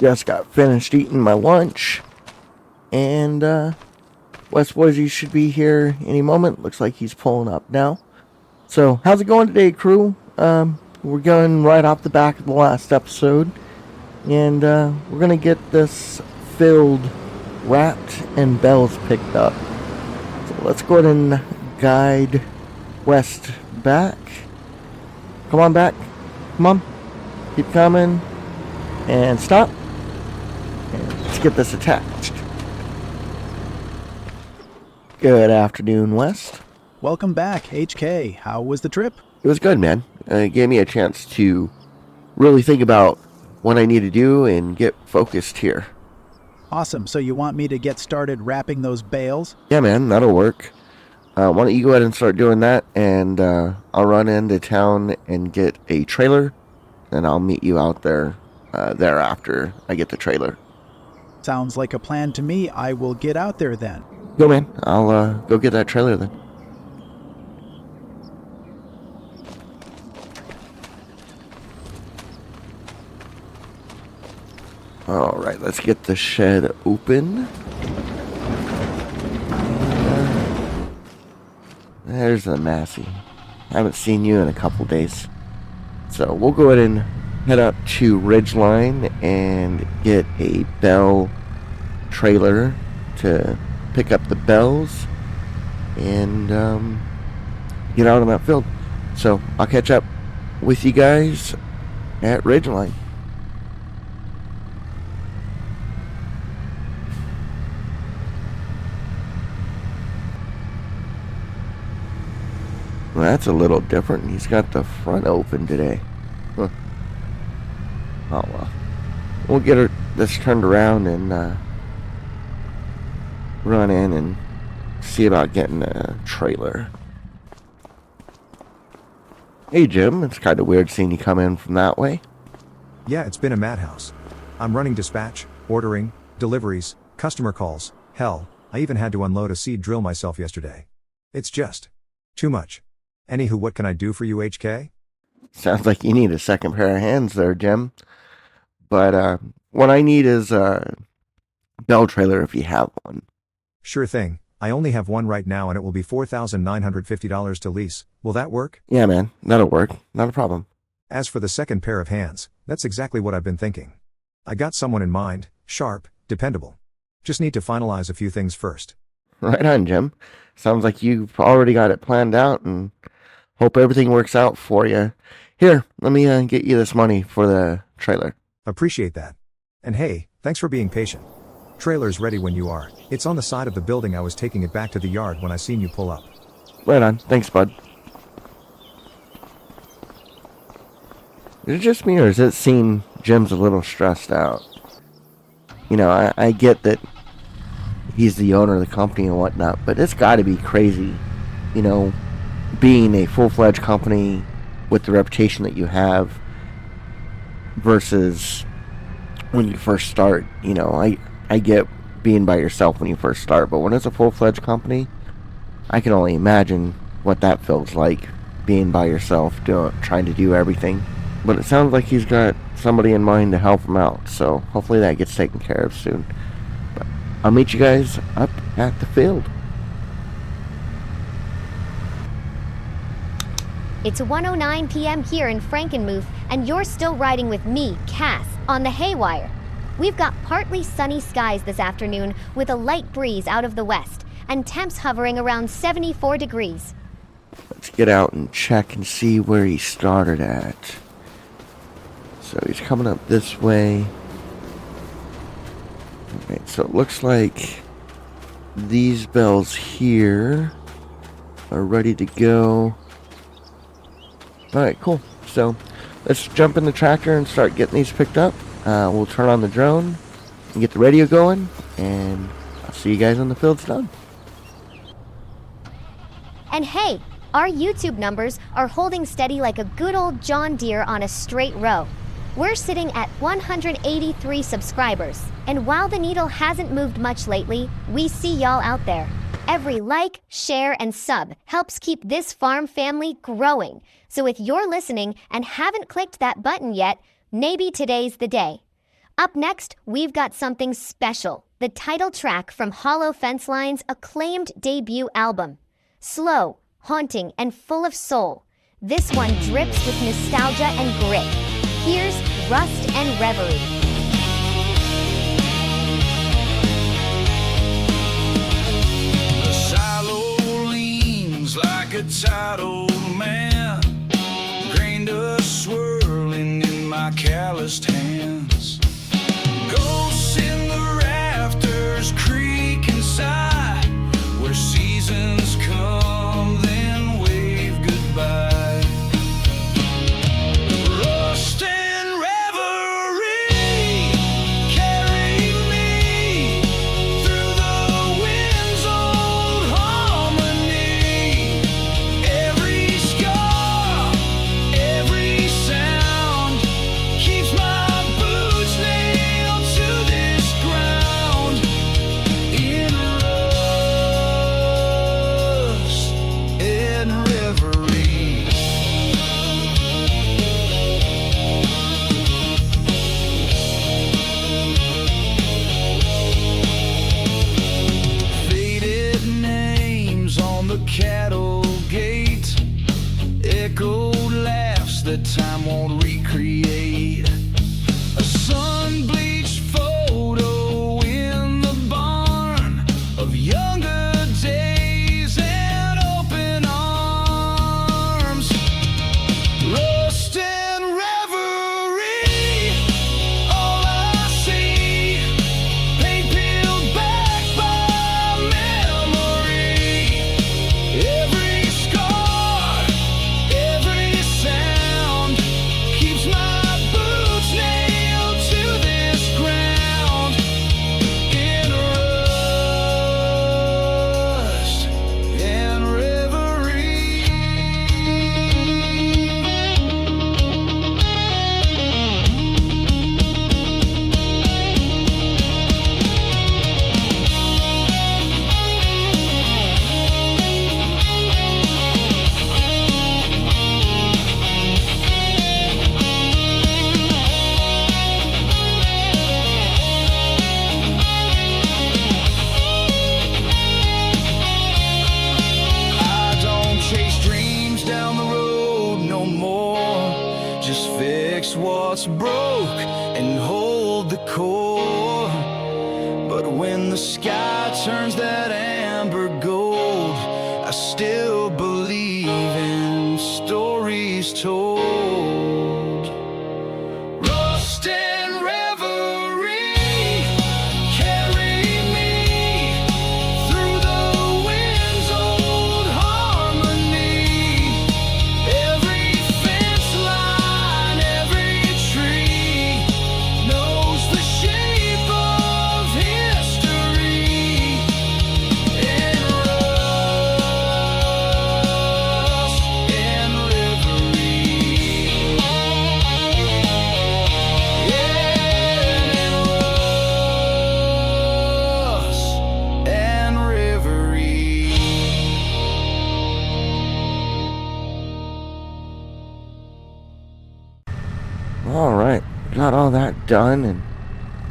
Just got finished eating my lunch, and West Boise should be here any moment. Looks like he's pulling up now. So, how's it going today, crew? We're going right off the back of the last episode, and we're gonna get this field wrapped and bells picked up. So let's go ahead and guide West back. Come on back. Come on. Keep coming. And stop. And let's get this attached. Good afternoon, West. Welcome back, HK. How was the trip? It was good, man. It gave me a chance to really think about what I need to do and get focused here. Awesome. So you want me to get started wrapping those bales? Yeah, man, that'll work. Why don't you go ahead and start doing that, and I'll run into town and get a trailer, and I'll meet you out there after I get the trailer. Sounds like a plan to me. I will get out there then. Go, man. I'll go get that trailer then. Alright, let's get the shed open. There's the Massey. I haven't seen you in a couple days. So we'll go ahead and head up to Ridgeline and get a bell trailer to pick up the bells and get out on that field. So I'll catch up with you guys at Ridgeline. Well, that's a little different. He's got the front open today. Huh. Oh well. We'll get this turned around and run in and see about getting a trailer. Hey Jim, it's kind of weird seeing you come in from that way. Yeah, it's been a madhouse. I'm running dispatch, ordering, deliveries, customer calls. Hell, I even had to unload a seed drill myself yesterday. It's just too much. Anywho, what can I do for you, HK? Sounds like you need a second pair of hands there, Jim. But what I need is a bell trailer if you have one. Sure thing. I only have one right now and it will be $4,950 to lease. Will that work? Yeah, man. That'll work. Not a problem. As for the second pair of hands, that's exactly what I've been thinking. I got someone in mind, sharp, dependable. Just need to finalize a few things first. Right on, Jim. Sounds like you've already got it planned out and hope everything works out for you. Here, let me get you this money for the trailer. Appreciate that. And hey, thanks for being patient. Trailer's ready when you are. It's on the side of the building. I was taking it back to the yard when I seen you pull up. Right on. Thanks, bud. Is it just me, or does it seem Jim's a little stressed out? You know, I get that he's the owner of the company and whatnot, but it's got to be crazy, you know, being a full-fledged company with the reputation that you have versus when you first start. You know, I get being by yourself when you first start, but when it's a full-fledged company, I can only imagine what that feels like, being by yourself, trying to do everything. But it sounds like he's got somebody in mind to help him out, so hopefully that gets taken care of soon. But I'll meet you guys up at the field. It's 1:09 p.m. here in Frankenmuth, and you're still riding with me, Cass, on the haywire. We've got partly sunny skies this afternoon with a light breeze out of the west, and temps hovering around 74 degrees. Let's get out and check and see where he started at. So he's coming up this way. Alright, so it looks like these bells here are ready to go. Alright, cool. So let's jump in the tractor and start getting these picked up. We'll turn on the drone and get the radio going, and I'll see you guys when the field's done. And hey, our YouTube numbers are holding steady like a good old John Deere on a straight row. We're sitting at 183 subscribers, and while the needle hasn't moved much lately, we see y'all out there. Every like, share, and sub helps keep this farm family growing. So if you're listening and haven't clicked that button yet, maybe today's the day. Up next, we've got something special. The title track from Hollow Fence Line's acclaimed debut album. Slow, haunting, and full of soul. This one drips with nostalgia and grit. Here's Rust and Reverie. The silo leans like a tired old man. Grain dust swirling in my calloused hands. Ghosts in the rafters creak inside, where seasons come then wave goodbye. Rust and reverie carry me through the wind's old harmony. Every scar, every sound keeps my boots nailed to this ground. In rust and reverie. Faded names on the cattle gate, echoed laughs that time won't recreate. A sun-bleached photo in the barn of younger days and open arms. Rust and reverie, all I see. Paint peeled back by memory. Every scar, every sound keeps my boots nailed to this ground. In rust and reverie. I don't chase dreams down the road no more. Just fix what's broke and hold the core. But when the sky turns that amber gold, I still believe in stories told. Rust and reverie carry me through the wind's old harmony. Every fence line, every tree knows the shape of history. In rust and reverie. Yeah, in rust and reverie. All right, got all that done and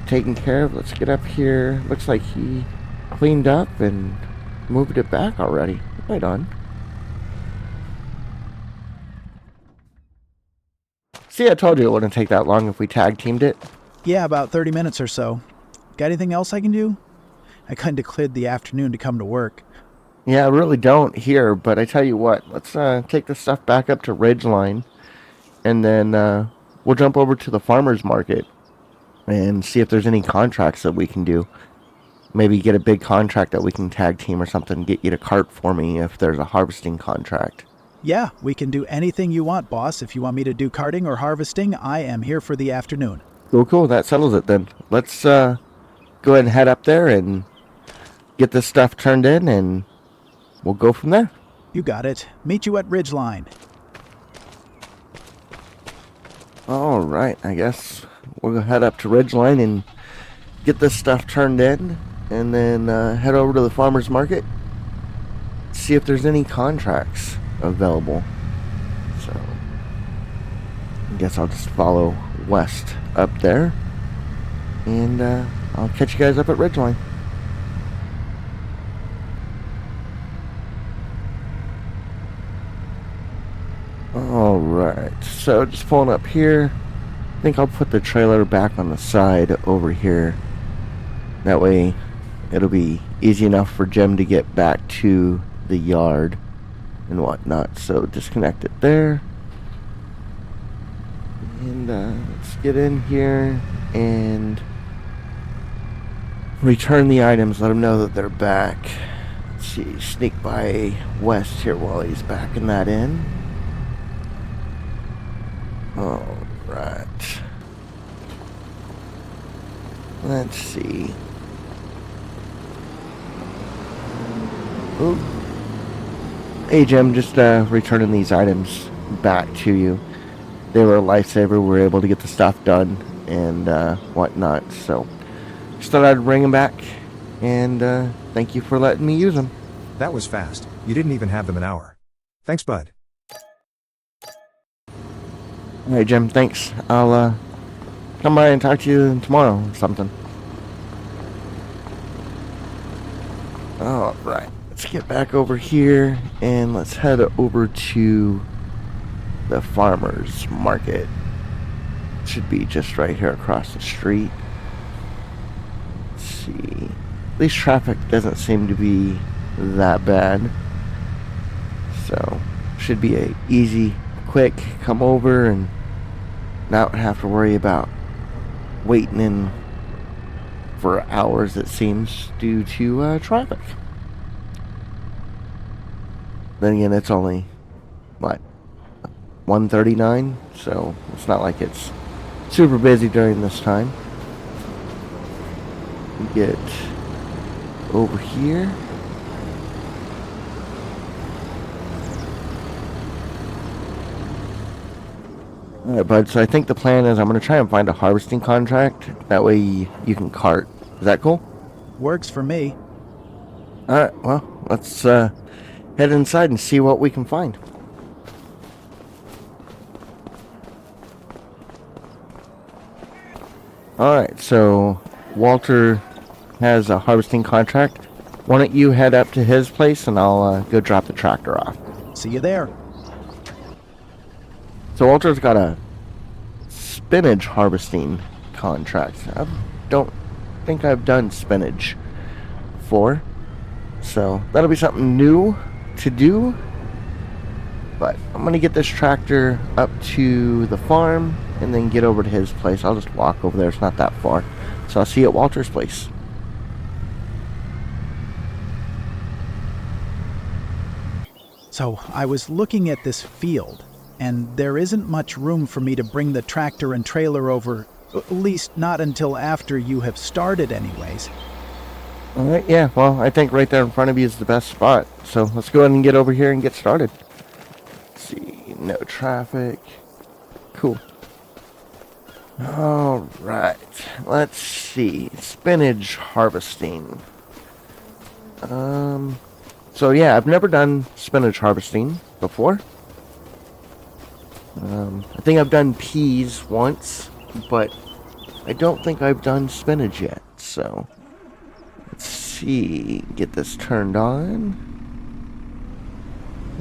taken care of. Let's get up here. Looks like he cleaned up and moved it back already. Right on. See, I told you it wouldn't take that long if we tag teamed it. Yeah, about 30 minutes or so. Got anything else I can do? I kind of cleared the afternoon to come to work. Yeah, I really don't here, but I tell you what, let's take the stuff back up to Ridgeline, and then we'll jump over to the farmer's market and see if there's any contracts that we can do. Maybe get a big contract that we can tag team or something, get you to cart for me if there's a harvesting contract. Yeah, we can do anything you want, boss. If you want me to do carting or harvesting, I am here for the afternoon. Cool, that settles it then. Let's go ahead and head up there and get this stuff turned in, and we'll go from there. You got it. Meet you at Ridgeline. All right, I guess we'll head up to Ridgeline and get this stuff turned in, and then head over to the farmer's market, see if there's any contracts available. So I guess I'll just follow west up there And I'll catch you guys up at Ridgeline. Alright, so just pulling up here. I think I'll put the trailer back on the side over here. That way it'll be easy enough for Jim to get back to the yard and whatnot. So disconnect it there. And let's get in here and return the items. Let him know that they're back. Let's see, sneak by West here while he's backing that in. Alright. Let's see. Ooh. Hey Jim, just returning these items back to you. They were a lifesaver. We were able to get the stuff done and whatnot. So just thought I'd bring them back, and thank you for letting me use them. That was fast. You didn't even have them an hour. Thanks, bud. Alright Jim, thanks. I'll come by and talk to you tomorrow or something. Alright, let's get back over here and let's head over to the farmer's market. Should be just right here across the street. Let's see. At least traffic doesn't seem to be that bad. So, should be a easy, quick come over and not have to worry about waiting in for hours, it seems, due to traffic. Then again, it's only, what, 1:39, so it's not like it's super busy during this time. We get over here. Alright, bud, so I think the plan is I'm going to try and find a harvesting contract. That way you can cart. Is that cool? Works for me. Alright, well, let's head inside and see what we can find. Alright, so Walter has a harvesting contract. Why don't you head up to his place and I'll go drop the tractor off. See you there. So Walter's got a spinach harvesting contract. I don't think I've done spinach before, so that'll be something new to do. But I'm gonna get this tractor up to the farm and then get over to his place. I'll just walk over there, it's not that far. So I'll see you at Walter's place. So I was looking at this field, and there isn't much room for me to bring the tractor and trailer over, at least not until after you have started anyways. Alright, yeah, well, I think right there in front of you is the best spot. So let's go ahead and get over here and get started. Let's see, no traffic. Cool. Alright, let's see. Spinach harvesting. So yeah, I've never done spinach harvesting before. I think I've done peas once, but I don't think I've done spinach yet. So let's see, get this turned on,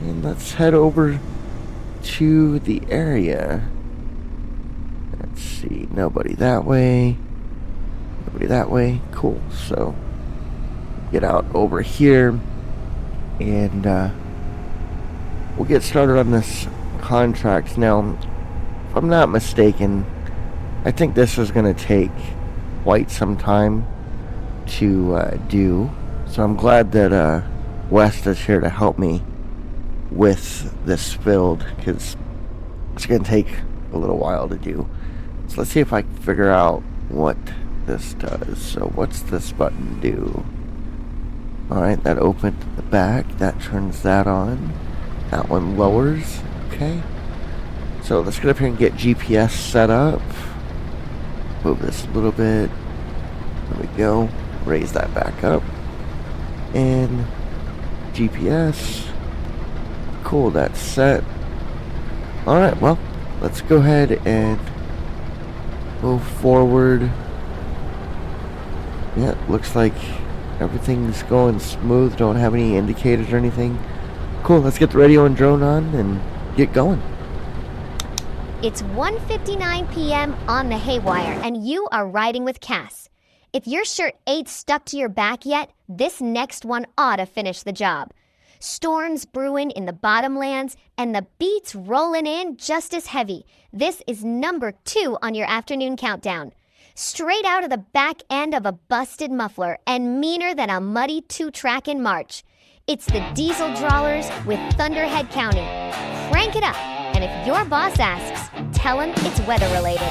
and let's head over to the area. Let's see, nobody that way, nobody that way. Cool. So get out over here, and we'll get started on this contract. Now, if I'm not mistaken, I think this is going to take quite some time to do. So I'm glad that West is here to help me with this build, because it's going to take a little while to do. So let's see if I can figure out what this does. So what's this button do? Alright, that opened the back. That turns that on. That one lowers. Okay. So let's get up here and get GPS set up. Move this a little bit. There we go. Raise that back up. And GPS. Cool, that's set. Alright, well, let's go ahead and move forward Yeah, looks like everything's going smooth. Don't have any indicators or anything. Cool, let's get the radio and drone on and get going. It's 1:59 p.m. on the Haywire, and you are riding with Cass. If your shirt ain't stuck to your back yet, this next one ought to finish the job. Storms brewing in the bottomlands, and the beats rolling in just as heavy. This is number 2 on your afternoon countdown. Straight out of the back end of a busted muffler, and meaner than a muddy 2-track in March. It's the Diesel Drawlers with Thunderhead County. Crank it up, and if your boss asks, tell him it's weather-related.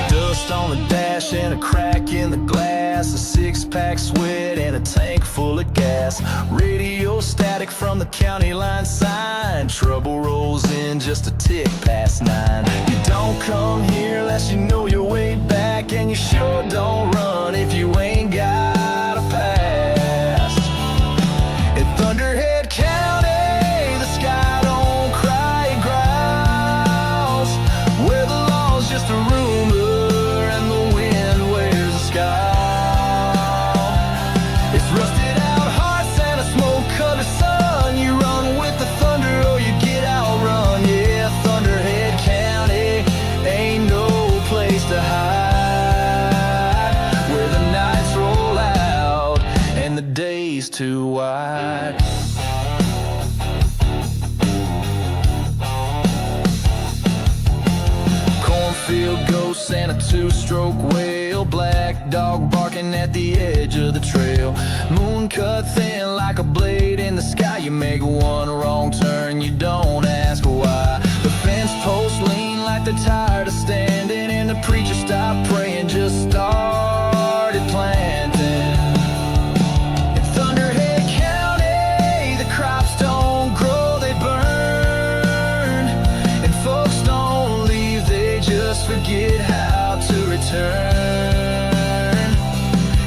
Dust on the dash and a crack in the glass, a 6-pack sweat and a tank full of gas. Radio static from the county line sign. Trouble rolls in just a tick past 9. You don't come here unless you know your way back, and you sure don't run if you ain't got a pass. In Thunderhead County, the sky don't cry, it growls. Where the law's just a rumor and the wind wears a scowl. It's rusted out hearts and a smoke-covered sun. You run with the thunder or you get outrun. Yeah, Thunderhead County ain't no place to hide, where the nights roll out and the days too wide. Cornfield ghosts and a 2-stroke whale, black dog barking at the edge of the trail. Moon cut thin like a blade in the sky. You make one wrong turn, you don't ask why. The fence posts lean like they're tired of standing, and the preacher stopped praying, just started planting. In Thunderhead County, the crops don't grow, they burn. And folks don't leave, they just forget how to return.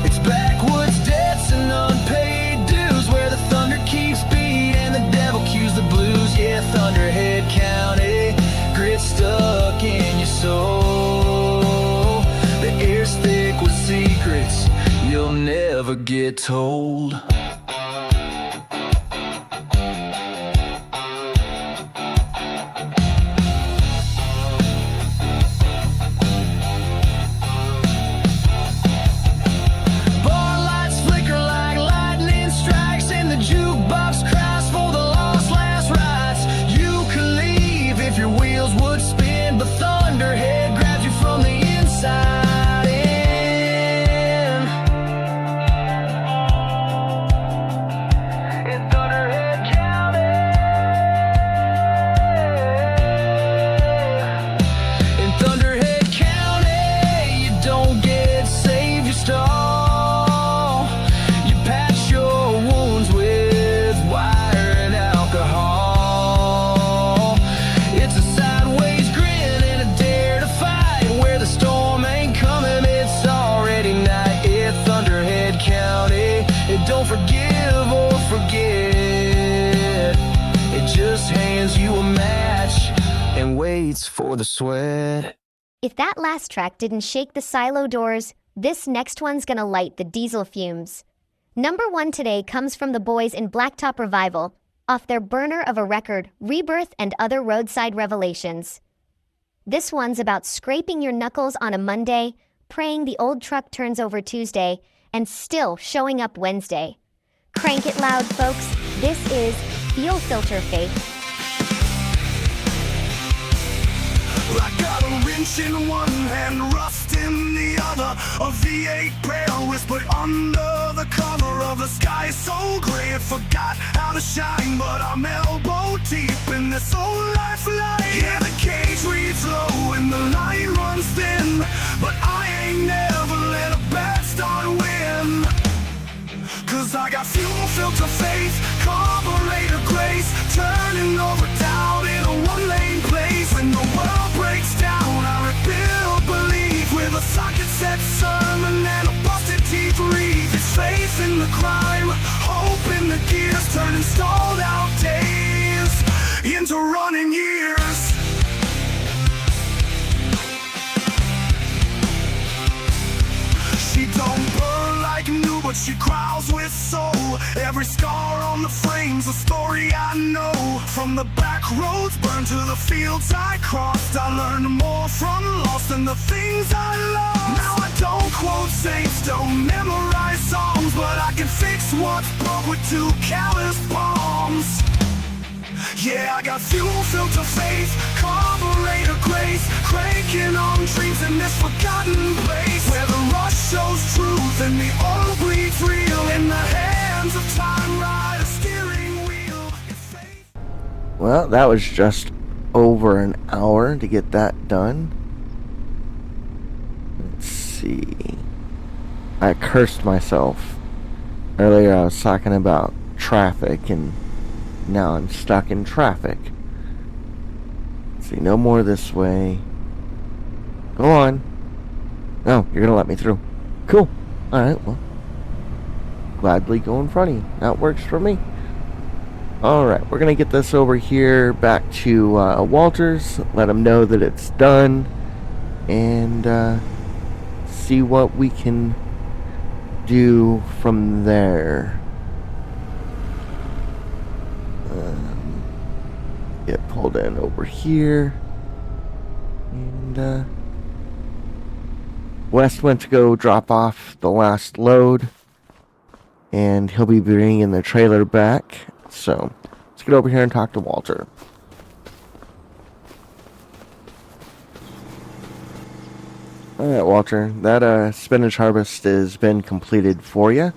It's backwoods debts and unpaid dues, where the thunder keeps beat and the devil cues the blues. Yeah, Thunderhead County, grit stuck in your soul. The air's thick with secrets you'll never get told. Bar lights flicker like lightning strikes, and the jukebox cries for the lost last rites. You could leave if your wheels would spin, but Thunderhead grabs you from the inside in. In Thunderhead County, in Thunderhead County, you don't get saved, you stall. You patch your wounds with wire and alcohol. It's a sideways grin and a dare to fight, where the storm ain't coming, it's already night. Yeah, Thunderhead County, it don't forgive or forget. It just hands you a match and waits for the sweat. If that last track didn't shake the silo doors, this next one's gonna light the diesel fumes. Number 1 today comes from the boys in Blacktop Revival, off their burner of a record, Rebirth and Other Roadside Revelations. This one's about scraping your knuckles on a Monday, praying the old truck turns over Tuesday, and still showing up Wednesday. Crank it loud, folks. This is Fuel Filter Faith. I got a wrench in one hand, rust in the other, a V8 barrel whispered under the cover of the sky so gray it forgot how to shine, but I'm elbow deep in this old lifeline. Yeah, the cage reads low and the line runs thin, but I ain't never let a bad start win. Cause I got fuel filter faith, carburetor grace, turning over doubt in a one-lane place. When the world breaks down, I rebuild belief with a socket-set sermon and a busted teeth reef. It's faith in the climb, hope in the gears, turning stalled out days into running years. but she growls with soul. Every scar on the frame's a story I know. From the back roads burned to the fields I crossed, I learned more from lost than the things I lost. Now I don't quote saints, don't memorize songs, but I can fix what's broke with two callous palms. Yeah, I got fuel, filter, faith, carburetor, grace, cranking on dreams in this forgotten place, where the rush shows truth and the oil bleeds real. In the hands of time, ride a steering wheel. Well, that was just over an hour to get that done. Let's see. I cursed myself. Earlier I was talking about traffic, and now I'm stuck in traffic. Let's see, no more this way. Go on. No, you're gonna let me through. Cool. Alright, well, gladly go in front of you. That works for me. Alright, we're gonna get this over here back to Walter's, let him know that it's done, and see what we can do from there. Get pulled in over here, and West went to go drop off the last load, and he'll be bringing the trailer back. So let's get over here and talk to Walter. Alright, Walter, that spinach harvest has been completed for you.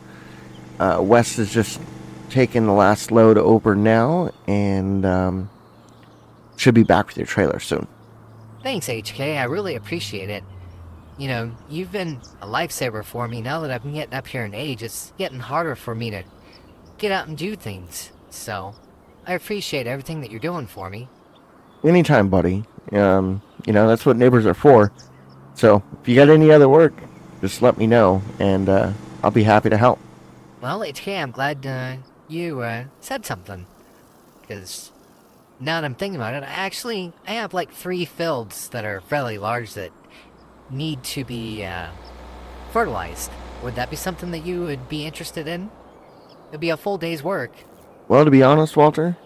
West is just taking the last load over now, and should be back with your trailer soon. Thanks, HK. I really appreciate it. You know, you've been a lifesaver for me. Now that I've been getting up here in age, it's getting harder for me to get out and do things. So, I appreciate everything that you're doing for me. Anytime, buddy. You know, that's what neighbors are for. So, if you got any other work, just let me know, and I'll be happy to help. Well, HK, I'm glad you said something. Because now that I'm thinking about it, I have like 3 fields that are fairly large that need to be fertilized. Would that be something that you would be interested in? It'd be a full day's work. Well, to be honest, Walter,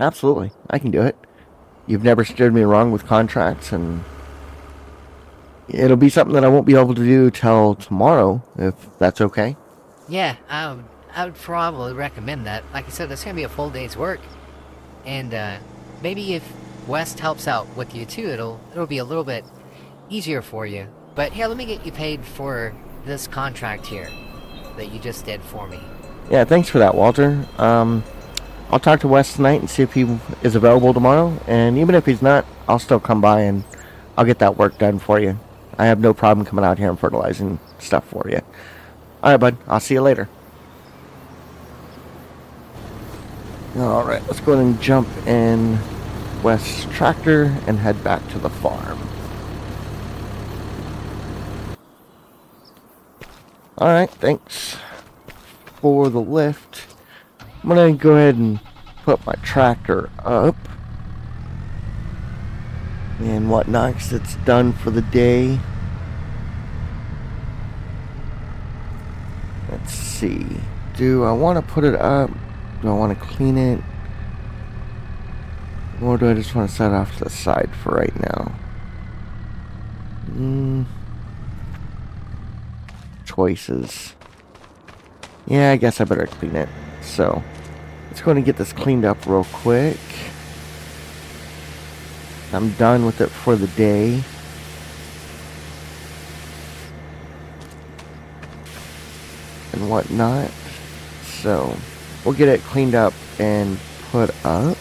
absolutely, I can do it. You've never steered me wrong with contracts, and it'll be something that I won't be able to do till tomorrow, if that's okay. Yeah, I would probably recommend that. Like I said, it's gonna be a full day's work. And maybe if West helps out with you too, it'll be a little bit easier for you. But here, let me get you paid for this contract here that you just did for me. Yeah, thanks for that, Walter. I'll talk to West tonight and see if he is available tomorrow. And even if he's not, I'll still come by and I'll get that work done for you. I have no problem coming out here and fertilizing stuff for you. Alright, bud. I'll see you later. Alright, let's go ahead and jump in West's tractor and head back to the farm. Alright, thanks for the lift. I'm gonna go ahead and put my tractor up and whatnot, because it's done for the day. Let's see. Do I want to put it up? Do I want to clean it? Or do I just want to set it off to the side for right now? Choices. Yeah, I guess I better clean it. So, let's go ahead and get this cleaned up real quick. I'm done with it for the day. And whatnot. So, we'll get it cleaned up and put up.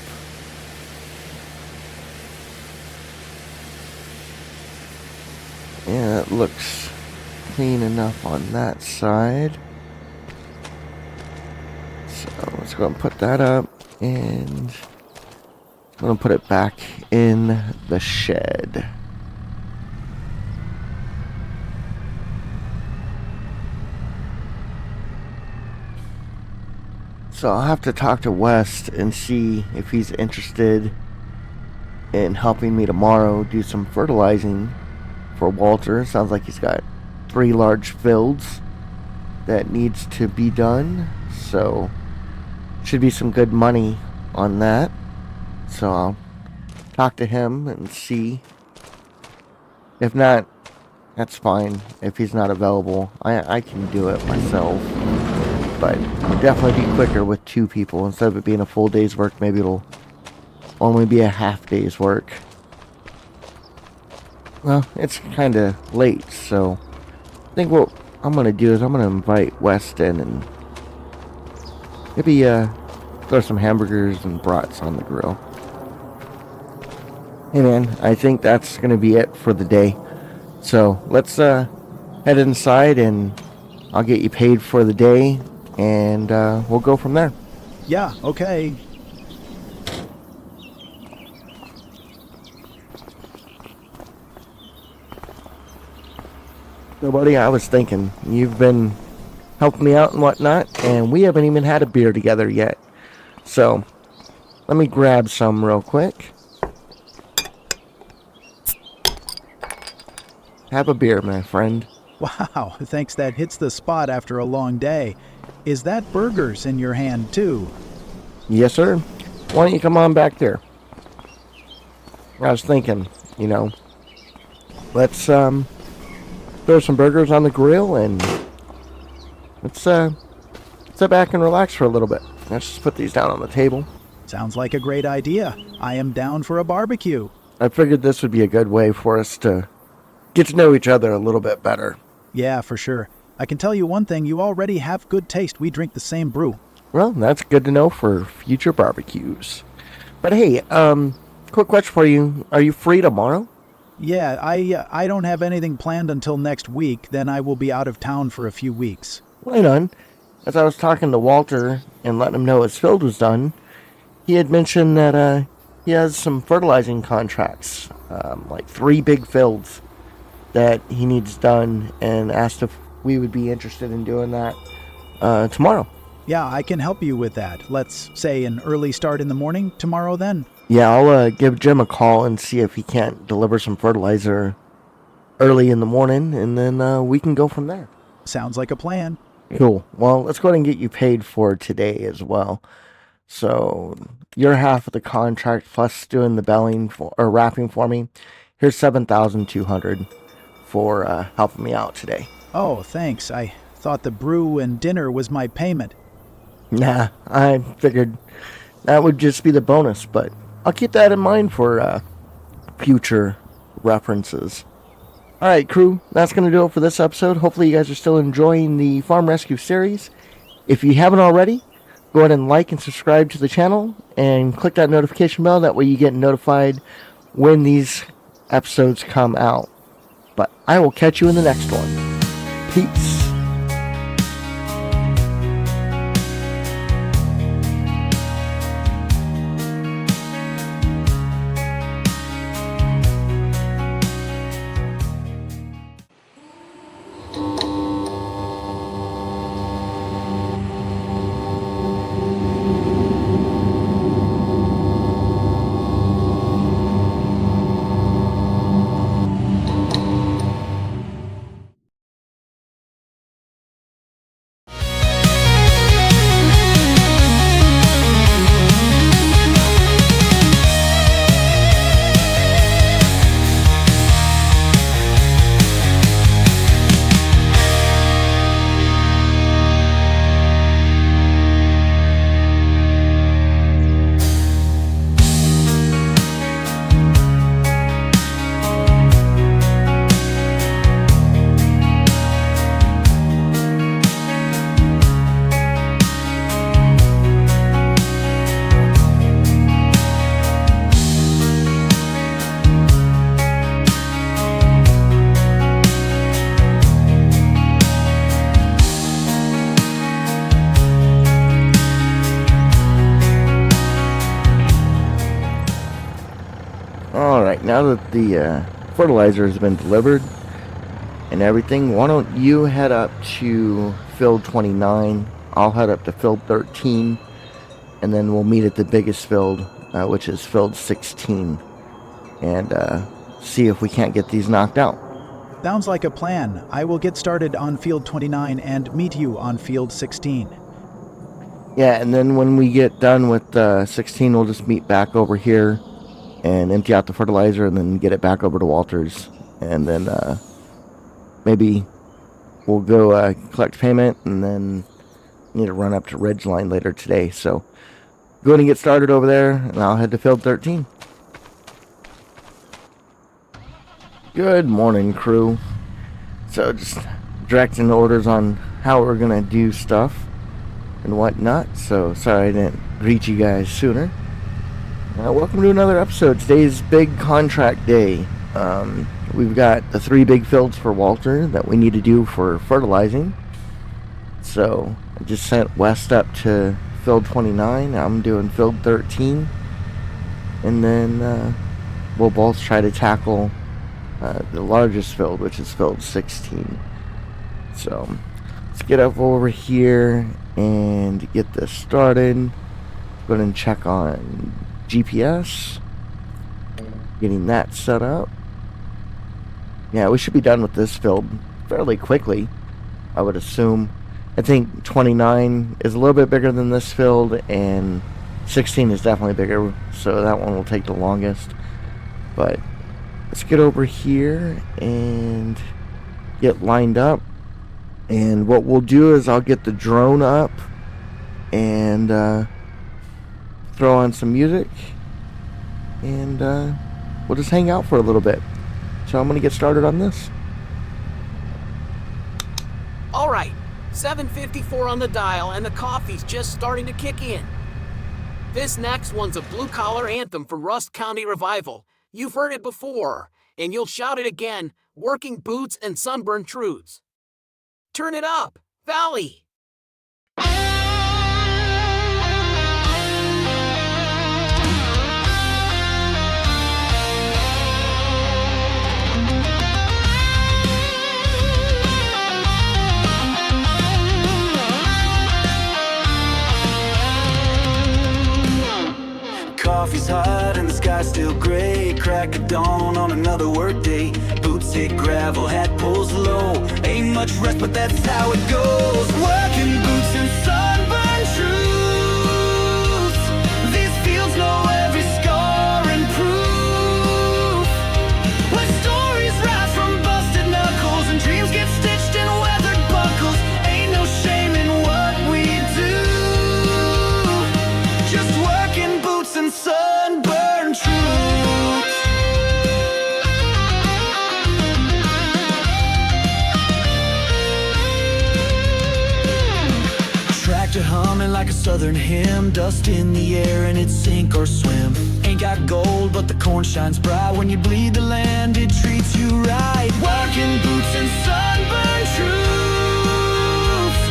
Yeah, that looks clean enough on that side. So let's go and put that up, and I'm going to put it back in the shed. So I'll have to talk to West and see if he's interested in helping me tomorrow do some fertilizing for Walter. Sounds like he's got 3 large fields. that needs to be done, so should be some good money on that. So I'll talk to him and see. If not, that's fine. If he's not available, I can do it myself. But it'll definitely be quicker with 2 people. Instead of it being a full day's work, maybe it'll only be a half day's work. Well, it's kind of late, so I think what I'm going to do is I'm going to invite West in and maybe throw some hamburgers and brats on the grill. Hey man, I think that's going to be it for the day. So let's head inside and I'll get you paid for the day and we'll go from there. Yeah, okay. So buddy, I was thinking, you've been helping me out and whatnot, and we haven't even had a beer together yet. So let me grab some real quick. Have a beer, my friend. Wow, thanks, that hits the spot after a long day. Is that burgers in your hand, too? Yes, sir. Why don't you come on back there? I was thinking, let's throw some burgers on the grill and let's sit back and relax for a little bit. Let's just put these down on the table. Sounds like a great idea. I am down for a barbecue. I figured this would be a good way for us to get to know each other a little bit better. Yeah, for sure. I can tell you one thing, you already have good taste. We drink the same brew. Well, that's good to know for future barbecues. But hey, quick question for you. Are you free tomorrow? Yeah, I don't have anything planned until next week. Then I will be out of town for a few weeks. Right on. As I was talking to Walter and letting him know his field was done, he had mentioned that he has some fertilizing contracts, like 3 big fields that he needs done, and asked if we would be interested in doing that tomorrow. Yeah, I can help you with that. Let's say an early start in the morning tomorrow then. Yeah, I'll give Jim a call and see if he can't deliver some fertilizer early in the morning, and then we can go from there. Sounds like a plan. Cool. Well, let's go ahead and get you paid for today as well. So your half of the contract plus doing the belling or wrapping for me. Here's $7,200 for helping me out today. Oh, thanks. I thought the brew and dinner was my payment. Nah, I figured that would just be the bonus, but I'll keep that in mind for future references. Alright, crew, that's going to do it for this episode. Hopefully you guys are still enjoying the Farm Rescue series. If you haven't already, go ahead and like and subscribe to the channel and click that notification bell. That way you get notified when these episodes come out. But I will catch you in the next one. Peace. Alright, now that the fertilizer has been delivered and everything, why don't you head up to field 29, I'll head up to field 13, and then we'll meet at the biggest field, which is field 16, and see if we can't get these knocked out. Sounds like a plan. I will get started on field 29 and meet you on field 16. Yeah, and then when we get done with 16, we'll just meet back over here and empty out the fertilizer and then get it back over to Walter's. And then maybe we'll go collect payment and then need to run up to Ridgeline later today. So go ahead and get started over there, and I'll head to field 13. Good morning, crew. So just directing orders on how we're going to do stuff and whatnot. So sorry I didn't greet you guys sooner. Welcome to another episode. Today's big contract day. We've got the 3 big fields for Walter that we need to do for fertilizing. So I just sent West up to field 29. I'm doing field 13. And then we'll both try to tackle the largest field, which is field 16. So let's get up over here and get this started. Go ahead and check on GPS. Getting that set up. Yeah, we should be done with this field fairly quickly, I would assume. I think 29 is a little bit bigger than this field, and 16 is definitely bigger, so that one will take the longest. But let's get over here and get lined up. And what we'll do is I'll get the drone up and throw on some music, and we'll just hang out for a little bit. So I'm going to get started on this. All right, 7:54 on the dial, and the coffee's just starting to kick in. This next one's a blue-collar anthem for Rust County Revival. You've heard it before, and you'll shout it again, working boots and sunburned truths. Turn it up, Valley! Coffee's hot and the sky's still gray. Crack of dawn on another work day. Boots hit gravel, hat pulls low. Ain't much rest, but that's how it goes. Working boots and sunburned truths. These fields know every scar and proof. When stories rise from busted knuckles and dreams get stitched in weathered buckles, ain't no shame in what we do. Just working boots and sunburned truths. Tractor humming like a southern hymn. Dust in the air and it's sink or swim. Ain't got gold but the corn shines bright. When you bleed the land it treats you right. Working boots and sunburned truths.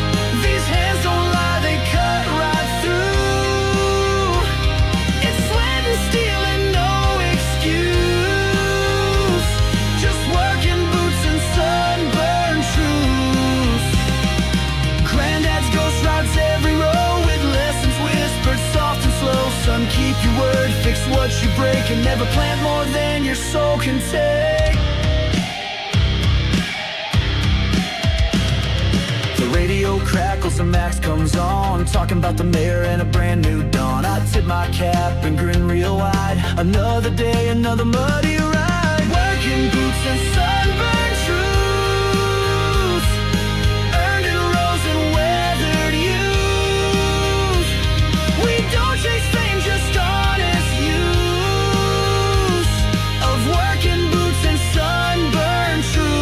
These hands don't lie, they cut right through. It's sweat and steel and no excuse. Just working boots and sunburned truths. Granddad's ghost rides every row with lessons whispered soft and slow. Son, keep your word, fix what you break, and never plant more than your soul can take. The radio crackles and Max comes on, talking about the mayor and a brand new dawn. I tip my cap and grin real wide. Another day, another muddy ride. Working boots and sunburned truths. Earned in rows and weathered youth. We don't chase fame, just honest use of working boots and sunburned truths.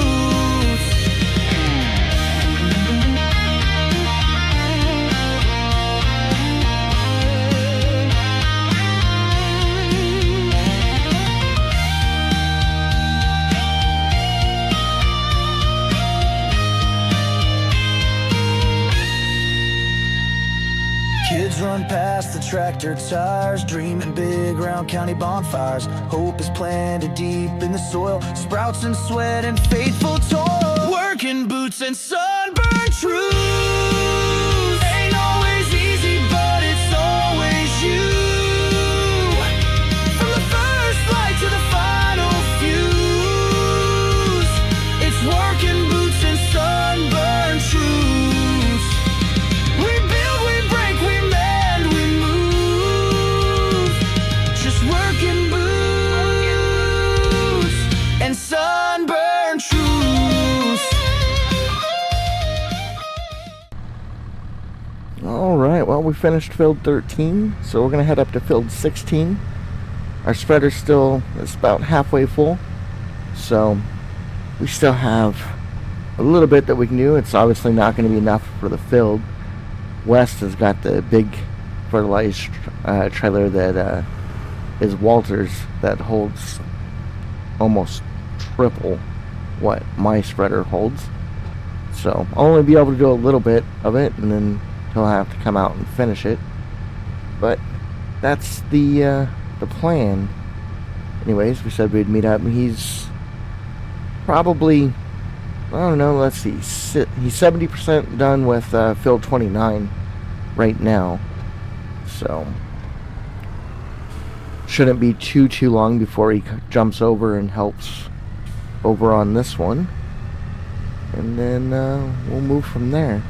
Kids run past the tractor tires, dreaming big round county bonfires. Hope is planted deep in the soil, sprouts in sweat and faithful toil. Working boots and sunburned truths. Ain't always easy, but it's always you. From the first light to the final fuse, it's well, we finished field 13, so we're going to head up to field 16. Our spreader still is about halfway full, so we still have a little bit that we can do. It's obviously not going to be enough for the field. West has got the big fertilized trailer that is Walter's that holds almost triple what my spreader holds. So I'll only be able to do a little bit of it, and then he'll have to come out and finish it. But that's the plan. Anyways, we said we'd meet up. He's probably, I don't know, let's see, he's 70% done with field 29 right now. So shouldn't be too long before he jumps over and helps over on this one. And then we'll move from there.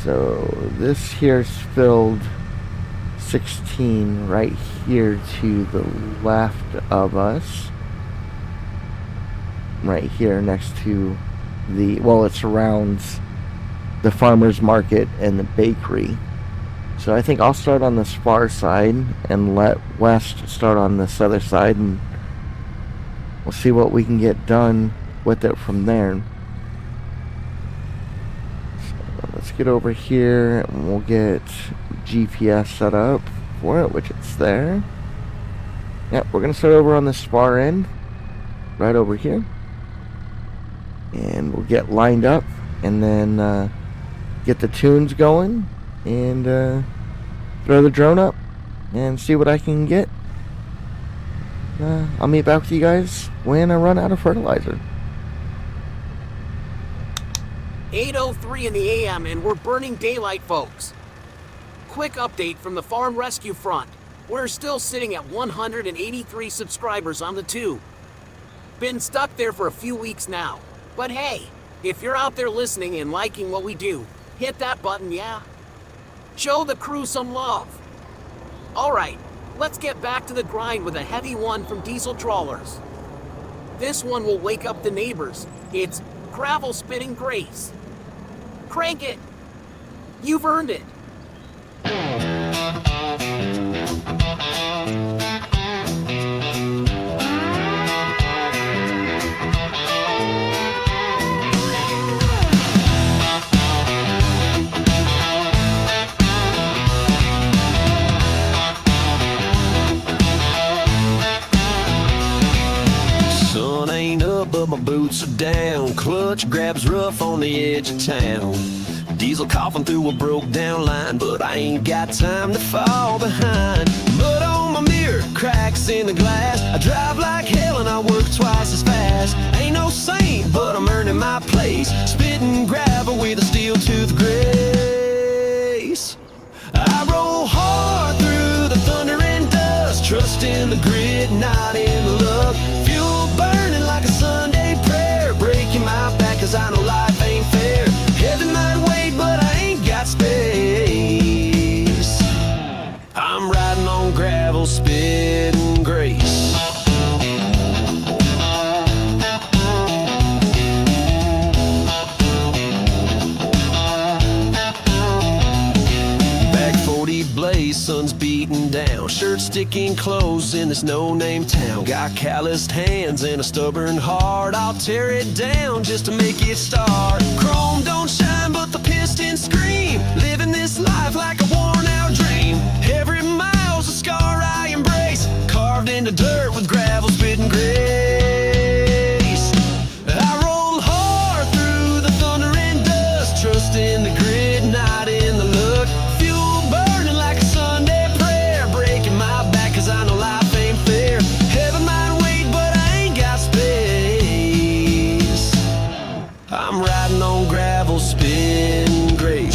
So this here's filled 16 right here to the left of us. Right here next to the, well, it surrounds the farmer's market and the bakery. So I think I'll start on this far side and let West start on this other side, and we'll see what we can get done with it from there. Let's get over here and we'll get GPS set up for it, which it's there. Yep, we're going to start over on this far end, right over here. And we'll get lined up and then get the tunes going and throw the drone up and see what I can get. I'll meet back with you guys when I run out of fertilizer. 8:03 in the AM and we're burning daylight, folks. Quick update from the farm rescue front. We're still sitting at 183 subscribers on the tube. Been stuck there for a few weeks now. But hey, if you're out there listening and liking what we do, hit that button, yeah? Show the crew some love. Alright, let's get back to the grind with a heavy one from diesel trawlers. This one will wake up the neighbors. It's gravel spitting grace. Crank it. You've earned it. Sun ain't up, but my boots are down. Clutch grabs rough on the edge of town. Diesel coughing through a broke down line, but I ain't got time to fall behind. Mud on my mirror, cracks in the glass. I drive like hell and I work twice as fast. Ain't no saint, but I'm earning my place. Spitting gravel with a steel tooth grace. I roll hard through the thunder and dust, trust in the grit, not in the luck. Fuel burning like a Sunday prayer, breaking my back cause I know life ain't fair. Heaven might wait, but I ain't got space. I'm riding on gravel, spitting grace. Blaze, sun's beating down, shirt sticking clothes in this no-name town. Got calloused hands and a stubborn heart. I'll tear it down just to make it start. Chrome don't shine, but the pistons scream. Living this life like a worn-out dream. Every mile's a scar I embrace, carved into dirt with gravel spitting grace. I roll hard through the thunder and dust, trust in the grit, not in the luck. I know life ain't fair. Heaven might wait, but I ain't got space. I'm riding on gravel, spitting grace.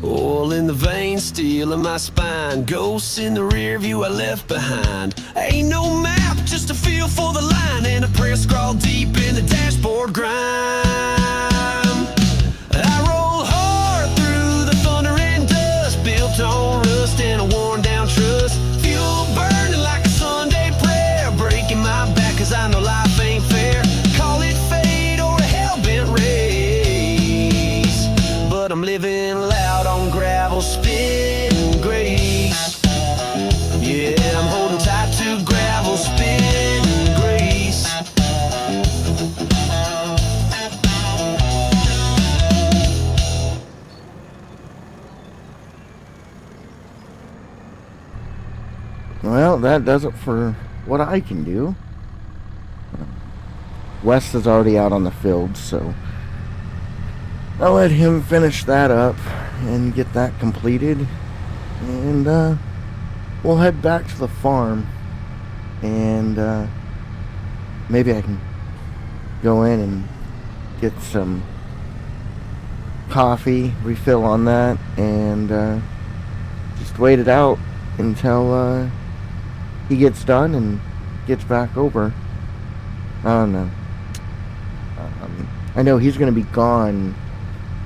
Oil in the veins, steel in my spine. Ghosts in the rear view I left behind. Ain't no map, just a feel for the line, and a prayer scrawled deep in the dashboard grime. I roll hard through the thunder and dust, I'm living loud on gravel, spitting grace. Yeah, I'm holding tight to gravel, spitting grace. Well, that does it for what I can do. Wes is already out on the field, so I'll let him finish that up and get that completed. And we'll head back to the farm. And maybe I can go in and get some coffee, refill on that, and just wait it out until he gets done and gets back over. I don't know. I know he's going to be gone.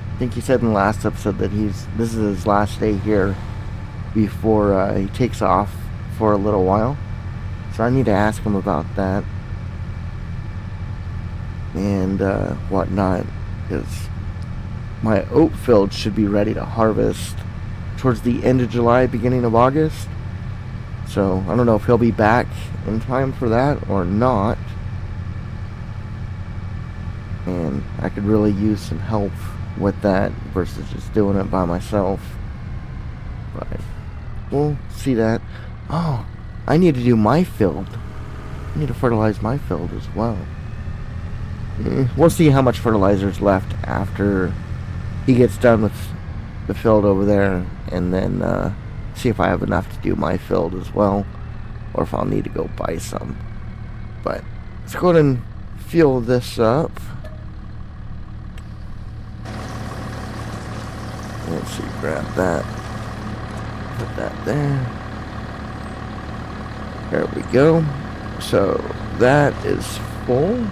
I think he said in the last episode that this is his last day here before he takes off for a little while. So I need to ask him about that and whatnot, because my oat field should be ready to harvest towards the end of July, beginning of August. So I don't know if he'll be back in time for that or not. And I could really use some help with that versus just doing it by myself. But we'll see that. Oh, I need to do my field. I need to fertilize my field as well. We'll see how much fertilizer is left after he gets done with the field over there, and then see if I have enough to do my field as well, or if I'll need to go buy some. But let's go ahead and fill this up. Let's see, grab that, put that there. There we go. So that is full.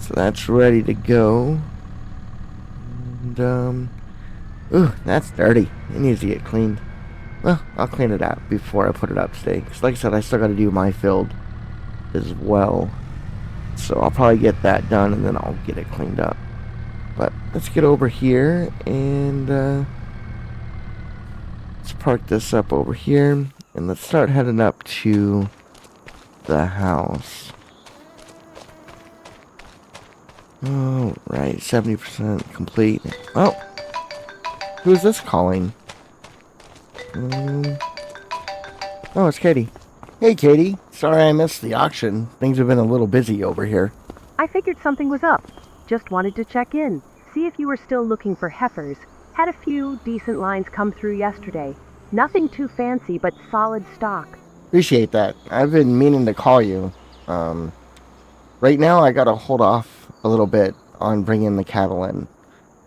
So that's ready to go. And ooh, that's dirty. It needs to get cleaned. Well, I'll clean it up before I put it up today. Because like I said, I still got to do my field as well. So I'll probably get that done and then I'll get it cleaned up. But let's get over here and let's park this up over here. And let's start heading up to the house. Oh, right. 70% complete. Oh. Who's this calling? Oh, it's Katie. Hey, Katie. Sorry I missed the auction. Things have been a little busy over here. I figured something was up. Just wanted to check in. See if you were still looking for heifers. Had a few decent lines come through yesterday. Nothing too fancy, but solid stock. Appreciate that. I've been meaning to call you. Right now, I gotta hold off a little bit on bringing the cattle in.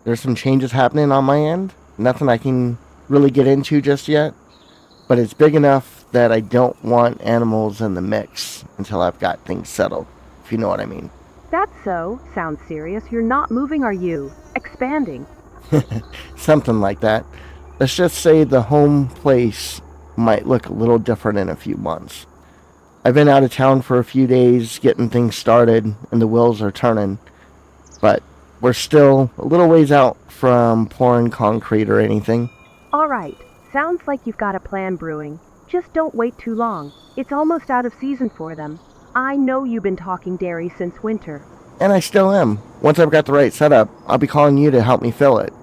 There's some changes happening on my end. Nothing I can really get into just yet. But it's big enough that I don't want animals in the mix until I've got things settled, if you know what I mean. That's so. Sounds serious. You're not moving, are you? Expanding. Something like that. Let's just say the home place might look a little different in a few months. I've been out of town for a few days getting things started, and the wheels are turning. But we're still a little ways out from pouring concrete or anything. All right. Sounds like you've got a plan brewing. Just don't wait too long. It's almost out of season for them. I know you've been talking dairy since winter. And I still am. Once I've got the right setup, I'll be calling you to help me fill it.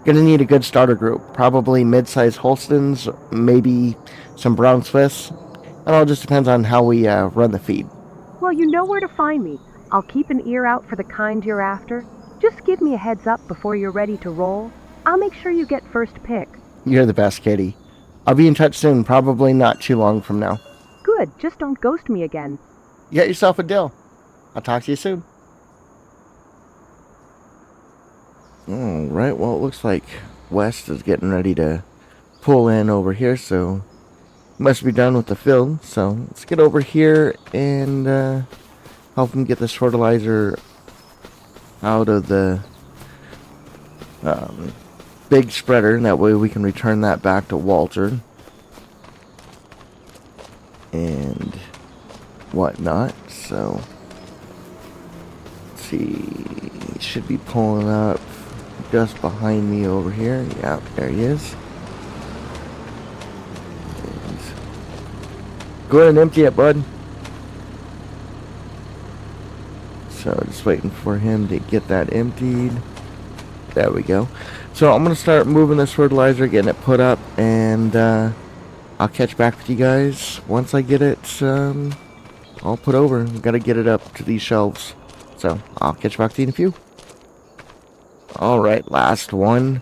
Gonna need a good starter group. Probably mid-sized Holsteins, maybe some Brown Swiss. It all just depends on how we run the feed. Well, you know where to find me. I'll keep an ear out for the kind you're after. Just give me a heads up before you're ready to roll. I'll make sure you get first pick. You're the best, Katie. I'll be in touch soon, probably not too long from now. Good, just don't ghost me again. You got yourself a deal. I'll talk to you soon. Alright, well, it looks like West is getting ready to pull in over here, so must be done with the field. So let's get over here and help him get this fertilizer out of the big spreader, and that way we can return that back to Walter and whatnot. So let's see, he should be pulling up just behind me over here. Yeah, there he is. Go ahead and empty it, bud. So just waiting for him to get that emptied. There we go. So I'm going to start moving this fertilizer, getting it put up, and I'll catch back with you guys once I get it all put over. We've got to get it up to these shelves. So I'll catch back to you in a few. Alright, last one.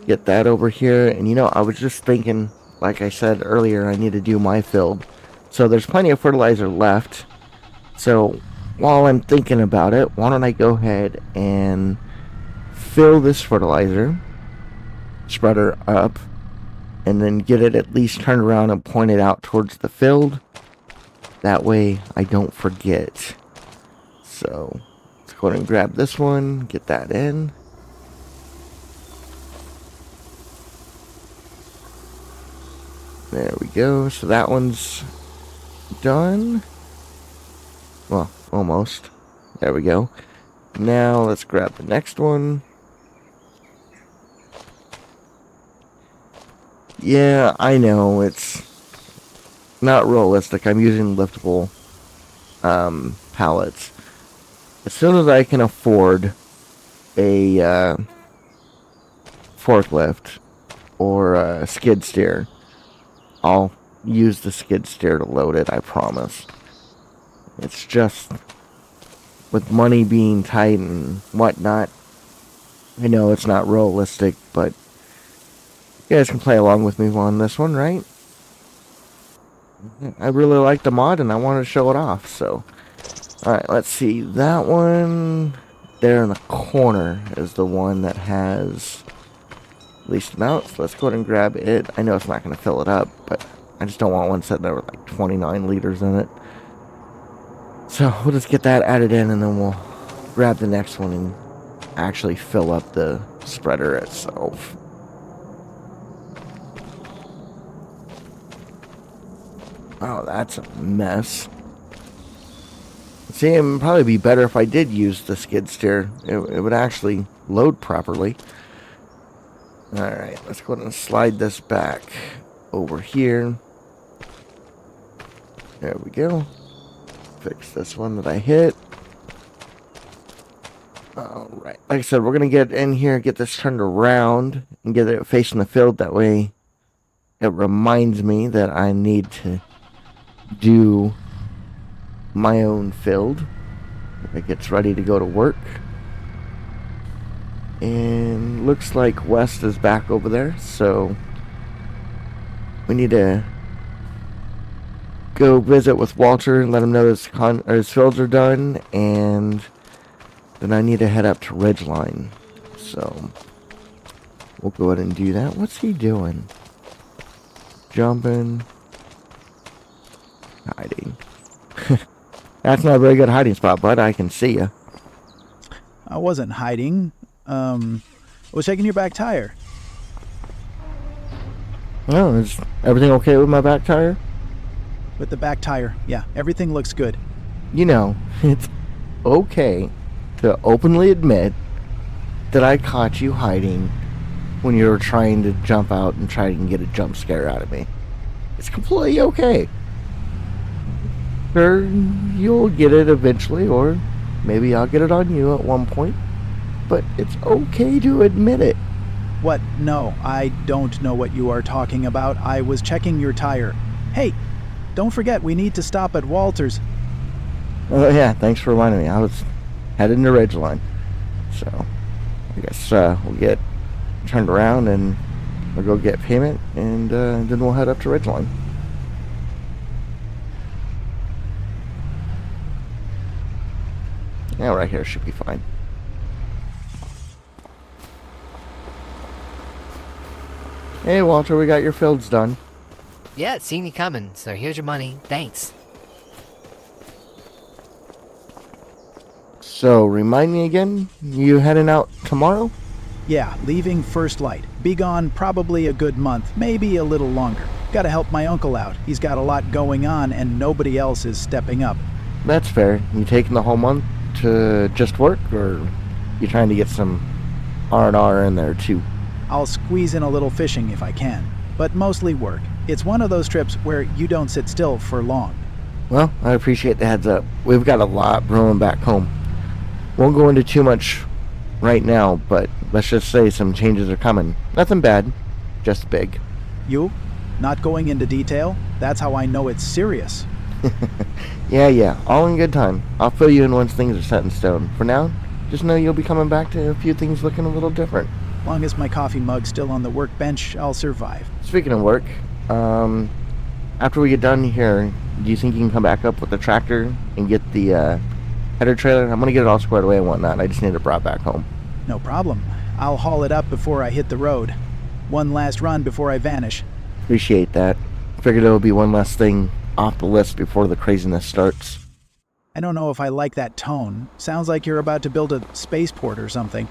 Get that over here. And you know, I was just thinking, like I said earlier, I need to do my field. So there's plenty of fertilizer left. So while I'm thinking about it, why don't I go ahead and fill this fertilizer spreader up, and then get it at least turned around and pointed out towards the field. That way I don't forget. So let's go ahead and grab this one, get that in. There we go. So that one's done. Well, almost. There we go. Now let's grab the next one. Yeah, I know it's not realistic. I'm using liftable pallets. As soon as I can afford a forklift or a skid steer, I'll use the skid steer to load it, I promise. It's just, with money being tight and whatnot, I know it's not realistic, but you guys can play along with me on this one, right? I really like the mod and I want to show it off, so. Alright, let's see. That one there in the corner is the one that has least amount, so let's go ahead and grab it. I know it's not going to fill it up, but I just don't want one sitting there with like 29 liters in it. So we'll just get that added in, and then we'll grab the next one and actually fill up the spreader itself. Oh, that's a mess. See, it would probably be better if I did use the skid steer. It would actually load properly. Alright, let's go ahead and slide this back over here. There we go. Fix this one that I hit. Alright, like I said, we're going to get in here, get this turned around, and get it facing the field. That way it reminds me that I need to do my own field. It gets ready to go to work. And looks like West is back over there, so we need to go visit with Walter and let him know his fields are done, and then I need to head up to Ridgeline. So we'll go ahead and do that. What's he doing? Jumping. Hiding. That's not a very good hiding spot, bud. I can see you. I wasn't hiding. I was checking your back tire. Oh, is everything okay with my back tire? With the back tire, yeah, everything looks good. You know, it's okay to openly admit that I caught you hiding when you were trying to jump out and try and get a jump scare out of me. It's completely okay. Sure, you'll get it eventually, or maybe I'll get it on you at one point. But it's okay to admit it. What? No, I don't know what you are talking about. I was checking your tire. Hey, don't forget, we need to stop at Walter's. Oh yeah, thanks for reminding me. I was headed to Ridgeline. So, I guess we'll get turned around and we'll go get payment, and then we'll head up to Ridgeline. Yeah, right here should be fine. Hey Walter, we got your fields done. Yeah, seen you coming, so here's your money. Thanks. So, remind me again, you heading out tomorrow? Yeah, leaving first light. Be gone probably a good month, maybe a little longer. Gotta help my uncle out. He's got a lot going on and nobody else is stepping up. That's fair. You taking the whole month to just work, or you trying to get some R&R in there too. I'll squeeze in a little fishing if I can, but mostly work. It's one of those trips where you don't sit still for long. Well, I appreciate the heads up. We've got a lot brewing back home. Won't go into too much right now, but let's just say some changes are coming. Nothing bad, just big. You? Not going into detail? That's how I know it's serious. Yeah, all in good time. I'll fill you in once things are set in stone. For now, just know you'll be coming back to a few things looking a little different. Long as my coffee mug's still on the workbench, I'll survive. Speaking of work, after we get done here, do you think you can come back up with the tractor and get the header trailer? I'm going to get it all squared away and whatnot. I just need it brought back home. No problem. I'll haul it up before I hit the road. One last run before I vanish. Appreciate that. Figured it'll be one less thing off the list before the craziness starts. I don't know if I like that tone. Sounds like you're about to build a spaceport or something.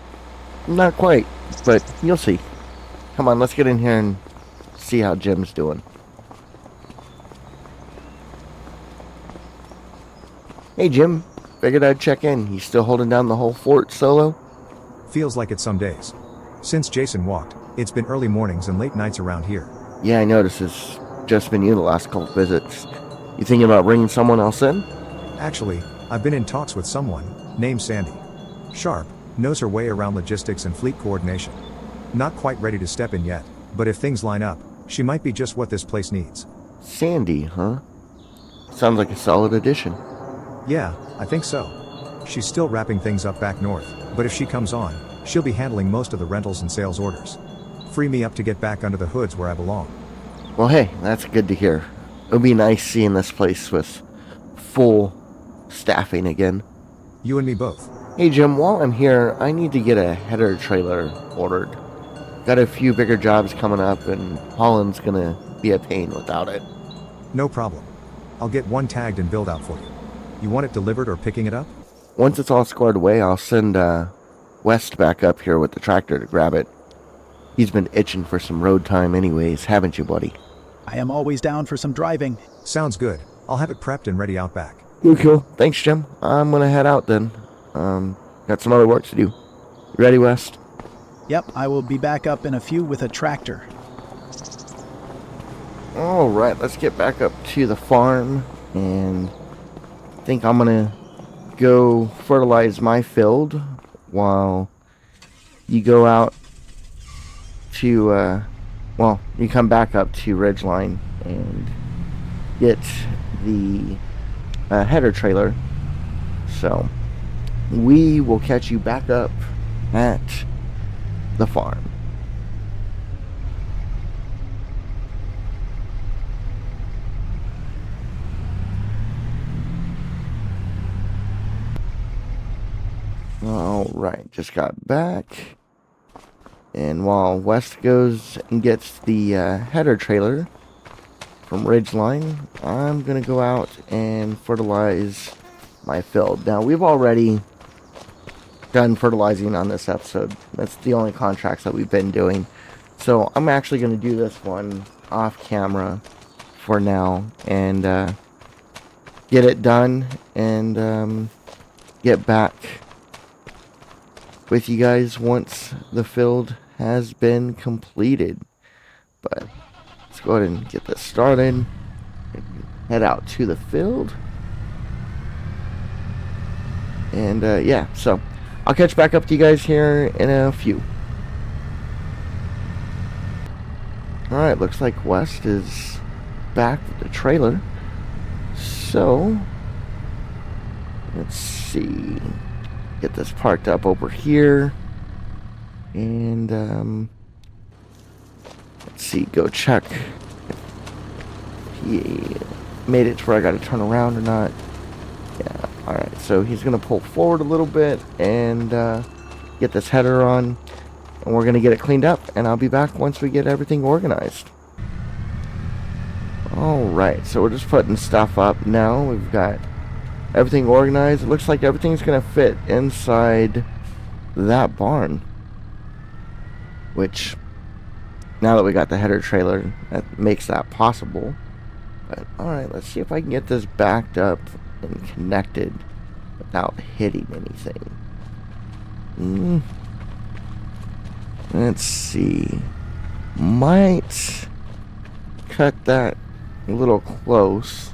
Not quite, but you'll see. Come on, let's get in here and see how Jim's doing. Hey Jim, figured I'd check in. He's still holding down the whole fort solo? Feels like it some days. Since Jason walked, it's been early mornings and late nights around here. Yeah, I noticed it's just been you the last couple visits. You thinking about bringing someone else in? Actually, I've been in talks with someone, named Sandy. Sharp, knows her way around logistics and fleet coordination. Not quite ready to step in yet, but if things line up, she might be just what this place needs. Sandy, huh? Sounds like a solid addition. Yeah, I think so. She's still wrapping things up back north, but if she comes on, she'll be handling most of the rentals and sales orders. Free me up to get back under the hoods where I belong. Well, hey, that's good to hear. It'll be nice seeing this place with full staffing again. You and me both. Hey Jim, while I'm here, I need to get a header trailer ordered. Got a few bigger jobs coming up, and Holland's gonna be a pain without it. No problem. I'll get one tagged and build out for you. You want it delivered or picking it up? Once it's all squared away, I'll send West back up here with the tractor to grab it. He's been itching for some road time anyways, haven't you, buddy? I am always down for some driving. Sounds good. I'll have it prepped and ready out back. Cool. Thanks, Jim. I'm gonna head out then. Got some other work to do. You ready, West? Yep, I will be back up in a few with a tractor. Alright, let's get back up to the farm, and I think I'm gonna go fertilize my field while you go out to, you come back up to Ridgeline and get the header trailer. So we will catch you back up at the farm. Alright, just got back. And while West goes and gets the header trailer from Ridgeline, I'm going to go out and fertilize my field. Now, we've already done fertilizing on this episode. That's the only contracts that we've been doing. So I'm actually going to do this one off camera for now and get it done and get back with you guys once the field has been completed. But let's go ahead and get this started and head out to the field. And yeah, so I'll catch back up to you guys here in a few. Alright, looks like West is back with the trailer. So let's see. Get this parked up over here. And let's see, go check if he made it to where I gotta turn around or not. Yeah, alright, so he's gonna pull forward a little bit and get this header on, and we're gonna get it cleaned up, and I'll be back once we get everything organized. Alright, so we're just putting stuff up now. We've got everything organized. It looks like everything's gonna fit inside that barn, which now that we got the header trailer, that makes that possible. But alright, let's see if I can get this backed up and connected without hitting anything. let's see. Might cut that a little close.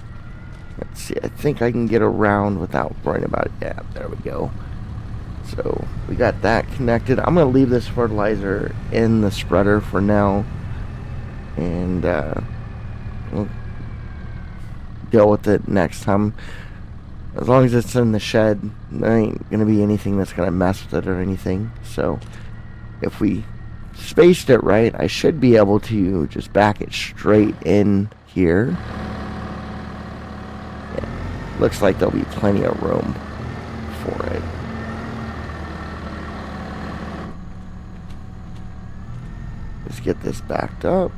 Let's see. I think I can get around without worrying about it. Yeah, there we go. So we got that connected. I'm going to leave this fertilizer in the spreader for now. And we'll deal with it next time. As long as it's in the shed, there ain't going to be anything that's going to mess with it or anything. So if we spaced it right, I should be able to just back it straight in here. Yeah, looks like there'll be plenty of room for it. Let's get this backed up.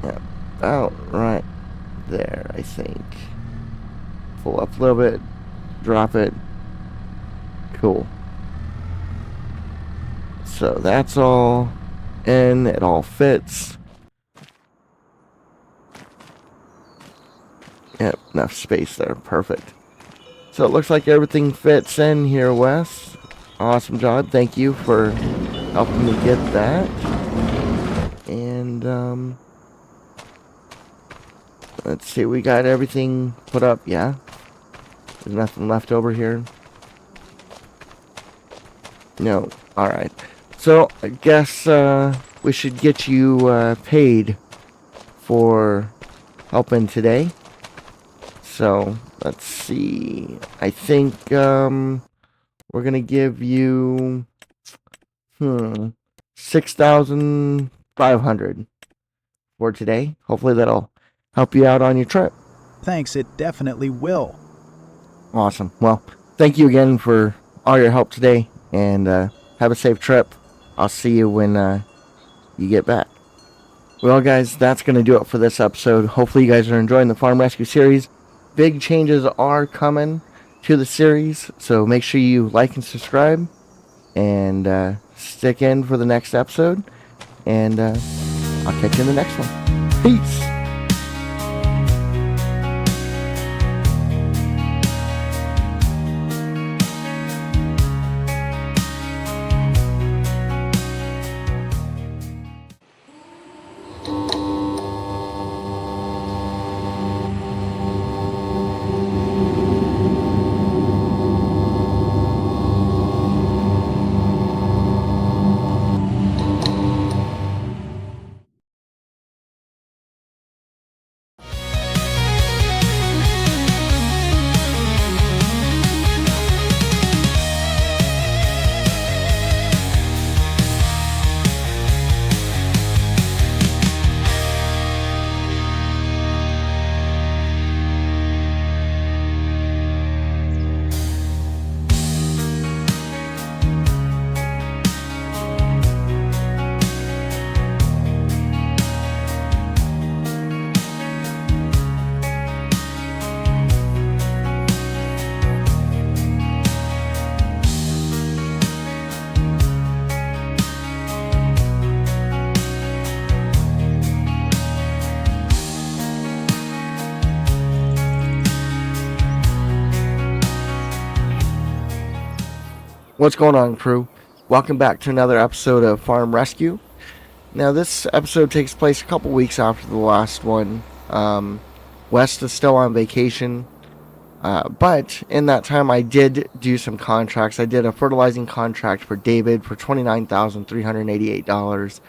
Yeah, about right there, I think. Pull up a little bit, drop it. Cool. So that's all in, it all fits. Yep, enough space there, perfect. So it looks like everything fits in here, Wes. Awesome job, thank you for helping me get that. And let's see, we got everything put up, yeah? There's nothing left over here. No, alright. So, I guess we should get you paid for helping today. So, let's see. I think we're going to give you 6,500 for today. Hopefully that'll help you out on your trip. Thanks, it definitely will. Awesome. Well, thank you again for all your help today, and have a safe trip. I'll see you when you get back. Well, guys, that's going to do it for this episode. Hopefully you guys are enjoying the Farm Rescue series. Big changes are coming to the series, so make sure you like and subscribe, and stick in for the next episode, and I'll catch you in the next one. Peace! What's going on, crew? Welcome back to another episode of Farm Rescue. Now, this episode takes place a couple weeks after the last one. West is still on vacation, but in that time I did do some contracts. I did a fertilizing contract for David for $29,388.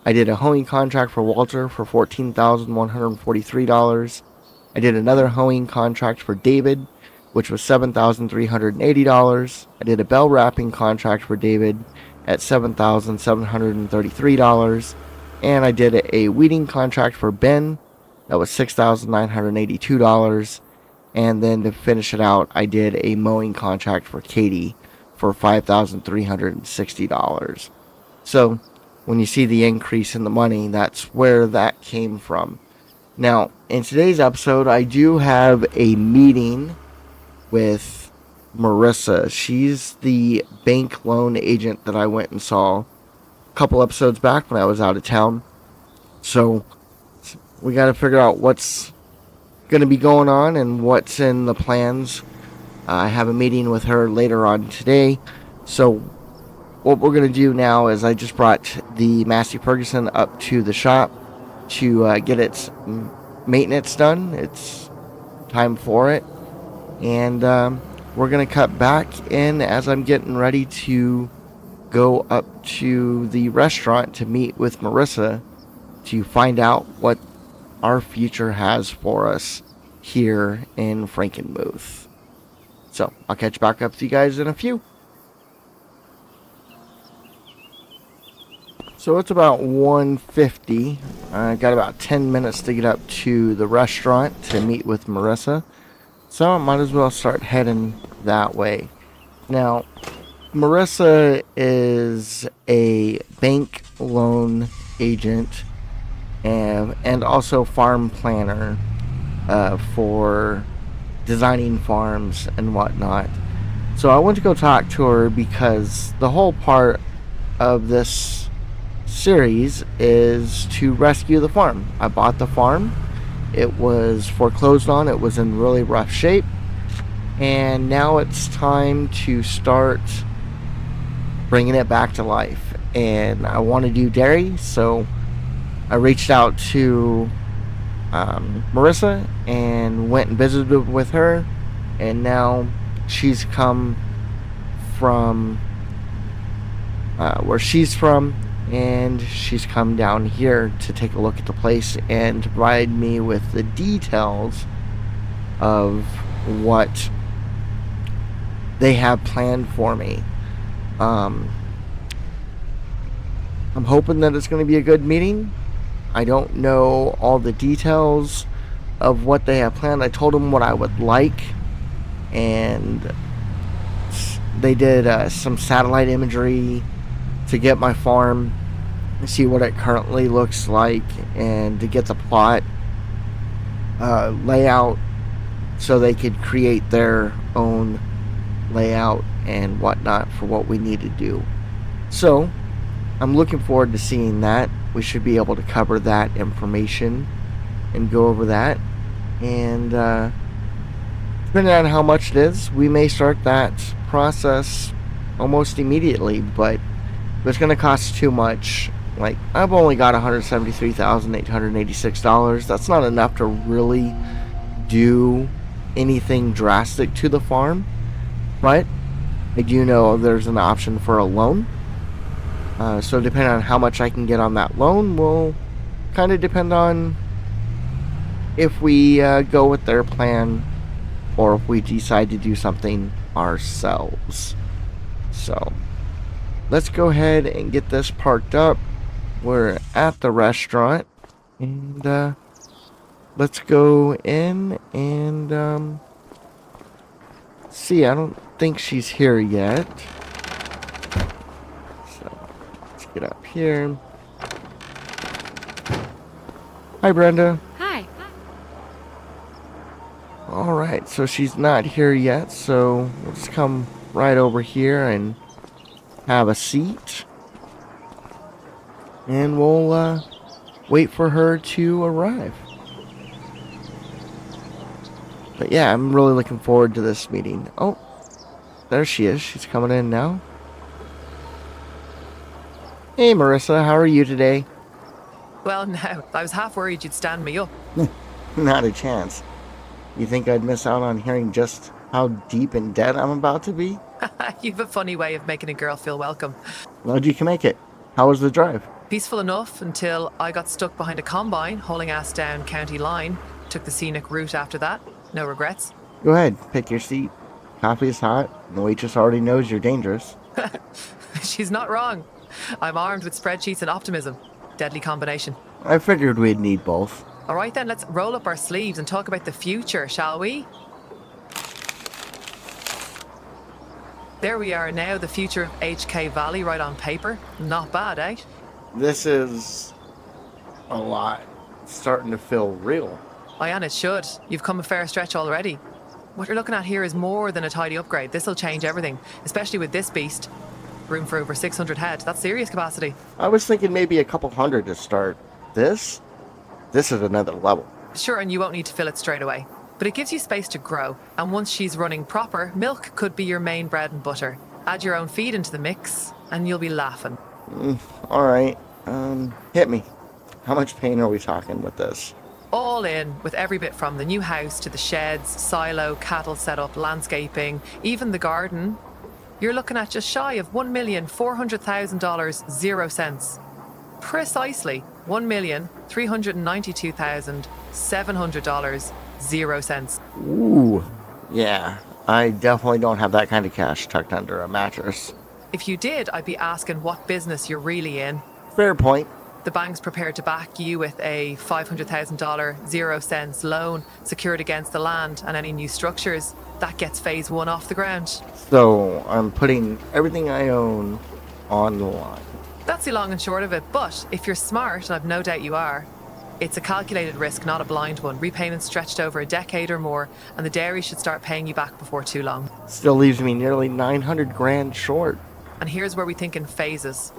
I did a hoeing contract for Walter for $14,143. I did another hoeing contract for David, which was $7,380. I did a bell wrapping contract for David at $7,733. And I did a weeding contract for Ben that was $6,982. And then to finish it out, I did a mowing contract for Katie for $5,360. So when you see the increase in the money, that's where that came from. Now, in today's episode, I do have a meeting with Marissa. She's the bank loan agent that I went and saw a couple episodes back when I was out of town. So we got to figure out what's going to be going on and what's in the plans. I have a meeting with her later on today, So what we're going to do now is I just brought the Massey Ferguson up to the shop to get its maintenance done. It's time for it. And we're going to cut back in as I'm getting ready to go up to the restaurant to meet with Marissa to find out what our future has for us here in Frankenmuth. So I'll catch back up with you guys in a few. So it's about 1:50. I got about 10 minutes to get up to the restaurant to meet with Marissa. So I might as well start heading that way. Now, Marissa is a bank loan agent and also farm planner for designing farms and whatnot. So I went to go talk to her because the whole part of this series is to rescue the farm. I bought the farm. It was foreclosed on. It was in really rough shape. And now it's time to start bringing it back to life. And I want to do dairy, so I reached out to Marissa and went and visited with her. And now she's come from where she's from, and she's come down here to take a look at the place and to provide me with the details of what they have planned for me. I'm hoping that it's going to be a good meeting. I don't know all the details of what they have planned. I told them what I would like, and they did some satellite imagery to get my farm, see what it currently looks like, and to get the plot layout so they could create their own layout and whatnot for what we need to do. So I'm looking forward to seeing that. We should be able to cover that information and go over that, and depending on how much it is, we may start that process almost immediately. But if it's going to cost too much, like, I've only got $173,886. That's not enough to really do anything drastic to the farm. But I do know there's an option for a loan. So depending on how much I can get on that loan will kind of depend on if we go with their plan or if we decide to do something ourselves. So let's go ahead and get this parked up. We're at the restaurant, and let's go in and see. I don't think she's here yet. So let's get up here. Hi, Brenda. Hi. Alright, so she's not here yet, so let's come right over here and have a seat. And we'll wait for her to arrive. But yeah, I'm really looking forward to this meeting. Oh, there she is. She's coming in now. Hey, Marissa, how are you today? Well, now, I was half worried you'd stand me up. Not a chance. You think I'd miss out on hearing just how deep in debt I'm about to be? You've a funny way of making a girl feel welcome. Glad you can make it. How was the drive? Peaceful enough until I got stuck behind a combine, hauling ass down county line. Took the scenic route after that. No regrets. Go ahead, pick your seat. Coffee is hot, and the waitress already knows you're dangerous. She's not wrong. I'm armed with spreadsheets and optimism. Deadly combination. I figured we'd need both. All right then, let's roll up our sleeves and talk about the future, shall we? There we are now, the future of HK Valley right on paper. Not bad, eh? This is a lot. It's starting to feel real. And it should. You've come a fair stretch already. What you're looking at here is more than a tidy upgrade. This'll change everything, especially with this beast. Room for over 600 head. That's serious capacity. I was thinking maybe a couple hundred to start. This is another level. Sure, and you won't need to fill it straight away. But it gives you space to grow. And once she's running proper, milk could be your main bread and butter. Add your own feed into the mix, and you'll be laughing. Alright, hit me. How much pain are we talking with this? All in, with every bit from the new house to the sheds, silo, cattle setup, landscaping, even the garden. You're looking at just shy of $1,400,000, 0 cents. Precisely $1,392,700, 0 cents. Ooh, yeah. I definitely don't have that kind of cash tucked under a mattress. If you did, I'd be asking what business you're really in. Fair point. The bank's prepared to back you with a $500,000, 0 cents loan secured against the land and any new structures. That gets phase 1 off the ground. So I'm putting everything I own on the line. That's the long and short of it, but if you're smart, and I've no doubt you are, it's a calculated risk, not a blind one. Repayments stretched over a decade or more, and the dairy should start paying you back before too long. Still leaves me nearly 900 grand short. And here's where we think in phases.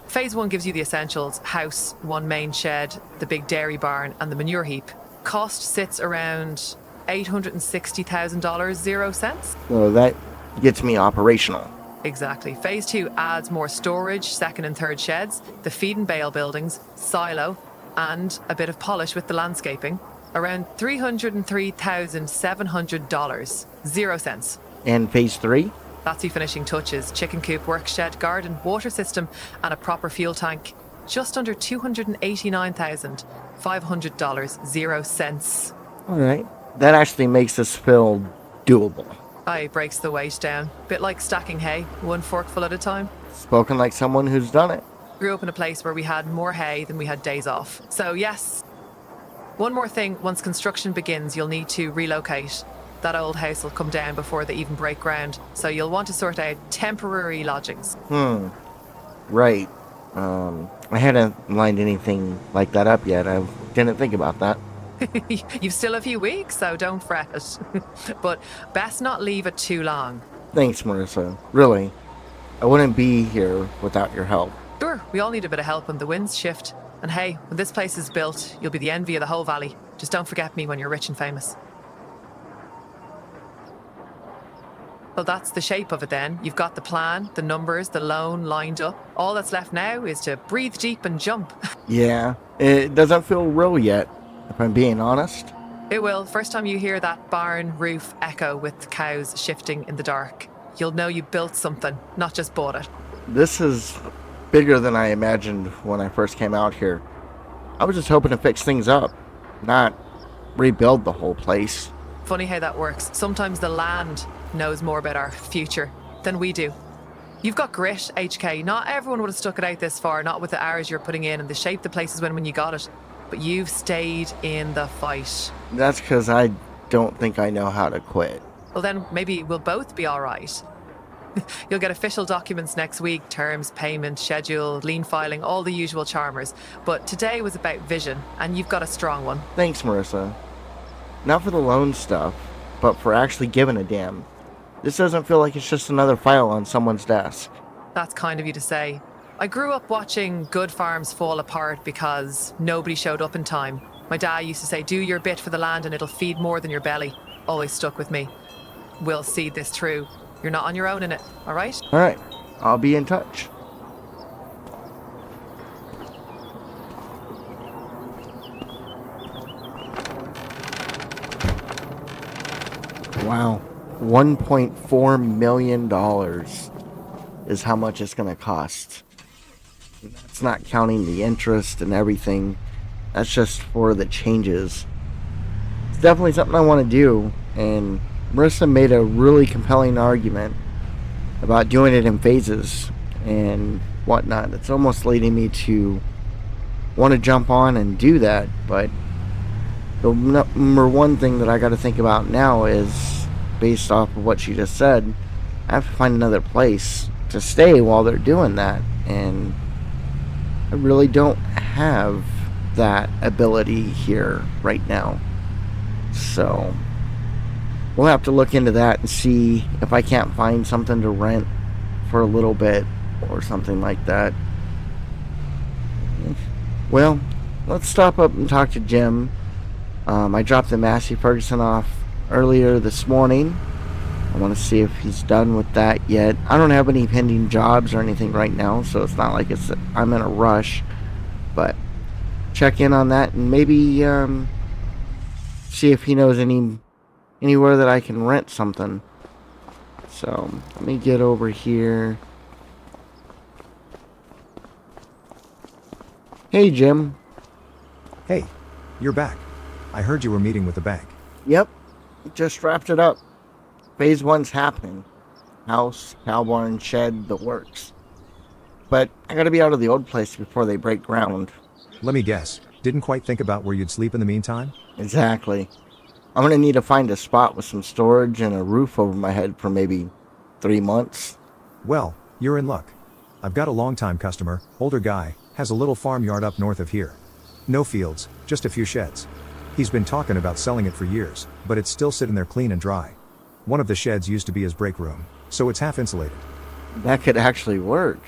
Phase 1 gives you the essentials: house, 1 main shed, the big dairy barn, and the manure heap. Cost sits around $860,000, 0 cents. So that gets me operational. Exactly. Phase 2 adds more storage, 2nd and 3rd sheds, the feed and bale buildings, silo, and a bit of polish with the landscaping. Around $303,700, 0 cents. And phase 3? That's your finishing touches: chicken coop, work shed, garden, water system, and a proper fuel tank. Just under $289,500, 0 cents. Alright. That actually makes this feel doable. Aye, breaks the weight down. Bit like stacking hay, 1 forkful at a time. Spoken like someone who's done it. Grew up in a place where we had more hay than we had days off. So yes. One more thing: once construction begins, you'll need to relocate. That old house will come down before they even break ground, so you'll want to sort out temporary lodgings. Right. I hadn't lined anything like that up yet. I didn't think about that. You've still a few weeks, so don't fret it. But best not leave it too long. Thanks, Marissa. Really. I wouldn't be here without your help. Sure, we all need a bit of help when the winds shift. And hey, when this place is built, you'll be the envy of the whole valley. Just don't forget me when you're rich and famous. So that's the shape of it then. You've got the plan, the numbers, the loan lined up. All that's left now is to breathe deep and jump. Yeah, it doesn't feel real yet, if I'm being honest. It will. First time you hear that barn roof echo with the cows shifting in the dark, you'll know you built something, not just bought it. This is bigger than I imagined when I first came out here. I was just hoping to fix things up, not rebuild the whole place. Funny how that works. Sometimes the land knows more about our future than we do. You've got grit, HK. Not everyone would have stuck it out this far, not with the hours you're putting in and the shape the place is when you got it. But you've stayed in the fight. That's because I don't think I know how to quit. Well, then maybe we'll both be all right. You'll get official documents next week: terms, payment, schedule, lien filing, all the usual charmers. But today was about vision, and you've got a strong one. Thanks, Marissa. Not for the loan stuff, but for actually giving a damn. This doesn't feel like it's just another file on someone's desk. That's kind of you to say. I grew up watching good farms fall apart because nobody showed up in time. My dad used to say, do your bit for the land and it'll feed more than your belly. Always stuck with me. We'll see this through. You're not on your own in it, all right? All right, I'll be in touch. Wow, $1.4 million is how much it's going to cost. That's not counting the interest and everything. That's just for the changes. It's definitely something I want to do, and Marissa made a really compelling argument about doing it in phases and whatnot. It's almost leading me to want to jump on and do that, but the number one thing that I got to think about now is, based off of what she just said, I have to find another place to stay while they're doing that, and I really don't have that ability here right now. So we'll have to look into that and see if I can't find something to rent for a little bit or something like that. Well, let's stop up and talk to Jim. I dropped the Massey Ferguson off earlier this morning, I want to see if he's done with that yet. I don't have any pending jobs or anything right now, so it's not like I'm in a rush. But check in on that and maybe see if he knows anywhere that I can rent something. So let me get over here. Hey, Jim. Hey, you're back. I heard you were meeting with the bank. Yep, just wrapped it up. Phase 1's happening. House, cow barn, shed, the works. But I gotta be out of the old place before they break ground. Let me guess, didn't quite think about where you'd sleep in the meantime? Exactly. I'm gonna need to find a spot with some storage and a roof over my head for maybe 3 months. Well, you're in luck. I've got a long-time customer, older guy, has a little farmyard up north of here. No fields, just a few sheds. He's been talking about selling it for years, but it's still sitting there clean and dry. One of the sheds used to be his break room, so it's half insulated. That could actually work.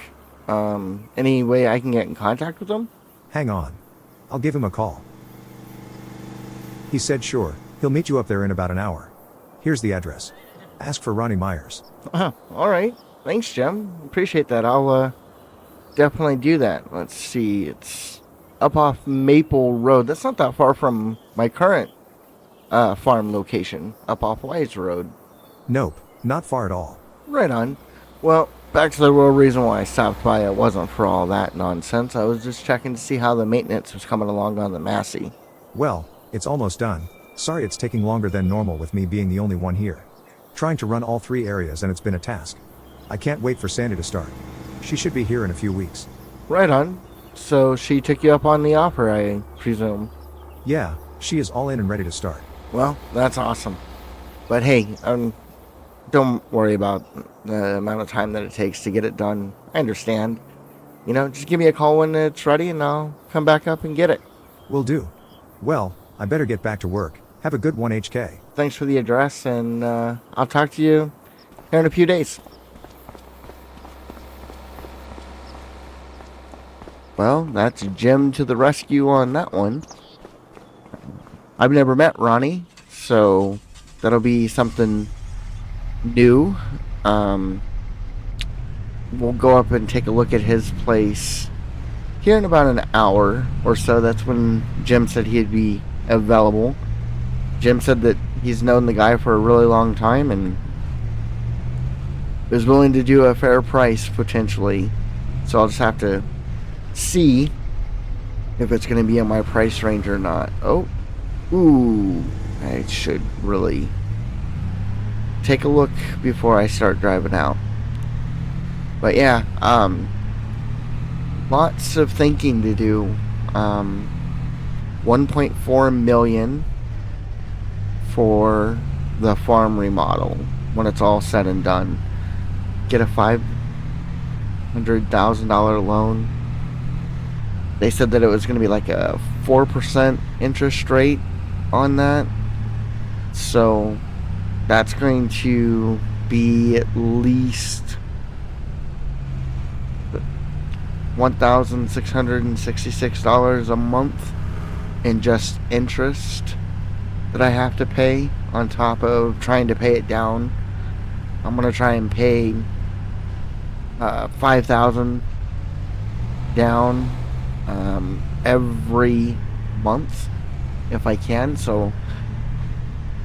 Any way I can get in contact with him? Hang on. I'll give him a call. He said sure, he'll meet you up there in about an hour. Here's the address. Ask for Ronnie Myers. Alright. Thanks, Jim. Appreciate that. I'll definitely do that. Let's see. It's up off Maple Road. That's not that far from my current farm location, up off Wise Road. Nope, not far at all. Right on. Well, back to the real reason why I stopped by. It wasn't for all that nonsense. I was just checking to see how the maintenance was coming along on the Massey. Well, it's almost done. Sorry it's taking longer than normal with me being the only one here. Trying to run all 3 areas and it's been a task. I can't wait for Sandy to start. She should be here in a few weeks. Right on. So she took you up on the offer, I presume. Yeah, she is all in and ready to start. Well, that's awesome. But hey, don't worry about the amount of time that it takes to get it done. I understand. You know, just give me a call when it's ready and I'll come back up and get it. Will do. Well, I better get back to work. Have a good one, HK. Thanks for the address, and I'll talk to you here in a few days. Well, that's Jim to the rescue on that one. I've never met Ronnie, so that'll be something new. We'll go up and take a look at his place here in about an hour or so. That's when Jim said he'd be available. Jim said that he's known the guy for a really long time and is willing to do a fair price potentially. So I'll just have to see if it's going to be in my price range or not. Oh, ooh, I should really take a look before I start driving out. But yeah, lots of thinking to do. 1.4 million for the farm remodel when it's all said and done. Get a $500,000 loan. They said that it was going to be like a 4% interest rate on that. So that's going to be at least $1,666 a month in just interest that I have to pay on top of trying to pay it down. I'm going to try and pay $5,000 down every month if I can. So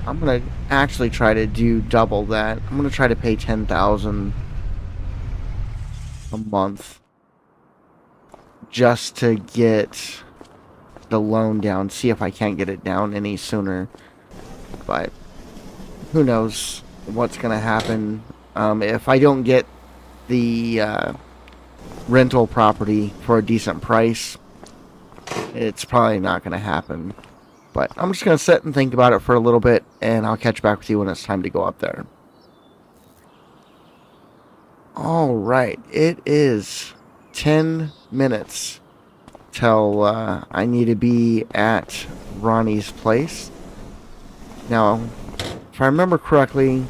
I'm going to actually try to do double that. I'm going to try to pay $10,000 a month just to get the loan down, see if I can't get it down any sooner. But who knows what's going to happen. If I don't get the rental property for a decent price, it's probably not going to happen. But I'm just going to sit and think about it for a little bit, and I'll catch back with you when it's time to go up there. Alright, it is 10 minutes till I need to be at Ronnie's place. Now, if I remember correctly,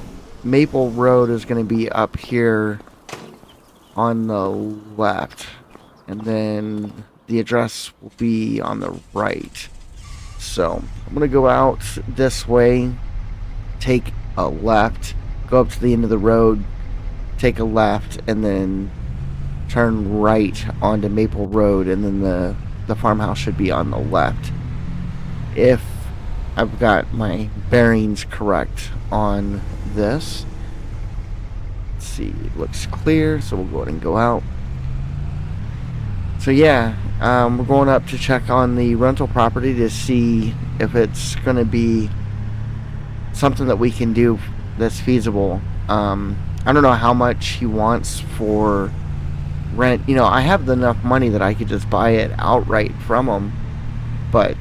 Maple Road is going to be up here on the left, and then the address will be on the right. So I'm going to go out this way, take a left, go up to the end of the road, take a left, and then turn right onto Maple Road, and then the farmhouse should be on the left. If I've got my bearings correct on this. Let's see, it looks clear, so we'll go ahead and go out. So yeah, we're going up to check on the rental property to see if it's going to be something that we can do that's feasible. I don't know how much he wants for rent. You know, I have enough money that I could just buy it outright from him, but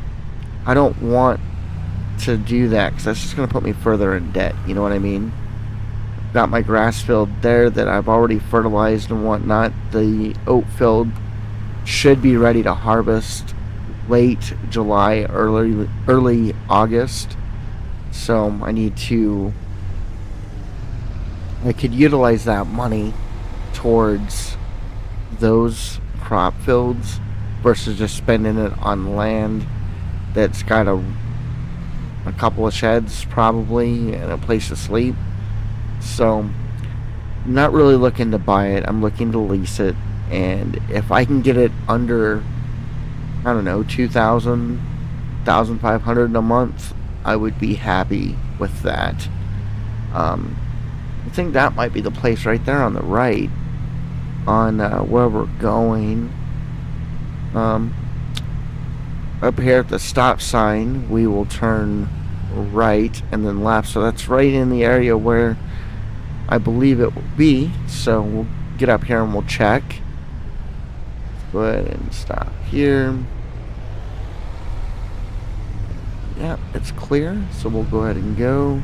I don't want to do that because that's just going to put me further in debt. You know what I mean? Got my grass field there that I've already fertilized and whatnot. The oat field should be ready to harvest late July, early August. So I could utilize that money towards those crop fields versus just spending it on land that's got a couple of sheds probably and a place to sleep. So I'm not really looking to buy it. I'm looking to lease it, and if I can get it under, I don't know, $2,000, $1,500 a month, I would be happy with that. I think that might be the place right there on the right, on where we're going. Up here at the stop sign, we will turn right and then left. So that's right in the area where I believe it will be. So we'll get up here and we'll check. Go ahead and stop here. Yeah, it's clear. So we'll go ahead and go.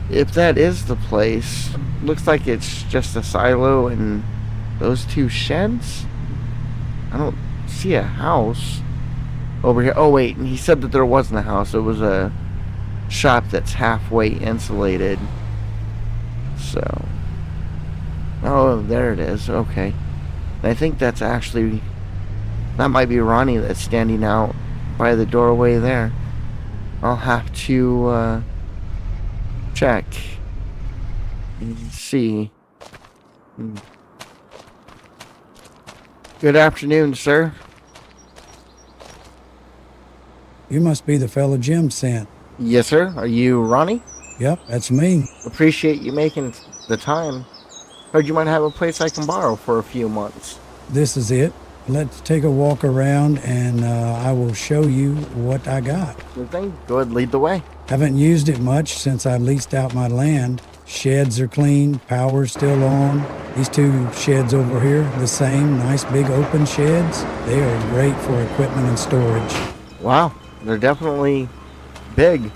If that is the place, looks like it's just a silo and those two sheds. I don't see a house over here. Oh wait, and he said that there wasn't a house. It was a shop that's halfway insulated. So, oh, there it is. Okay, and I think that's actually, that might be Ronnie that's standing out by the doorway there. I'll have to check and see. Good afternoon, sir. You must be the fella Jim sent. Yes, sir. Are you Ronnie? Yep, that's me. Appreciate you making the time. Heard you might have a place I can borrow for a few months. This is it. Let's take a walk around and I will show you what I got. Good thing. Go ahead, lead the way. Haven't used it much since I leased out my land. Sheds are clean, power's still on. These two sheds over here, the same, nice big open sheds. They are great for equipment and storage. Wow, they're definitely big.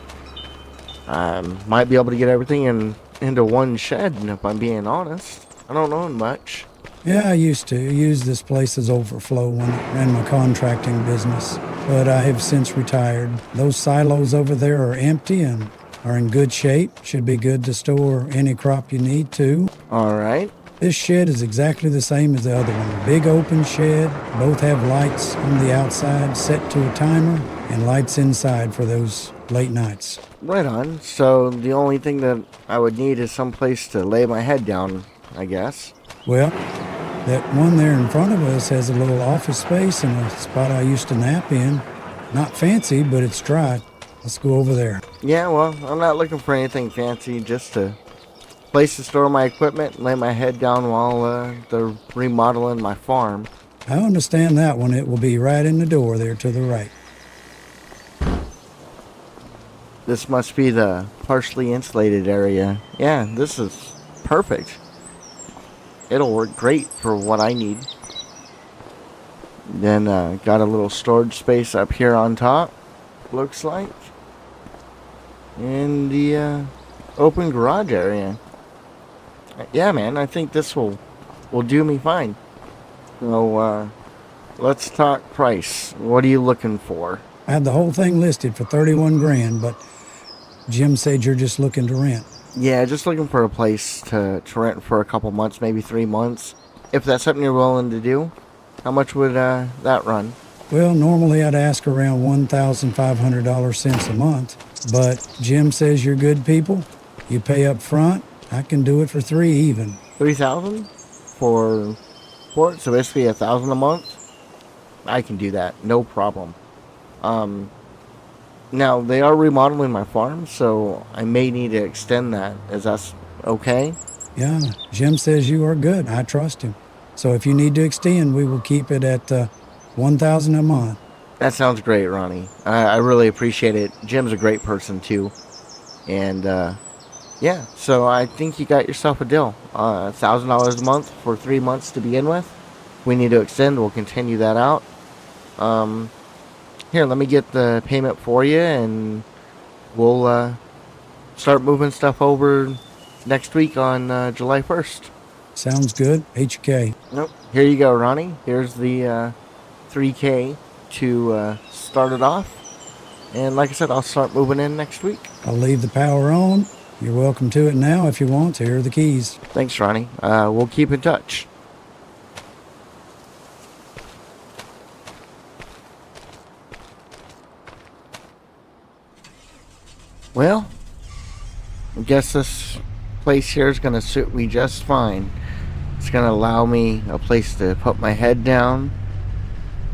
Might be able to get everything into one shed, and if I'm being honest. I don't own much. Yeah, I used to use this place as overflow when I ran my contracting business, but I have since retired. Those silos over there are empty and are in good shape. Should be good to store any crop you need to. All right. This shed is exactly the same as the other one. Big open shed. Both have lights on the outside set to a timer and lights inside for those late nights. Right on. So the only thing that I would need is some place to lay my head down, I guess. Well, that one there in front of us has a little office space and a spot I used to nap in. Not fancy, but it's dry. Let's go over there. Yeah, well, I'm not looking for anything fancy, just a place to store my equipment and lay my head down while they're remodeling my farm. I understand that one. It will be right in the door there to the right. This must be the partially insulated area. Yeah, this is perfect. It'll work great for what I need. Then got a little storage space up here on top, looks like. And the open garage area. Yeah, man, I think this will do me fine. So let's talk price. What are you looking for? I had the whole thing listed for 31 grand, but Jim said you're just looking to rent. Yeah, just looking for a place to rent for a couple months, maybe 3 months. If that's something you're willing to do, how much would that run? Well, normally I'd ask around $1,500 cents a month, but Jim says you're good people, You pay up front, I can do it for 3 even. 3,000 for it, so basically 1,000 a month. I can do that, no problem. Now they are remodeling my farm, so I may need to extend that. Is that okay? Yeah, Jim says you are good. I trust him. So if you need to extend, we will keep it at 1,000 a month. That sounds great, Ronnie. I really appreciate it. Jim's a great person too, and yeah. So I think you got yourself a deal. $1,000 a month for 3 months to begin with. If we need to extend, we'll continue that out. Here, let me get the payment for you, and we'll start moving stuff over next week on July 1st. Sounds good. HK. Nope. Here you go, Ronnie. Here's the 3K to start it off. And like I said, I'll start moving in next week. I'll leave the power on. You're welcome to it now if you want. Here are the keys. Thanks, Ronnie. We'll keep in touch. Well, I guess this place here is going to suit me just fine. It's going to allow me a place to put my head down.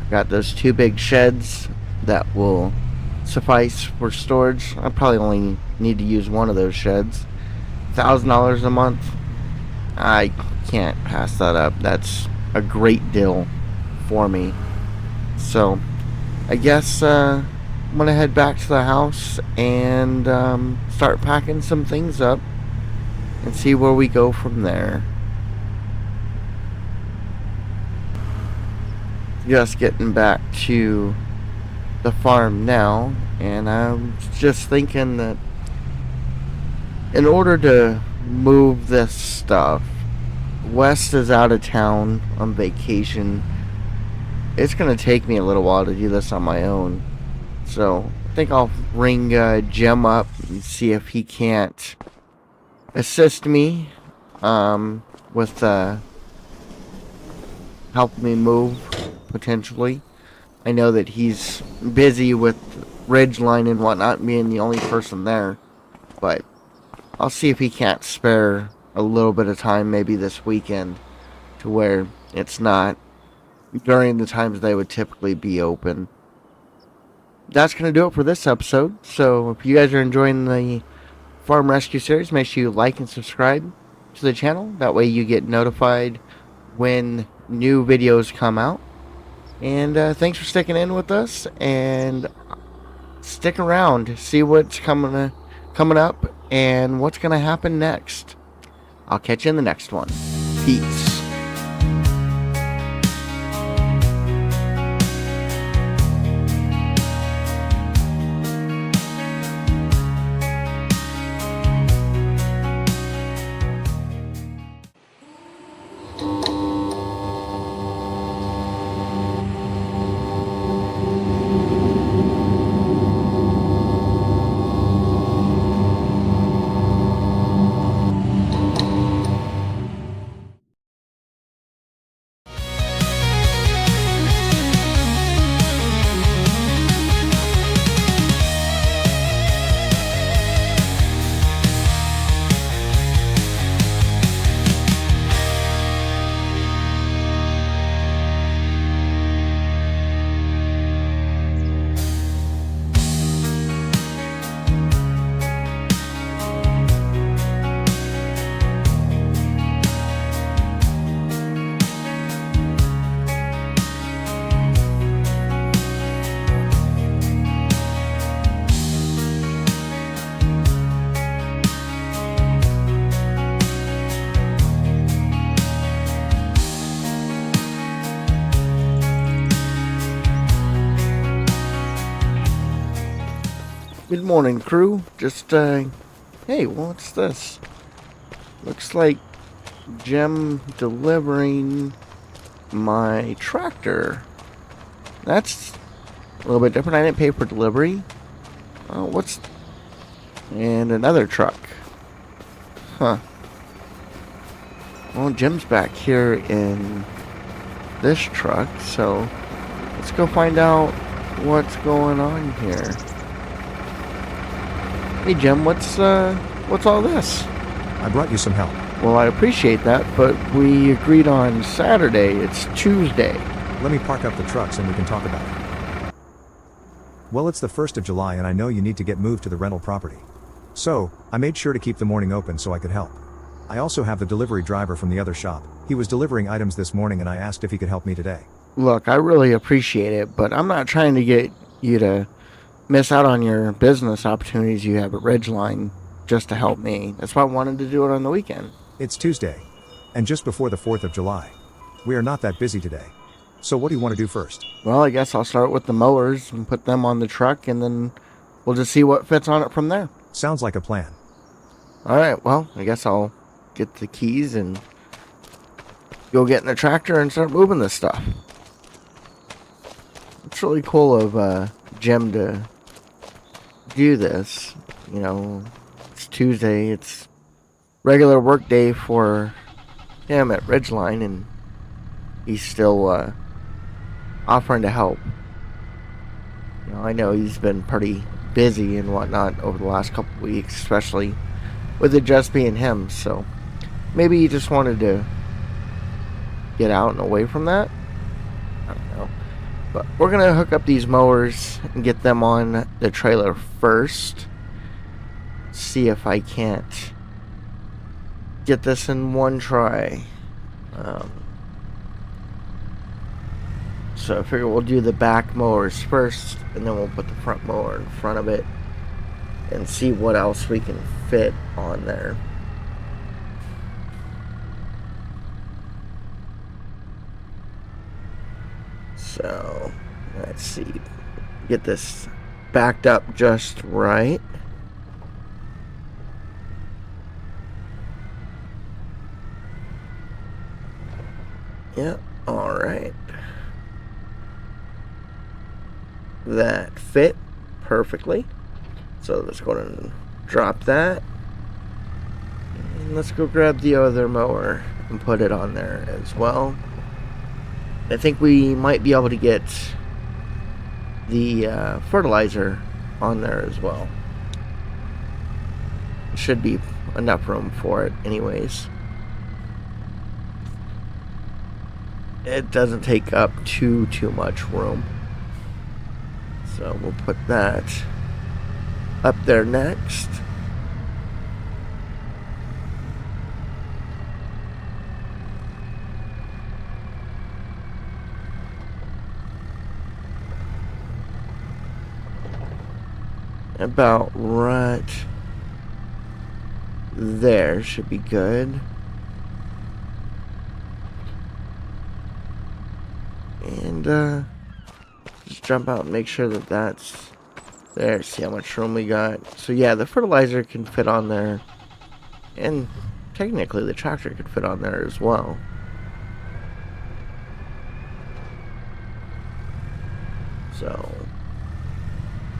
I've got those 2 big sheds that will suffice for storage. I probably only need to use one of those sheds. $1,000 a month. I can't pass that up. That's a great deal for me. So, I guess I'm gonna head back to the house and start packing some things up and see where we go from there. Just getting back to the farm now, and I'm just thinking that in order to move this stuff, West is out of town on vacation. It's gonna take me a little while to do this on my own. So I think I'll ring Jim up and see if he can't assist me with helping me move, potentially. I know that he's busy with ridgeline and whatnot, being the only person there. But I'll see if he can't spare a little bit of time maybe this weekend to where it's not during the times they would typically be open. That's going to do it for this episode. So if you guys are enjoying the Farm Rescue series, make sure you like and subscribe to the channel. That way you get notified when new videos come out. And thanks for sticking in with us. And stick around to see what's coming up and what's going to happen next. I'll catch you in the next one. Peace. Good morning, crew. Just, hey, what's this? Looks like Jim delivering my tractor. That's a little bit different. I didn't pay for delivery. And another truck. Huh. Well, Jim's back here in this truck, so let's go find out what's going on here. Hey Jim, what's What's all this? I brought you some help. Well, I appreciate that, but we agreed on Saturday. It's Tuesday. Let me park up the trucks and we can talk about it. Well, it's the 1st of July and I know you need to get moved to the rental property. So, I made sure to keep the morning open so I could help. I also have the delivery driver from the other shop. He was delivering items this morning and I asked if he could help me today. Look, I really appreciate it, but I'm not trying to get you to miss out on your business opportunities you have at Ridgeline just to help me. That's why I wanted to do it on the weekend. It's Tuesday, and just before the 4th of July. We are not that busy today. So what do you want to do first? Well, I guess I'll start with the mowers and put them on the truck, and then we'll just see what fits on it from there. Sounds like a plan. All right, well, I guess I'll get the keys and go get in the tractor and start moving this stuff. It's really cool of Jim to do this. You know, it's Tuesday, it's regular work day for him at Ridgeline, and he's still offering to help. You know, I know he's been pretty busy and whatnot over the last couple of weeks, especially with it just being him, so maybe he just wanted to get out and away from that. I don't know. But we're going to hook up these mowers and get them on the trailer first. See if I can't get this in one try. So I figure we'll do the back mowers first, and then we'll put the front mower in front of it and see what else we can fit on there. So let's see, get this backed up just right. Yep, alright. That fit perfectly. So let's go ahead and drop that. And let's go grab the other mower and put it on there as well. I think we might be able to get the fertilizer on there as well. Should be enough room for it anyways. It doesn't take up too much room. So we'll put that up there next. About right there should be good. And just jump out and make sure that that's there. See how much room we got. So yeah, the fertilizer can fit on there, and technically the tractor could fit on there as well. So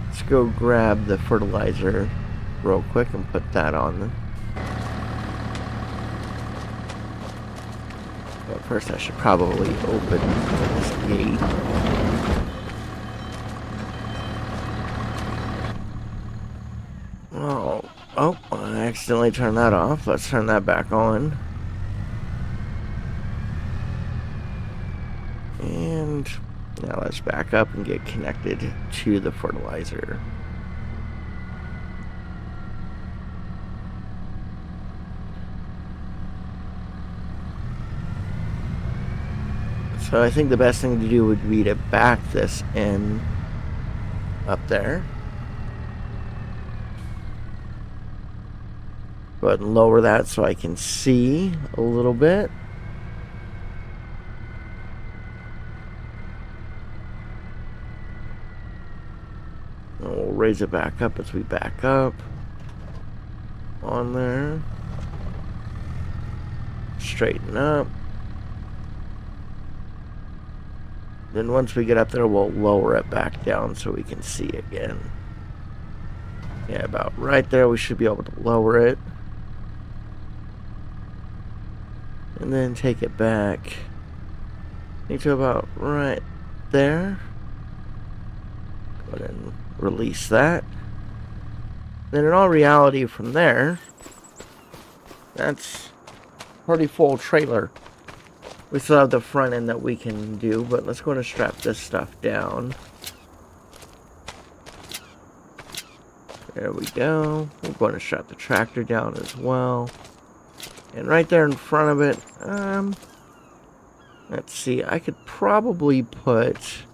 let's go grab the fertilizer real quick and put that on. But first I should probably open this gate. Oh, I accidentally turned that off. Let's turn that back on. And now let's back up and get connected to the fertilizer. So I think the best thing to do would be to back this in up there. Go ahead and lower that so I can see a little bit. And we'll raise it back up as we back up on there. Straighten up. Then once we get up there, we'll lower it back down so we can see again. Yeah, about right there, we should be able to lower it. And then take it back. I think to about right there. Go ahead and release that. Then in all reality from there, That's pretty full trailer. We still have the front end that we can do, but let's go ahead and strap this stuff down. There we go. We're going to strap the tractor down as well. And right there in front of it, let's see, I could probably put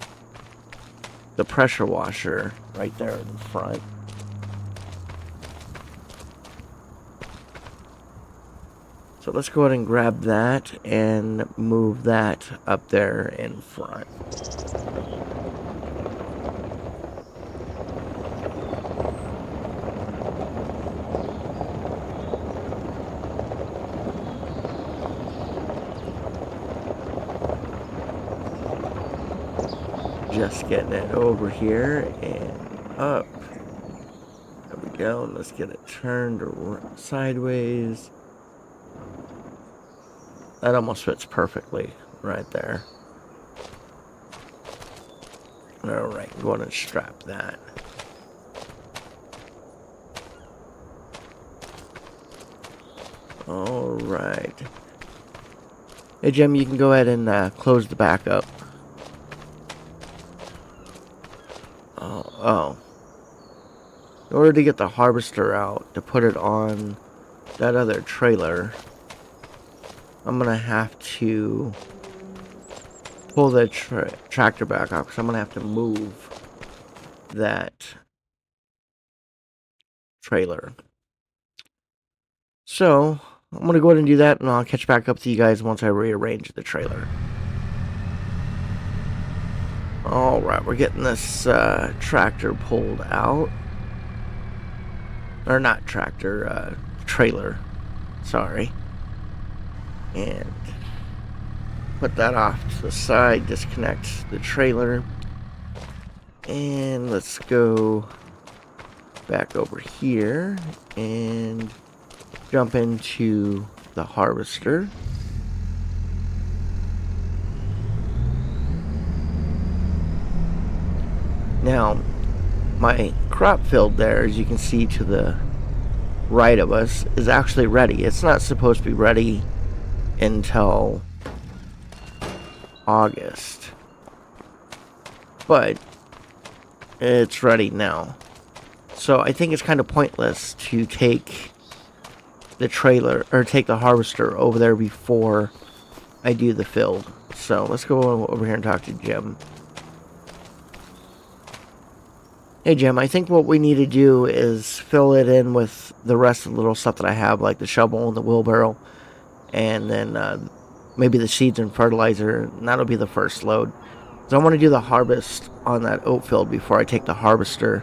the pressure washer right there in front. So let's go ahead and grab that and move that up there in front. Just getting it over here and up. There we go. Let's get it turned sideways. That almost fits perfectly right there. Alright, go ahead and strap that. Alright. Hey Jim, you can go ahead and close the back up. Oh. In order to get the harvester out, to put it on that other trailer, I'm going to have to pull the tractor back off, because I'm going to have to move that trailer. So, I'm going to go ahead and do that, and I'll catch back up to you guys once I rearrange the trailer. Alright, we're getting this tractor pulled out. Or not tractor, trailer. Sorry. And put that off to the side, disconnect the trailer. And let's go back over here and jump into the harvester. Now, my crop field there, as you can see to the right of us, is actually ready. It's not supposed to be ready until August, but it's ready now. So I think it's kind of pointless to take the trailer, or take the harvester over there before I do the field. So let's go over here and talk to Jim. Hey Jim, I think what we need to do is fill it in with the rest of the little stuff that I have, like the shovel and the wheelbarrow, and then maybe the seeds and fertilizer, and that'll be the first load. So I want to do the harvest on that oat field before I take the harvester.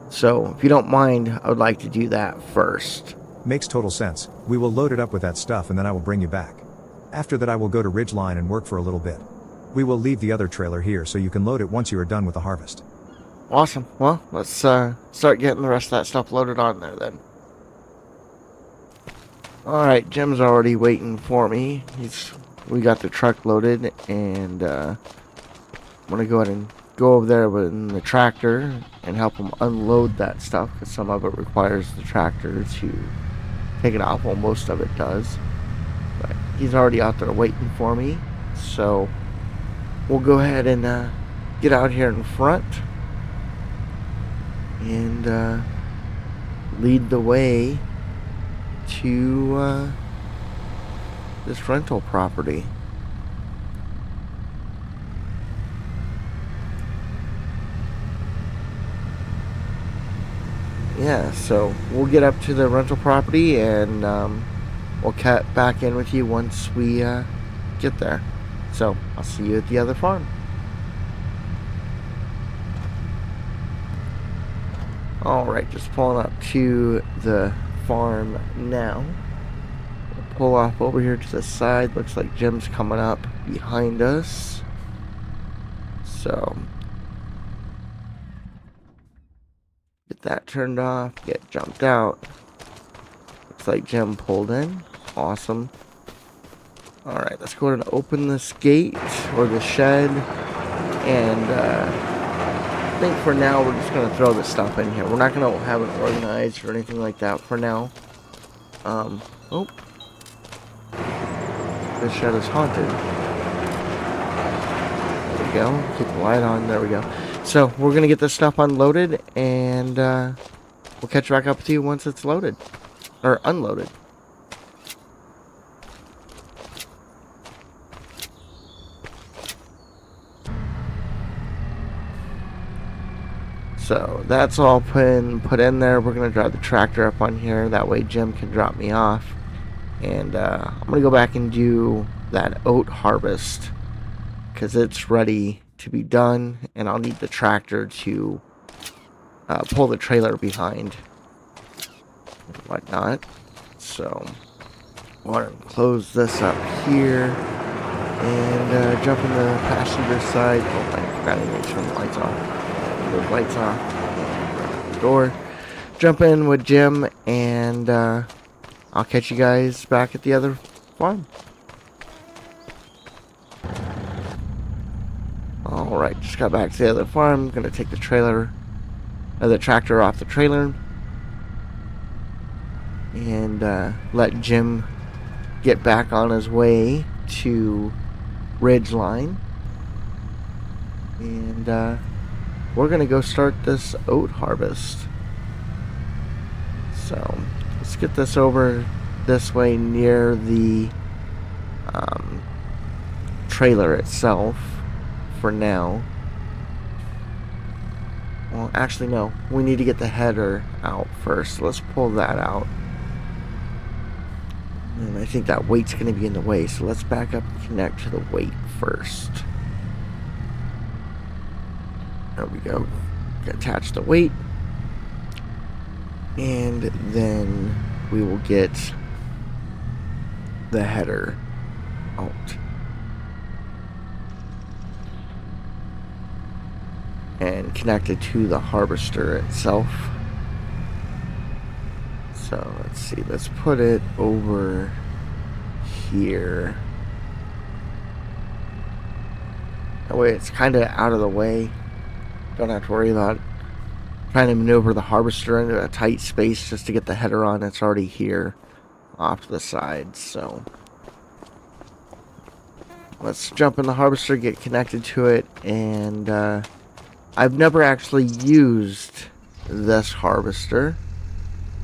So if you don't mind, I would like to do that first. Makes total sense. We will load it up with that stuff and then I will bring you back. After that I will go to Ridgeline and work for a little bit. We will leave the other trailer here so you can load it once you are done with the harvest. Awesome. Well, let's start getting the rest of that stuff loaded on there then. Alright, Jim's already waiting for me. We got the truck loaded, and I'm going to go ahead and go over there with the tractor and help him unload that stuff, because some of it requires the tractor to take it off. Well, most of it does. But he's already out there waiting for me, so we'll go ahead and get out here in front and lead the way to this rental property. Yeah, so we'll get up to the rental property and we'll cut back in with you once we get there. So I'll see you at the other farm. Alright, just pulling up to the farm now. We'll pull off over here to the side. Looks like Jim's coming up behind us. So get that turned off, get jumped out. Looks like Jim pulled in. Awesome. Alright, let's go ahead and open this gate or the shed, and I think for now we're just going to throw this stuff in here. We're not going to have it organized or anything like that for now. Oh, this shed is haunted. There we go. Keep the light on. There we go. So we're going to get this stuff unloaded, and we'll catch back up with you once it's loaded. Or unloaded. So that's all put in there. We're going to drive the tractor up on here. That way Jim can drop me off. And I'm going to go back and do that oat harvest, because it's ready to be done. And I'll need the tractor to pull the trailer behind and whatnot. So I want to close this up here and jump in the passenger side. Oh, I forgot to turn the lights off. Those lights off. Door. Jump in with Jim, and I'll catch you guys back at the other farm. Alright, just got back to the other farm. Gonna take the tractor off the trailer, and let Jim get back on his way to Ridgeline. And we're gonna go start this oat harvest. So let's get this over this way near the trailer itself for now. Well, actually no, we need to get the header out first. Let's pull that out. And I think that weight's going to be in the way, so let's back up and connect to the weight first. There we go. Attach the weight, and then we will get the header out. And connected to the harvester itself. So let's see, let's put it over here. That way it's kind of out of the way. Don't have to worry about trying to maneuver the harvester into a tight space just to get the header on. It's already here off to the side. So let's jump in the harvester, get connected to it, and I've never actually used this harvester.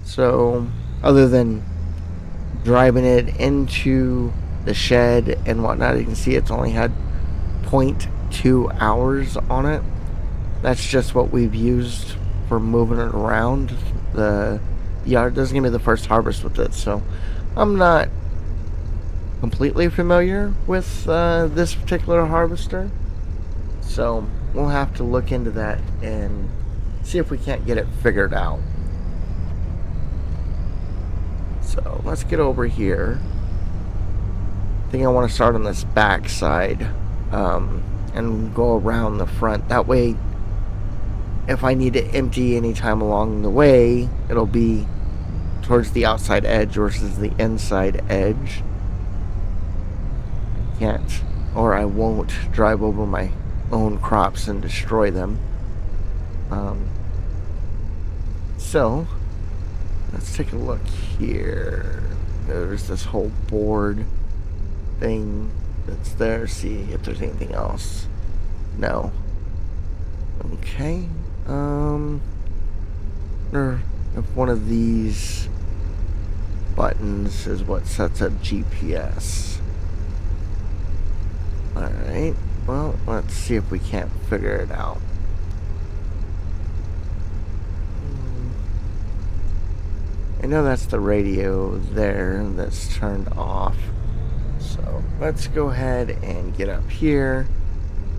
So other than driving it into the shed and whatnot, you can see it's only had 0.2 hours on it. That's just what we've used for moving it around the yard. This is going to be the first harvest with it, so I'm not completely familiar with this particular harvester. So we'll have to look into that and see if we can't get it figured out. So let's get over here. I think I want to start on this back side and go around the front. That way, if I need to empty anytime along the way, it'll be towards the outside edge versus the inside edge. Can't, or I won't drive over my own crops and destroy them. So let's take a look here. There's this whole board thing that's there. See if there's anything else. No. Okay. Or if one of these buttons is what sets up GPS. Alright, well, let's see if we can't figure it out. I know that's the radio there that's turned off. So let's go ahead and get up here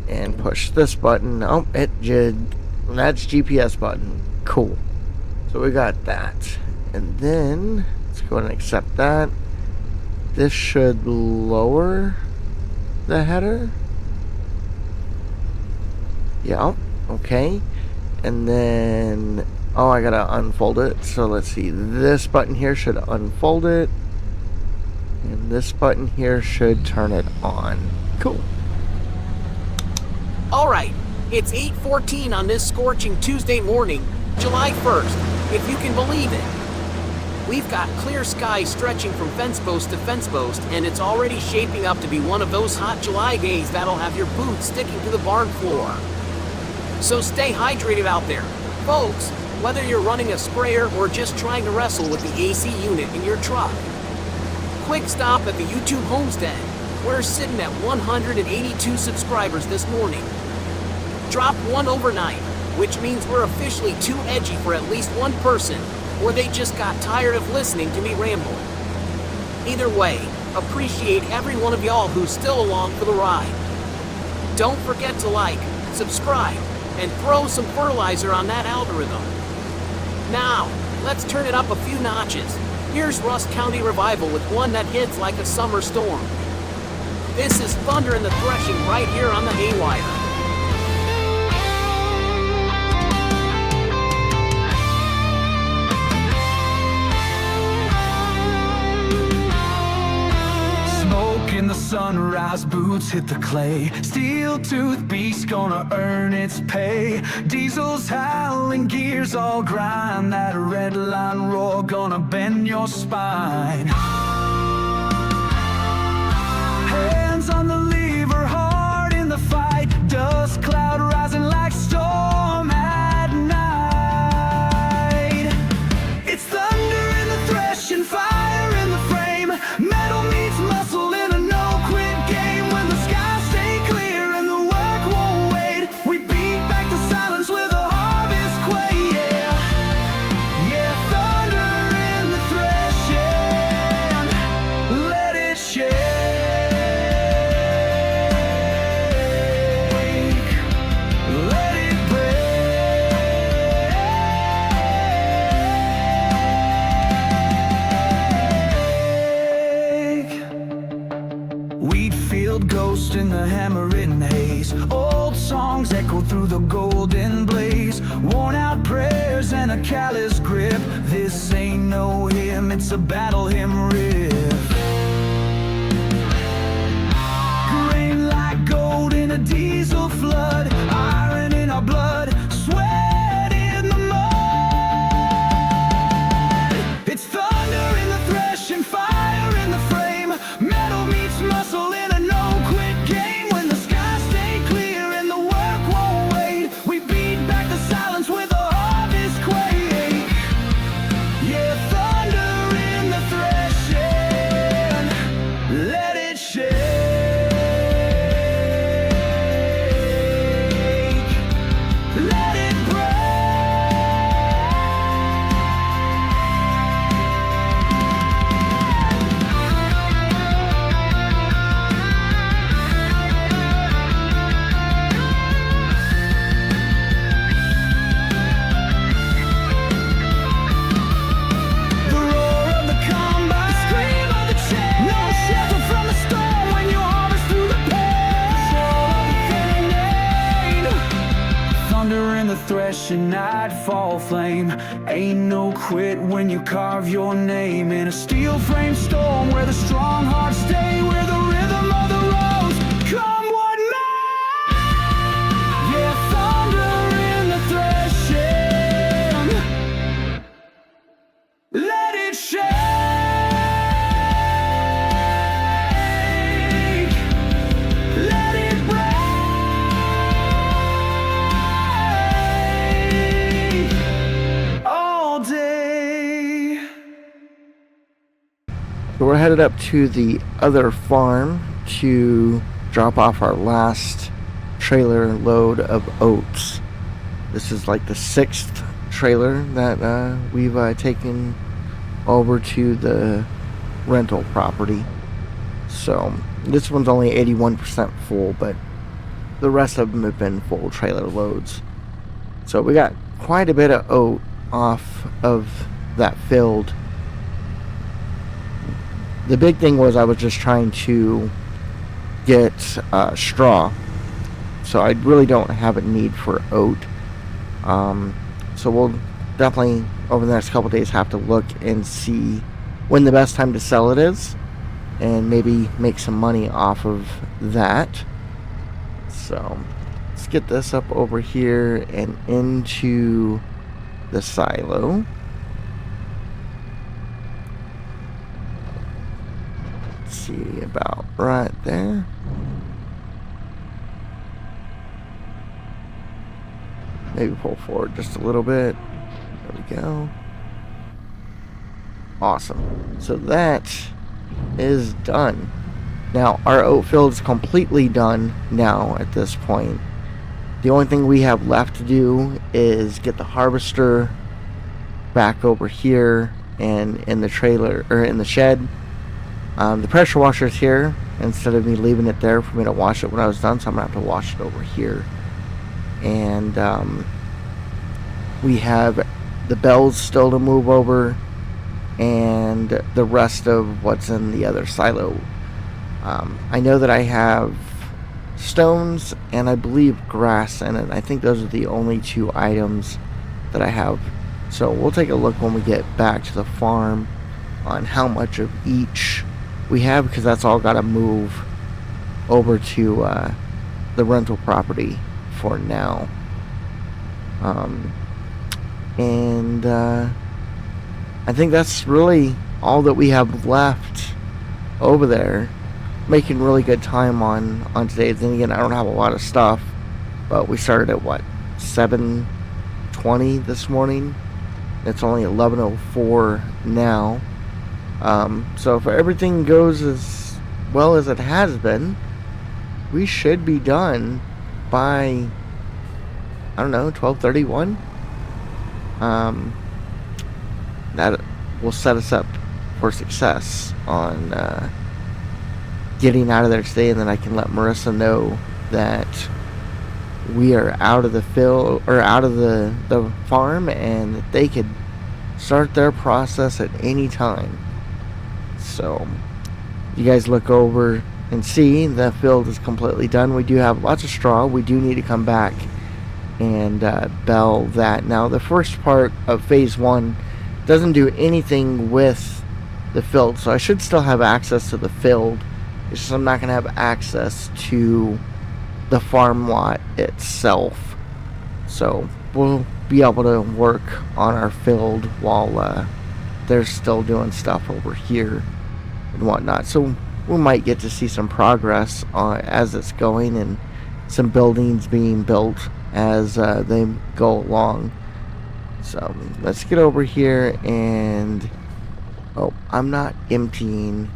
and push this button. Oh, it did. That's GPS button. Cool. So we got that. And then let's go ahead and accept that. This should lower the header. Yeah, okay. And then, oh, I gotta unfold it. So let's see, this button here should unfold it, and this button here should turn it on. Cool. Alright, it's 8:14 on this scorching Tuesday morning, July 1st, if you can believe it. We've got clear skies stretching from fence post to fence post, and it's already shaping up to be one of those hot July days that'll have your boots sticking to the barn floor. So stay hydrated out there. Folks, whether you're running a sprayer or just trying to wrestle with the AC unit in your truck. Quick stop at the YouTube homestead. We're sitting at 182 subscribers this morning. Drop one overnight, which means we're officially too edgy for at least one person, or they just got tired of listening to me ramble. Either way, appreciate every one of y'all who's still along for the ride. Don't forget to like, subscribe, and throw some fertilizer on that algorithm. Now, let's turn it up a few notches. Here's Rust County Revival with one that hits like a summer storm. This is Thunder and the Threshing right here on the Haywire. In the sunrise, boots hit the clay. Steel tooth beast gonna earn its pay. Diesel's howling, gears all grind. That red line roar gonna bend your spine. Hands on the lever, hard in the fight. Dust cloud rising like storm at night. It's thunder in the threshing, fire in the frame. Metal meets muscle in a no-quit game. When the skies stay clear and the work won't wait, we beat back the silence with a harvest quay, yeah. Yeah, thunder in the threshing, let it shake, let it break. Wheat field ghost in the hammer-written haze. Old songs echo through the golden blaze. Worn out prayers and a callous grip. This ain't no hymn, it's a battle hymn riff. Grain like gold in a diesel flood. Iron in our blood, sweat in the mud. It's thunder in the threshing, fire in the frame. Metal meets muscle in a no-quit game. When the skies stay clear and the work won't wait, we beat back the silence with a harvest quake. Yeah, thunder in the threshing, let it shake, let it The roar of the combine, the scream of the chain. No shelter from the storm when you harvest through the pain. Thunder in the threshing, nightfall flame. Ain't no quit when you carve your name in a steel frame storm where the strong hearts stay, where the rhythm of the rose come what may. Yeah, thunder in the threshing, let it shake, let it break all day. So we're headed up to the other farm to drop off our last trailer load of oats. This is like the 6th trailer that we've taken over to the rental property. So this one's only 81% full, but the rest of them have been full trailer loads. So we got quite a bit of oat off of that field. The big thing was I was just trying to get straw. So I really don't have a need for oat. So we'll definitely over the next couple days have to look and see when the best time to sell it is, and maybe make some money off of that. So let's get this up over here and into the silo. see, about right there. Maybe pull forward just a little bit. There we go. Awesome. So that is done. Now, our oat field is completely done now at this point. The only thing we have left to do is get the harvester back over here and in the trailer, or in the shed. The pressure washer is here instead of me leaving it there for me to wash it when I was done, so I'm going to have to wash it over here. And we have the bells still to move over and the rest of what's in the other silo. I know that I have stones and I believe grass in it. I think those are the only two items that I have. So we'll take a look when we get back to the farm on how much of each we have, because that's all got to move over to the rental property for now. I think that's really all that we have left over there. Making really good time on today. Then again, I don't have a lot of stuff, but we started at what, 7:20 this morning. It's only 11:04 now. So if everything goes as well as it has been, we should be done by, I don't know, 12:31. That will set us up for success on getting out of there today, and then I can let Marissa know that we are out of the field, or out of the farm, and that they could start their process at any time. So you guys look over and see the field is completely done. We do have lots of straw. We do need to come back and bell that. Now the first part of phase 1 doesn't do anything with the field, so I should still have access to the field. It's just I'm not going to have access to the farm lot itself. So we'll be able to work on our field while they're still doing stuff over here and whatnot. So we might get to see some progress as it's going, and some buildings being built as they go along. So let's get over here and... oh, I'm not emptying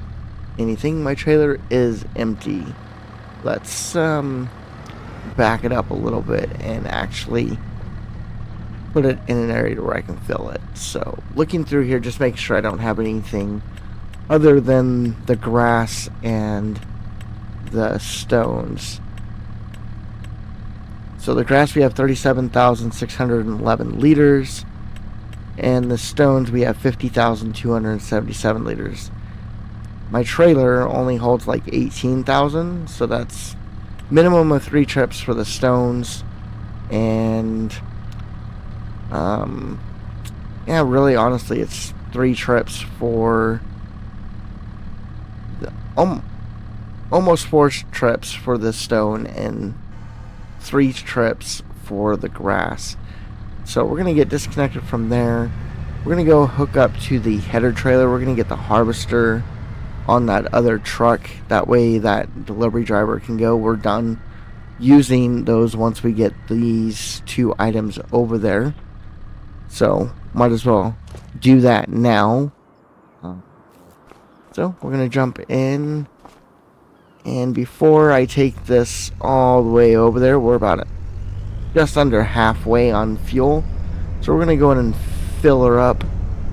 anything. My trailer is empty. Let's back it up a little bit and actually put it in an area where I can fill it. So looking through here, just make sure I don't have anything other than the grass and the stones. So the grass, we have 37,611 liters, and the stones we have 50,277 liters. My trailer only holds like 18,000, so that's minimum of 3 trips for the stones, and yeah, really honestly it's 3 trips for the, almost 4 trips for the stone and 3 trips for the grass. So we're gonna get disconnected from there. We're gonna go hook up to the header trailer. We're gonna get the harvester on that other truck. That way that delivery driver can go. We're done using those once we get these 2 items over there. So might as well do that now. So we're gonna jump in, and before I take this all the way over there, we're about just under halfway on fuel. So we're gonna go in and fill her up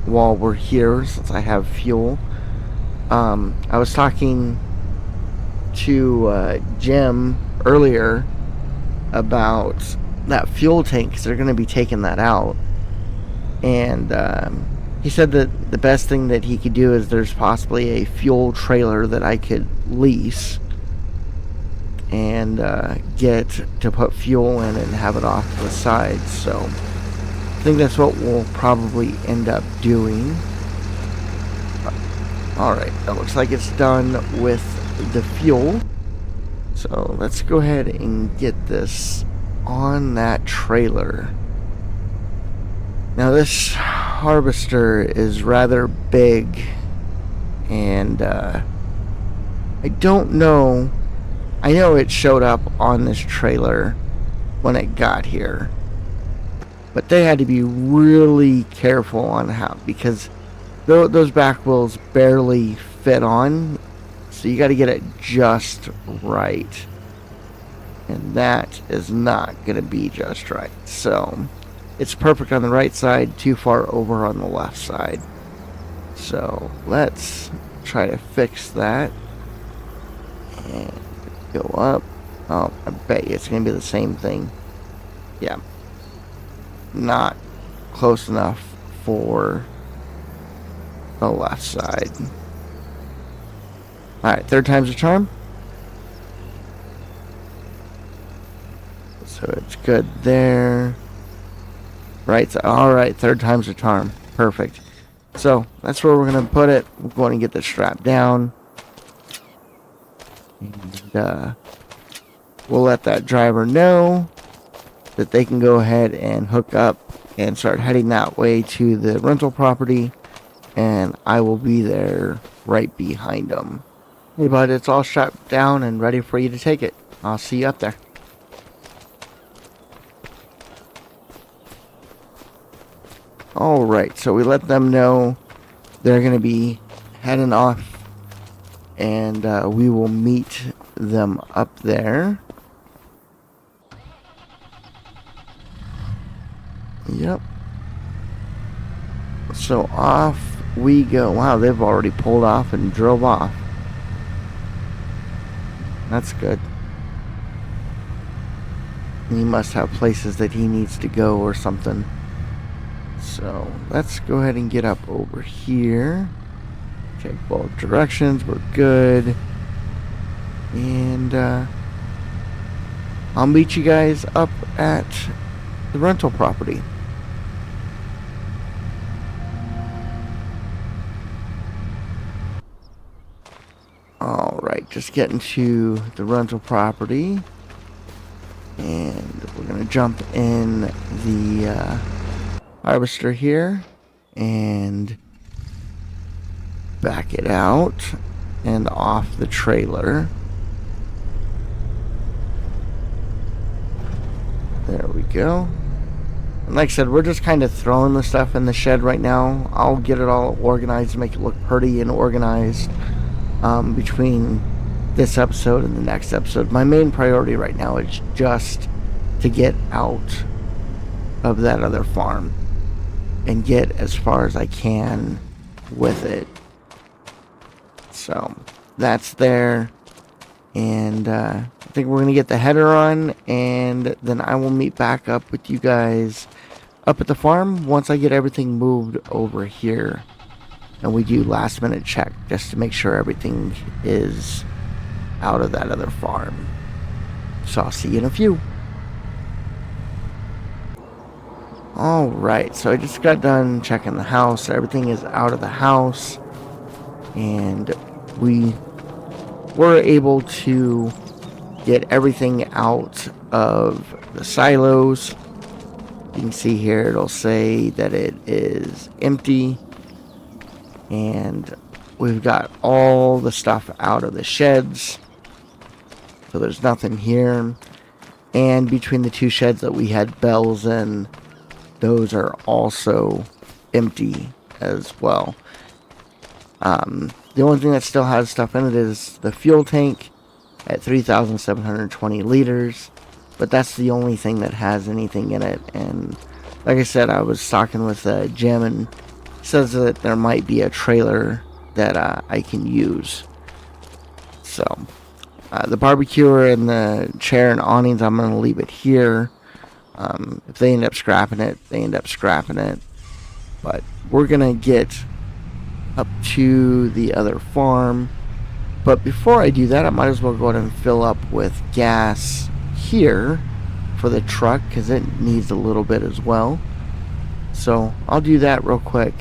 while we're here, since I have fuel. I was talking to Jim earlier about that fuel tank, because they're going to be taking that out, and he said that the best thing that he could do is there's possibly a fuel trailer that I could lease and get to put fuel in and have it off to the side. So I think that's what we'll probably end up doing. Alright, that looks like it's done with the fuel. So let's go ahead and get this on that trailer. Now this harvester is rather big, and I don't know. I know it showed up on this trailer when it got here, but they had to be really careful on how, because those back wheels barely fit on, so you got to get it just right, and that is not going to be just right. So it's perfect on the right side, too far over on the left side. So let's try to fix that and go up. Oh, I bet you it's going to be the same thing. Yeah, not close enough for the left side. Alright, third time's a charm. So it's good there. Right, so, alright, third time's a charm. Perfect. So that's where we're going to put it. We're going to get this strap down. And we'll let that driver know that they can go ahead and hook up and start heading that way to the rental property. And I will be there right behind them. Hey bud, it's all strapped down and ready for you to take it. I'll see you up there. Alright, so we let them know they're going to be heading off, and we will meet them up there. Yep. So off we go. Wow, they've already pulled off and drove off. That's good. He must have places that he needs to go or something. So let's go ahead and get up over here. Check both directions. We're good. And I'll meet you guys up at the rental property. Alright, just getting to the rental property. And we're going to jump in the harvester here and back it out and off the trailer. There we go. And like I said, we're just kind of throwing the stuff in the shed right now. I'll get it all organized, make it look pretty and organized between this episode and the next episode. My main priority right now is just to get out of that other farm and get as far as I can with it. So that's there, and I think we're gonna get the header on, and then I will meet back up with you guys up at the farm once I get everything moved over here, and we do last minute check just to make sure everything is out of that other farm. So I'll see you in a few. Alright, so I just got done checking the house. Everything is out of the house, and we were able to get everything out of the silos. You can see here it'll say that it is empty, and we've got all the stuff out of the sheds, so there's nothing here. And between the two sheds that we had bells in, those are also empty as well. The only thing that still has stuff in it is the fuel tank at 3,720 liters, but that's the only thing that has anything in it. And like I said, I was talking with Jim, and he says that there might be a trailer that I can use. So the barbecuer and the chair and awnings, I'm going to leave it here. If they end up scrapping it, they end up scrapping it. But we're going to get up to the other farm. But before I do that, I might as well go ahead and fill up with gas here for the truck, because it needs a little bit as well. So I'll do that real quick,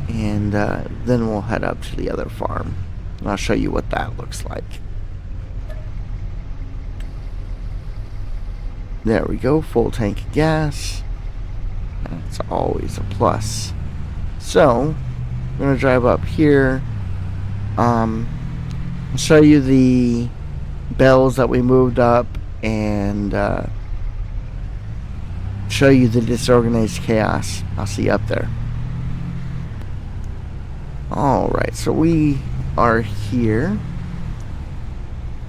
and then we'll head up to the other farm, and I'll show you what that looks like. There we go, full tank of gas. That's always a plus. So I'm gonna drive up here. I'll show you the bells that we moved up and show you the disorganized chaos. I'll see you up there. Alright, so we are here.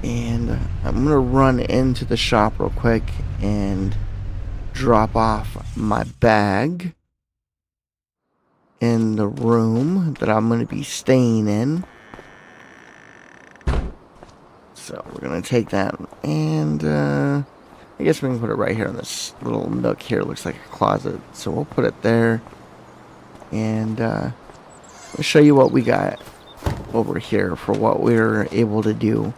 And I'm going to run into the shop real quick and drop off my bag in the room that I'm going to be staying in. So we're going to take that, and I guess we can put it right here in this little nook here. It looks like a closet, so we'll put it there. And I'll show you what we got over here for what we're able to do.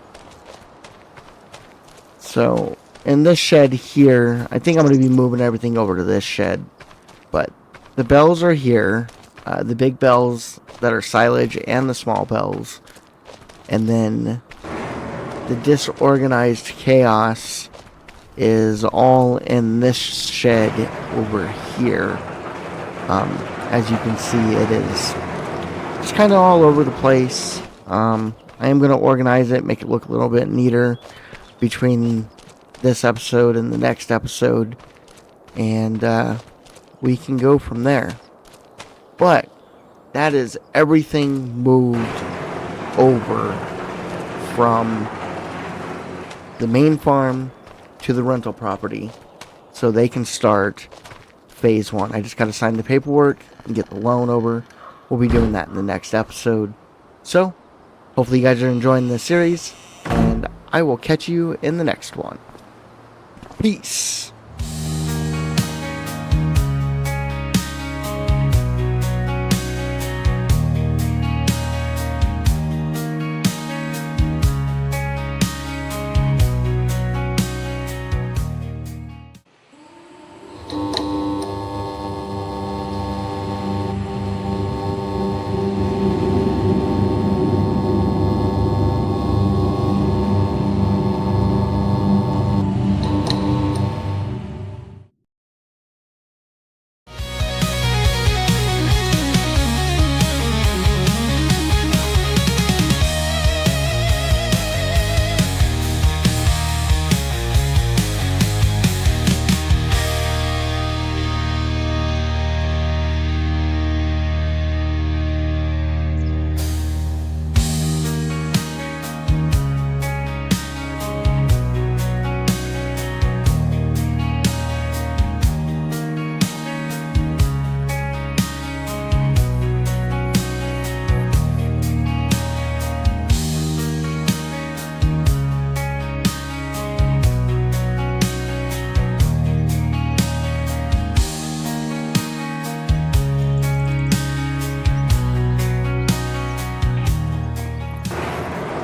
So in this shed here, I think I'm going to be moving everything over to this shed. But the bells are here. The big bells that are silage and the small bells. And then the disorganized chaos is all in this shed over here. As you can see, it's kind of all over the place. I am going to organize it, make it look a little bit neater between this episode and the next episode, and we can go from there. But that is everything moved over from the main farm to the rental property so they can start phase 1. I just got to sign the paperwork and get the loan over. We'll be doing that in the next episode. So hopefully you guys are enjoying this series, and I will catch you in the next one. Peace.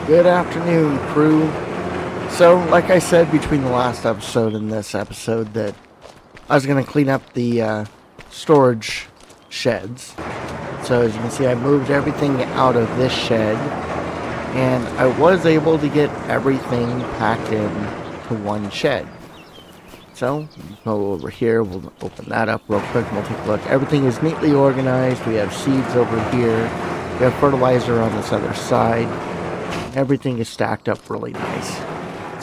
Good afternoon, crew. So, like I said between the last episode and this episode, that I was going to clean up the storage sheds. So, as you can see, I moved everything out of this shed, and I was able to get everything packed in to one shed. So, go over here, we'll open that up real quick, and we'll take a look. Everything is neatly organized. We have seeds over here. We have fertilizer on this other side. Everything is stacked up really nice.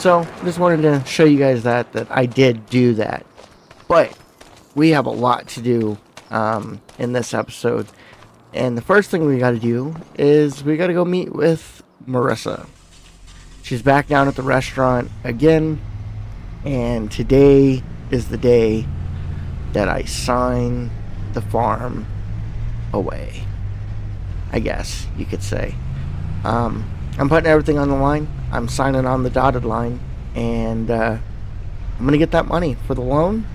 So, just wanted to show you guys that I did do that. But, we have a lot to do in this episode. And the first thing we got to do is we got to go meet with Marissa. She's back down at the restaurant again. And today is the day that I sign the farm away. I guess you could say. I'm putting everything on the line. I'm signing on the dotted line. And I'm going to get that money for the loan.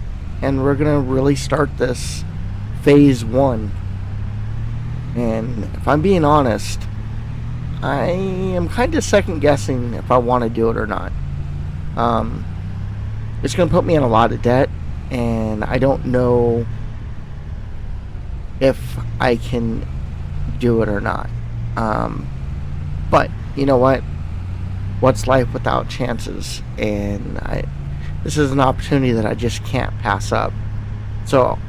And we're going to really start this phase 1. And if I'm being honest, I am kind of second guessing if I want to do it or not. It's going to put me in a lot of debt. And I don't know if I can do it or not. But you know what? What's life without chances? And this is an opportunity that I just can't pass up. So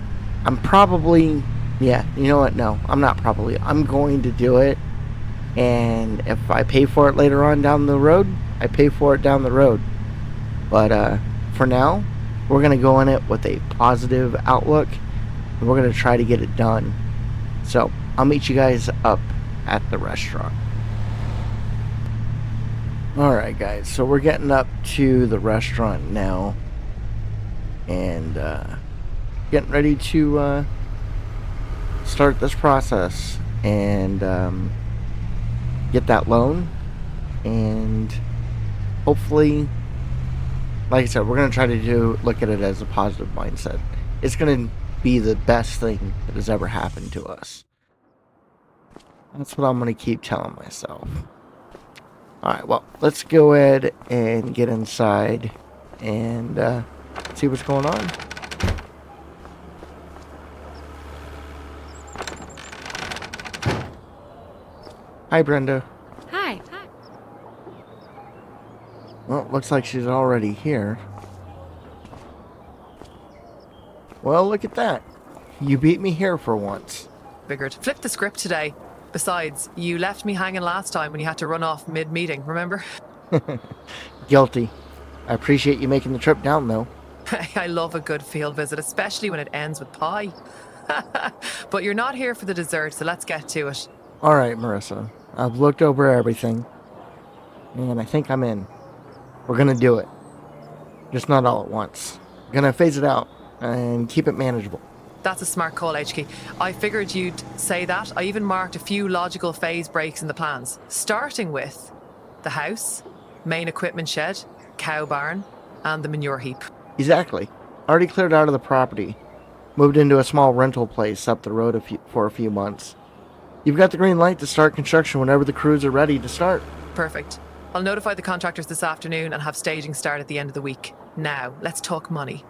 I'm probably, yeah, you know what? No, I'm not probably. I'm going to do it. And if I pay for it later on down the road, I pay for it down the road. But for now, we're going to go in it with a positive outlook, and we're going to try to get it done. So I'll meet you guys up at the restaurant. Alright guys, so we're getting up to the restaurant now, and getting ready to start this process and get that loan, and hopefully, like I said, we're going to try to look at it as a positive mindset. It's going to be the best thing that has ever happened to us. That's what I'm going to keep telling myself. Alright, well, let's go ahead and get inside and see what's going on. Hi, Brenda. Hi. Well, looks like she's already here. Well, look at that. You beat me here for once. Figured. Flip the script today. Besides, you left me hanging last time when you had to run off mid-meeting, remember? Guilty. I appreciate you making the trip down, though. I love a good field visit, especially when it ends with pie. But you're not here for the dessert, so let's get to it. Alright, Marissa. I've looked over everything, and I think I'm in. We're gonna do it. Just not all at once. We're gonna phase it out and keep it manageable. That's a smart call, HK. I figured you'd say that. I even marked a few logical phase breaks in the plans, starting with the house, main equipment shed, cow barn, and the manure heap. Exactly. Already cleared out of the property. Moved into a small rental place up the road for a few months. You've got the green light to start construction whenever the crews are ready to start. Perfect. I'll notify the contractors this afternoon and have staging start at the end of the week. Now, let's talk money.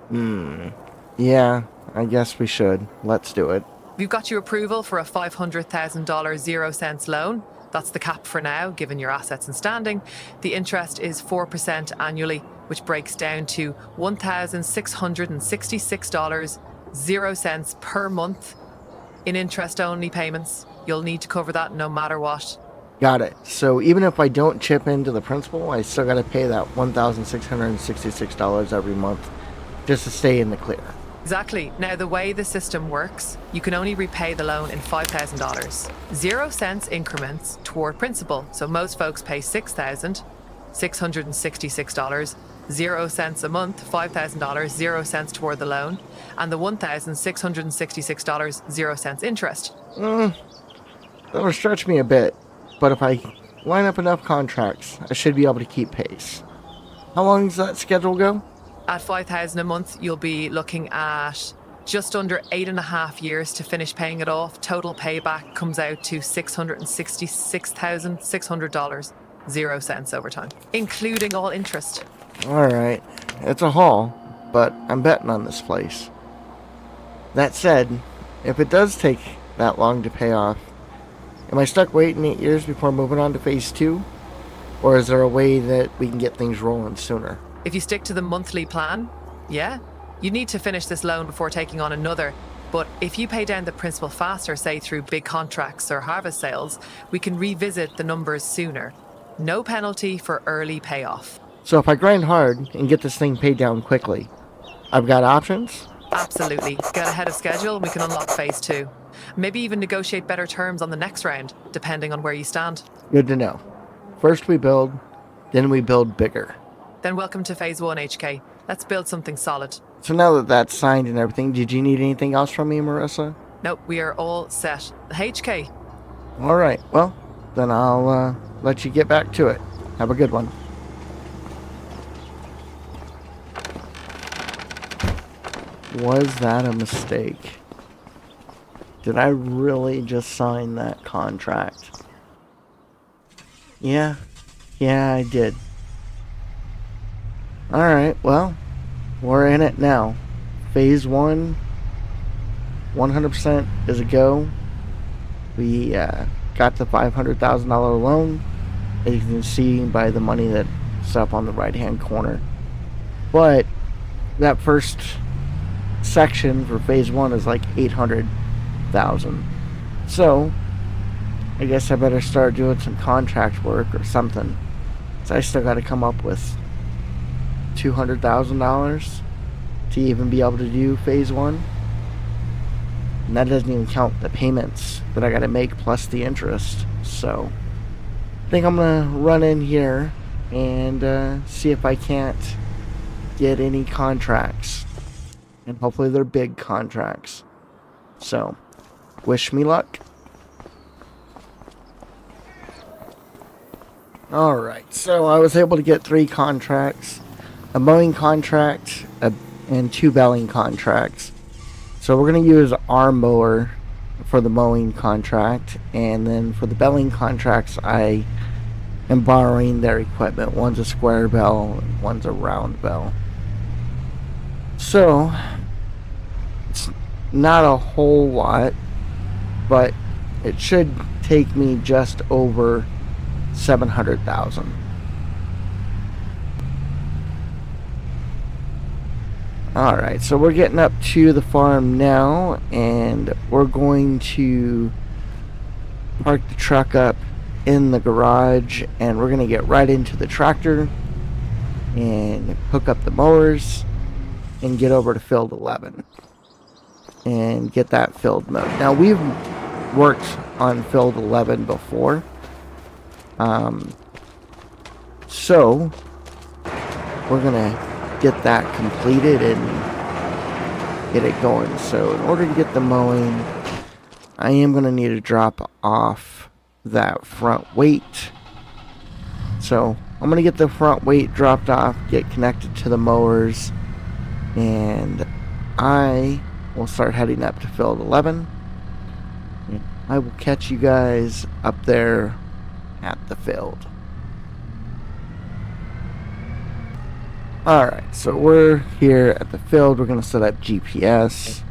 Yeah, I guess we should. Let's do it. We've got your approval for a $500,000 0 cents loan. That's the cap for now, given your assets and standing. The interest is 4% annually, which breaks down to $1,666, 0 cents per month in interest-only payments. You'll need to cover that no matter what. Got it. So even if I don't chip into the principal, I still got to pay that $1,666 every month just to stay in the clear. Exactly. Now, the way the system works, you can only repay the loan in $5,000. 0 cents increments toward principal. So most folks pay $6,666, 0 cents a month, $5,000, 0 cents toward the loan, and the $1,666, 0 cents interest. That'll stretch me a bit, but if I line up enough contracts, I should be able to keep pace. How long does that schedule go? At $5,000 a month, you'll be looking at just under 8.5 years to finish paying it off. Total payback comes out to $666,600, 0 cents over time, including all interest. Alright, it's a haul, but I'm betting on this place. That said, if it does take that long to pay off, am I stuck waiting 8 years before moving on to phase 2? Or is there a way that we can get things rolling sooner? If you stick to the monthly plan, yeah, you need to finish this loan before taking on another. But if you pay down the principal faster, say through big contracts or harvest sales, we can revisit the numbers sooner. No penalty for early payoff. So if I grind hard and get this thing paid down quickly, I've got options? Absolutely. Get ahead of schedule and we can unlock phase 2. Maybe even negotiate better terms on the next round, depending on where you stand. Good to know. First we build, then we build bigger. Then welcome to phase 1, HK. Let's build something solid. So now that that's signed and everything, did you need anything else from me, Marissa? Nope, we are all set. HK. Alright, well, then I'll let you get back to it. Have a good one. Was that a mistake? Did I really just sign that contract? Yeah, I did. Alright, well, we're in it now. Phase 1, 100% is a go. We got the $500,000 loan, as you can see by the money that's up on the right hand corner. But that first section for phase 1 is like $800,000. So I guess I better start doing some contract work or something. So I still got to come up with $200,000 to even be able to do phase 1. And that doesn't even count the payments that I got to make plus the interest. So I think I'm going to run in here and see if I can't get any contracts. And hopefully they're big contracts. So, wish me luck. Alright, so I was able to get 3 contracts. A mowing contract and 2 belling contracts. So we're going to use our mower for the mowing contract. And then for the belling contracts, I am borrowing their equipment. One's a square bell and one's a round bell. So, it's not a whole lot, but it should take me just over 700,000. Alright, so we're getting up to the farm now, and we're going to park the truck up in the garage, and we're going to get right into the tractor and hook up the mowers and get over to field 11 and get that field mowed. Now, we've worked on field 11 before, so we're gonna get that completed and get it going. So in order to get the mowing, I am gonna need to drop off that front weight. So I'm gonna get the front weight dropped off, get connected to the mowers, and I will start heading up to field 11. I will catch you guys up there at the field. Alright, so we're here at the field. We're going to set up GPS,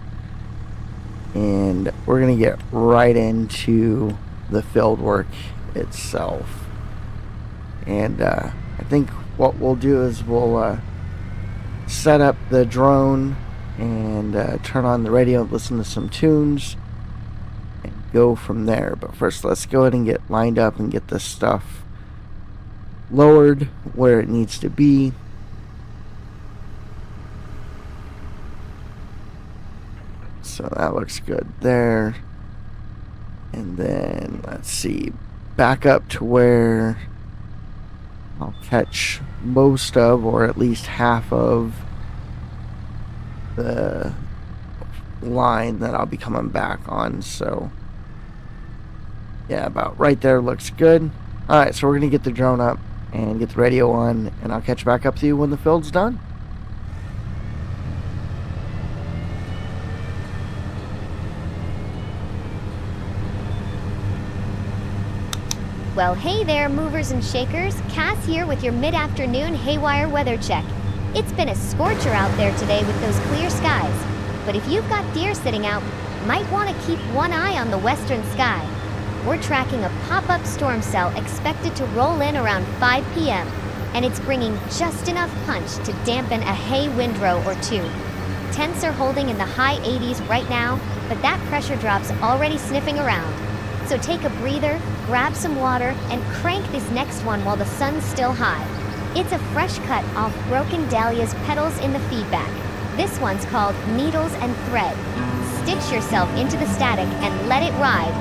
and we're going to get right into the field work itself. And I think what we'll do is we'll set up the drone and turn on the radio, listen to some tunes, and go from there. But first, let's go ahead and get lined up and get this stuff lowered where it needs to be. So that looks good there. And then let's see, back up to where I'll catch most of, or at least half of, the line that I'll be coming back on. So yeah, about right there looks good. Alright, so we're gonna get the drone up and get the radio on, and I'll catch back up to you when the field's done. Well, hey there, movers and shakers. Cass here with your mid-afternoon haywire weather check. It's been a scorcher out there today with those clear skies. But if you've got deer sitting out, might want to keep one eye on the western sky. We're tracking a pop-up storm cell expected to roll in around 5 p.m. And it's bringing just enough punch to dampen a hay windrow or two. Temps are holding in the high 80s right now, but that pressure drop's already sniffing around. So take a breather, grab some water, and crank this next one while the sun's still high. It's a fresh cut off Broken Dahlia's petals in the feedback. This one's called Needles and Thread. Stitch yourself into the static and let it ride.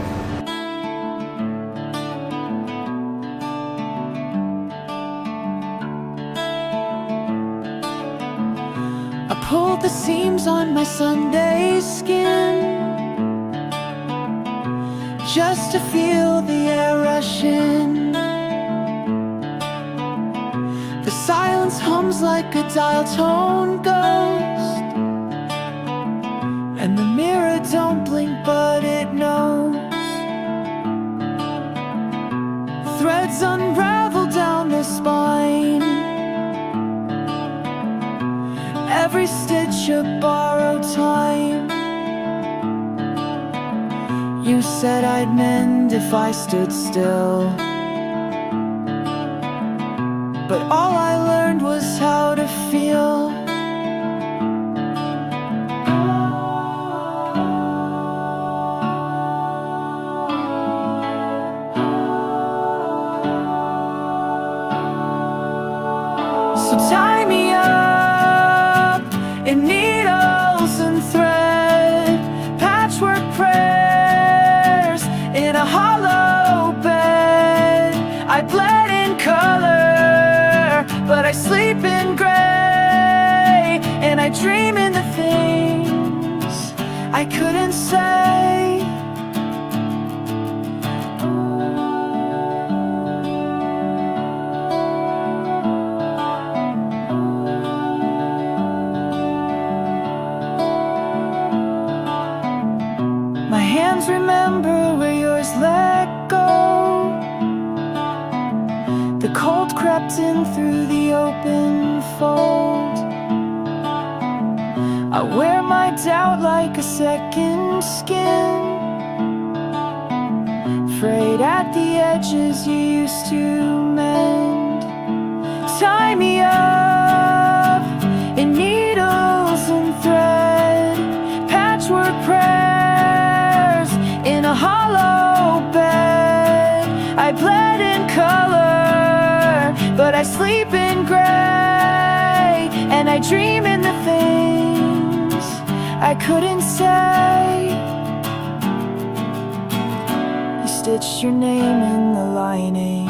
I pulled the seams on my Sunday skin just to feel the air rush in. The silence hums like a dial tone ghost, and the mirror don't blink but it knows. Threads unravel down the spine, every stitch a borrowed time. You said I'd mend if I stood still, but all I learned was how to feel. So tie me up in needles and thread, patchwork prayers in a hollow bed. I bled in color, but I sleep in gray, and I dream in the things I couldn't say. My hands remember where yours let go. The cold crept in through the open fold. I wear my doubt like a second skin, frayed at the edges you used to mend. Tie me up in needles and thread, patchwork prayers in a hollow bed. I bled in color, but I sleep in gray, and I dream in the things I couldn't say. You stitched your name in the lining,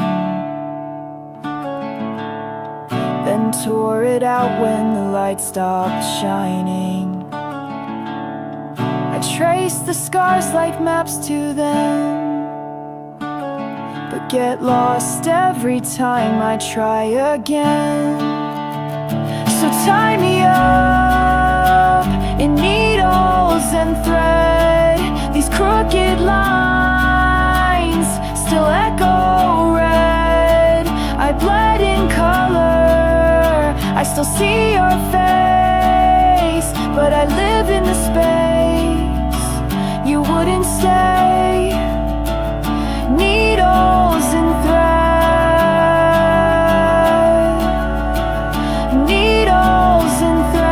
then tore it out when the light stopped shining. I trace the scars like maps to them, but get lost every time I try again. So tie me up in needles and thread, these crooked lines still echo red. I bled in color, I still see your face, but I live in the space you wouldn't stay. Needles and thread, needles and thread,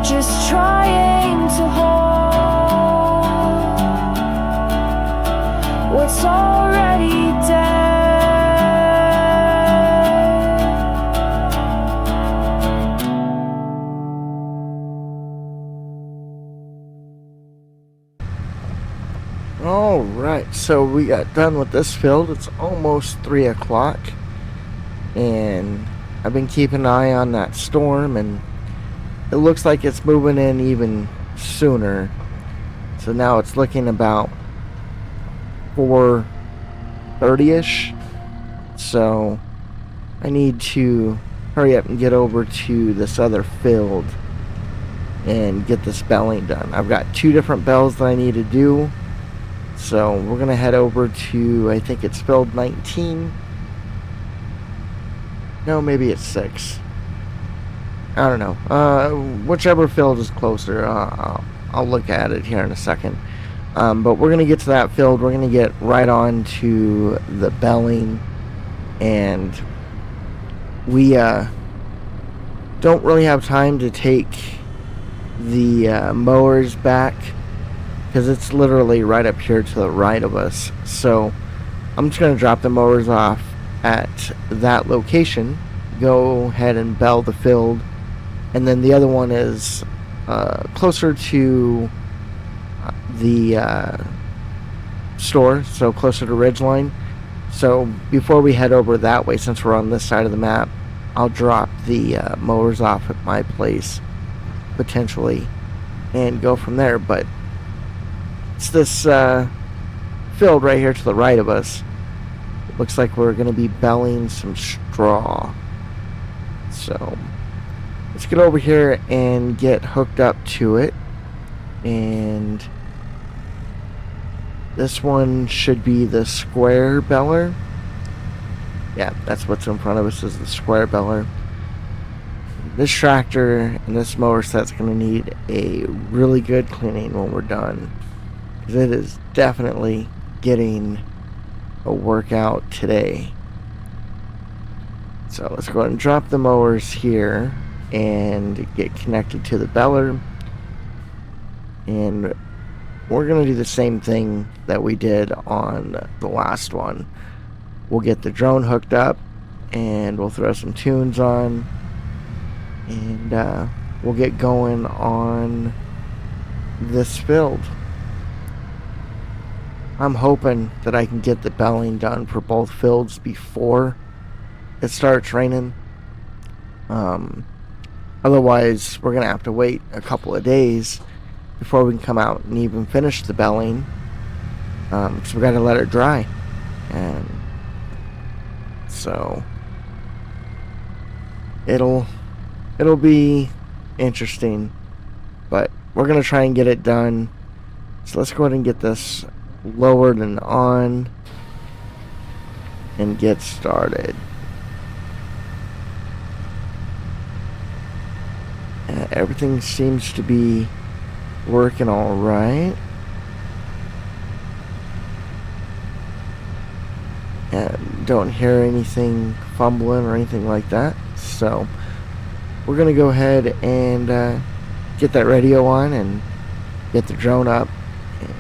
just trying to hold what's already dead. Alright, so we got done with this field. It's almost 3 o'clock, and I've been keeping an eye on that storm, and it looks like it's moving in even sooner. So now it's looking about 4:30ish. So I need to hurry up and get over to this other field and get this belling done. I've got 2 different bells that I need to do. So we're going to head over to, I think it's field 19. No, maybe it's 6. I don't know. Whichever field is closer, I'll look at it here in a second. But we're going to get to that field. We're going to get right on to the belling. And we don't really have time to take the mowers back, because it's literally right up here to the right of us. So I'm just going to drop the mowers off at that location, go ahead and bell the field, and then the other one is closer to the store, so closer to Ridgeline. So before we head over that way, since we're on this side of the map, I'll drop the mowers off at my place potentially and go from there. But it's this field right here to the right of us. It looks like we're going to be belling some straw. So let's get over here and get hooked up to it. And this one should be the square beller. Yeah, that's what's in front of us, is the square beller. This tractor and this mower set's going to need a really good cleaning when we're done, because it is definitely getting a workout today. So let's go ahead and drop the mowers here and get connected to the beller. And we're going to do the same thing that we did on the last one. we'll get the drone hooked up, and we'll throw some tunes on, and we'll get going on this field. I'm hoping that I can get the belling done for both fields before it starts raining. Otherwise, we're going to have to wait a couple of days before we can come out and even finish the belling. Because we got to let it dry. And so it'll be interesting. But we're going to try and get it done. So let's go ahead and get this lowered and on and get started. Everything seems to be working all right. Don't hear anything fumbling or anything like that. So we're going to go ahead and get that radio on and get the drone up and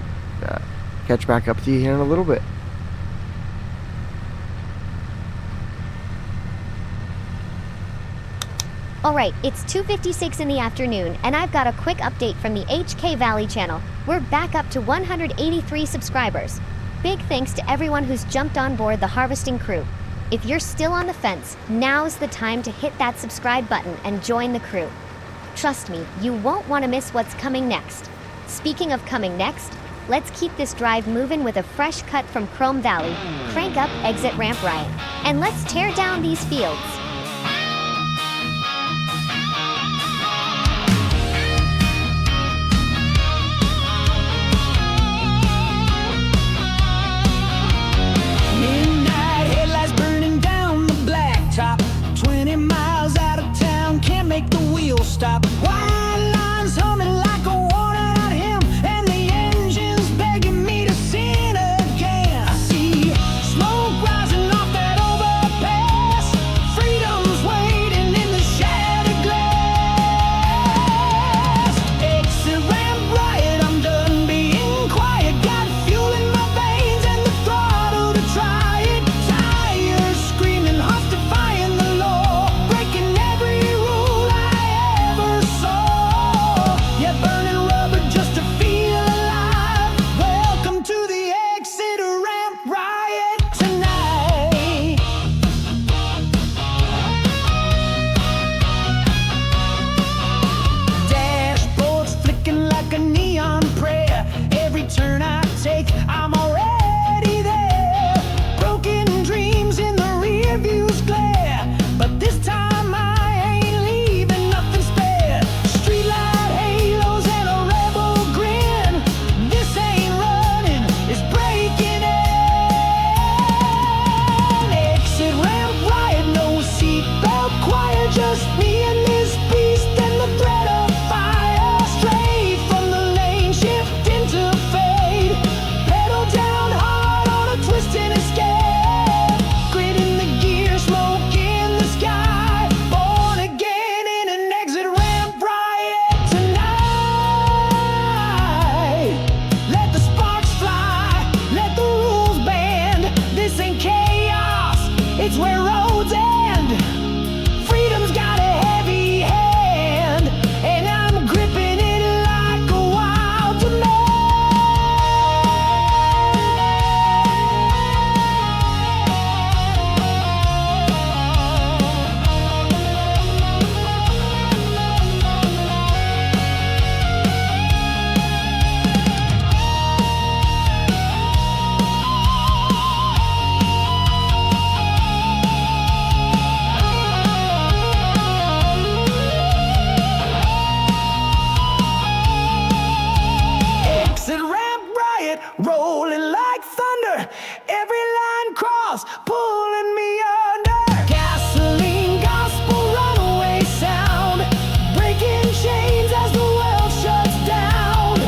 catch back up to you here in a little bit. Alright, it's 2:56 in the afternoon, and I've got a quick update from the HK Valley channel. We're back up to 183 subscribers. Big thanks to everyone who's jumped on board the harvesting crew. If you're still on the fence, now's the time to hit that subscribe button and join the crew. Trust me, you won't want to miss what's coming next. Speaking of coming next, let's keep this drive moving with a fresh cut from Chrome Valley. Crank up Exit Ramp Riot, and let's tear down these fields. Make the wheels stop. White lines humming like a worn-out hymn, and the engine's begging me to sin again. I see smoke rising off that overpass. Freedom's waiting in the shattered glass. Exit ramp riot, I'm done being quiet. Got fuel in my veins and the throttle to try it. Tires screaming, hearts defying the law, breaking every rule burning rubber just to feel alive. Welcome to the exit ramp riot tonight. Dashboard's flicking like a neon prayer. Every turn I take, I'm already there. Broken dreams in the rear view's glare, but this time I ain't leaving nothing spared. Streetlight halos and a rebel grin. This ain't running, it's breaking in. Exit ramp riot, no seatbelt choir, just me and this beast and the threat of fire. Straight from the lane, shift into fade. Pedal down hard on a twist and escape. Grit in the gear, smoke in the sky. Born again in an exit ramp riot tonight. Let the sparks fly, let the rules bend. This ain't chaos, it's where roads end. Freedom's got a heavy hand, and I'm gripping it like a wild demand. Exit ramp riot, rolling like thunder. Every line crossed, pulling me under. Gasoline gospel runaway sound, breaking chains as the world shuts down.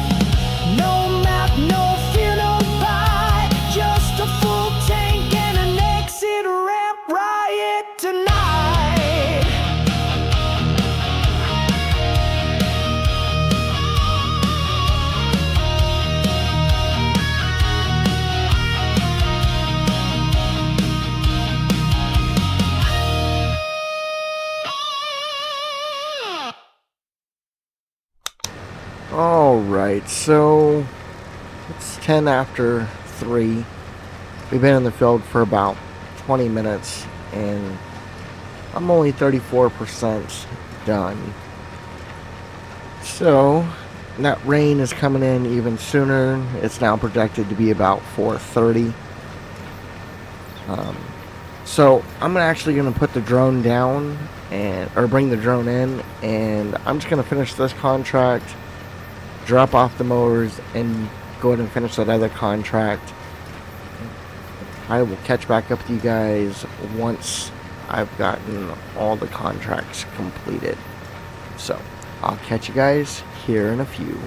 No map, no fear, no buy, just a full tank and an exit ramp riot tonight. Alright, so it's 10 after 3. We've been in the field for about 20 minutes and I'm only 34% done. So that rain is coming in even sooner. It's now projected to be about 4:30. So I'm actually going to put the drone down or bring the drone in, and I'm just going to finish this contract, drop off the mowers, and go ahead and finish that other contract. I will catch back up with you guys once I've gotten all the contracts completed. So I'll catch you guys here in a few.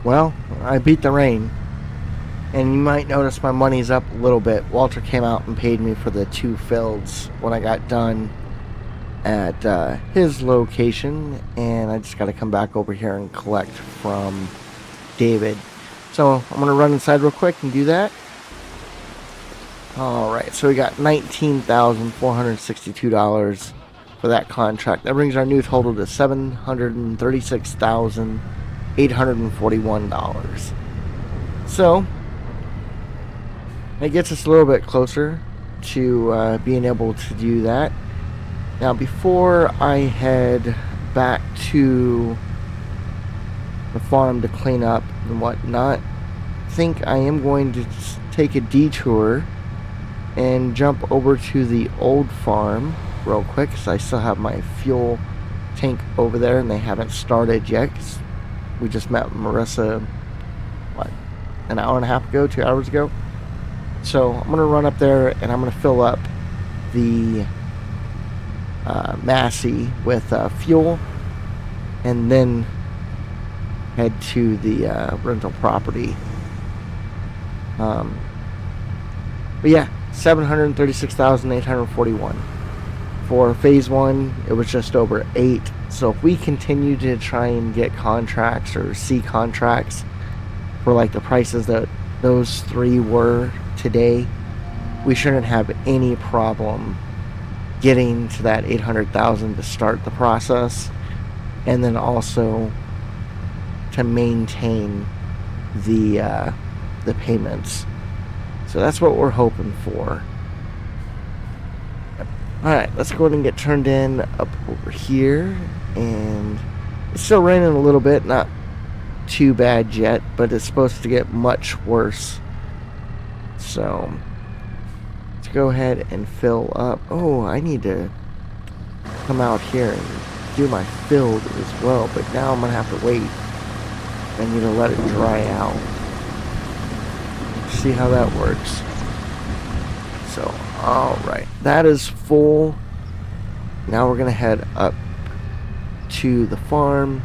Well, I beat the rain, and you might notice my money's up a little bit. Walter came out and paid me for the 2 fields when I got done at his location, and I just got to come back over here and collect from David. So I'm going to run inside real quick and do that. Alright, so we got $19,462 for that contract. That brings our new total to $736,841. So it gets us a little bit closer to being able to do that. Now, before I head back to the farm to clean up and whatnot, I think I am going to take a detour and jump over to the old farm real quick, because I still have my fuel tank over there and they haven't started yet, 'cause we just met Marissa, what, an hour and a half ago, 2 hours ago. So I'm going to run up there and I'm going to fill up the Massey with fuel, and then head to the rental property. But yeah, $736,841. For phase 1, it was just over 8. So if we continue to try and get contracts or see contracts for like the prices that those 3 were today, we shouldn't have any problem getting to that 800,000 to start the process, and then also to maintain the payments. So that's what we're hoping for. Alright, let's go ahead and get turned in up over here. And it's still raining a little bit, not too bad yet, but it's supposed to get much worse. So let's go ahead and fill up. Oh, I need to come out here and do my fill as well, but now I'm going to have to wait. I need to let it dry out. See how that works. So, alright, that is full. Now we're going to head up to the farm,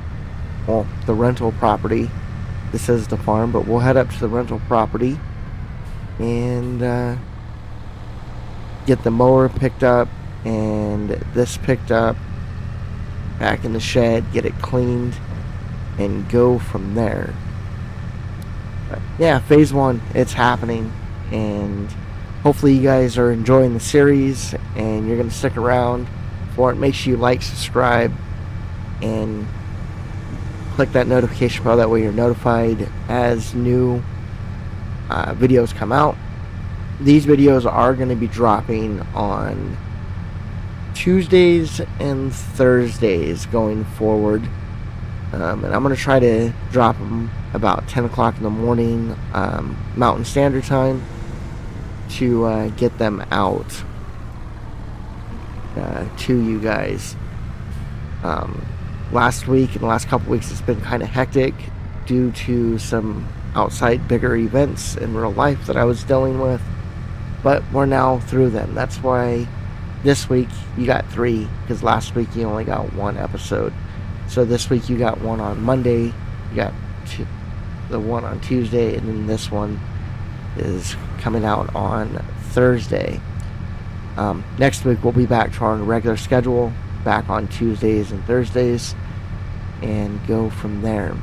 well, the rental property. This is the farm, but we'll head up to the rental property and get the mower picked up and this picked up, back in the shed, get it cleaned, and go from there. But yeah, phase 1, it's happening, and hopefully you guys are enjoying the series and you're going to stick around for it. Make sure you like, subscribe, and click that notification bell. That way you're notified as new videos come out. These videos are going to be dropping on Tuesdays and Thursdays going forward. And I'm going to try to drop them about 10 o'clock in the morning, Mountain Standard Time, to get them out to you guys. Last week and the last couple weeks it's been kind of hectic due to some outside bigger events in real life that I was dealing with, but we're now through them. That's why this week you got 3, because last week you only got 1 episode. So this week you got 1 on Monday, you got the 1 on Tuesday, and then this one is coming out on Thursday. Next week we'll be back to our regular schedule, back on Tuesdays and Thursdays, and go from there.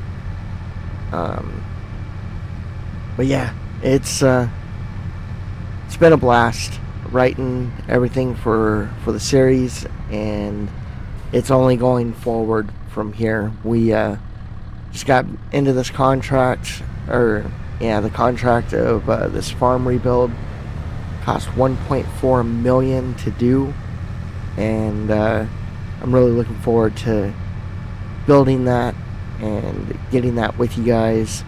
But yeah, it's been a blast writing everything for the series, and it's only going forward from here. We just got into this contract, the contract of this farm rebuild. Cost $1.4 million to do, and I'm really looking forward to building that and getting that with you guys.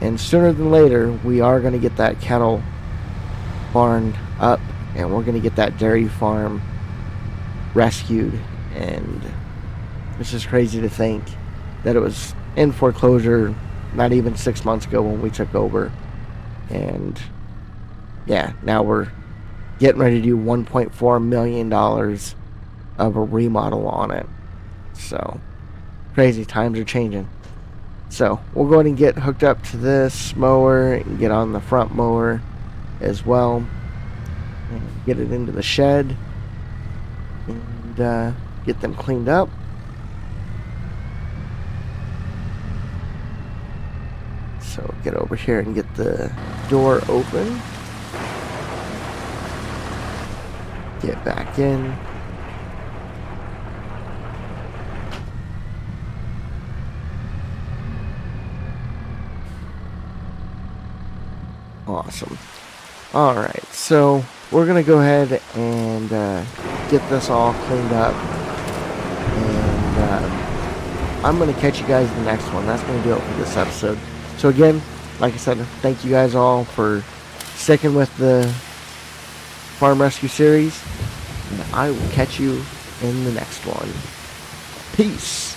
And sooner than later, we are going to get that cattle barn up, and we're going to get that dairy farm rescued. And it's just crazy to think that it was in foreclosure not even 6 months ago when we took over. And yeah, now we're getting ready to do $1.4 million of a remodel on it. So crazy, times are changing. So we'll go ahead and get hooked up to this mower and get on the front mower as well, and get it into the shed and get them cleaned up. So get over here and get the door open. Get back in. Awesome. Alright, so we're going to go ahead and get this all cleaned up. And I'm going to catch you guys in the next one. That's going to do it for this episode. So again, like I said, thank you guys all for sticking with the Farm Rescue series. And I will catch you in the next one. Peace.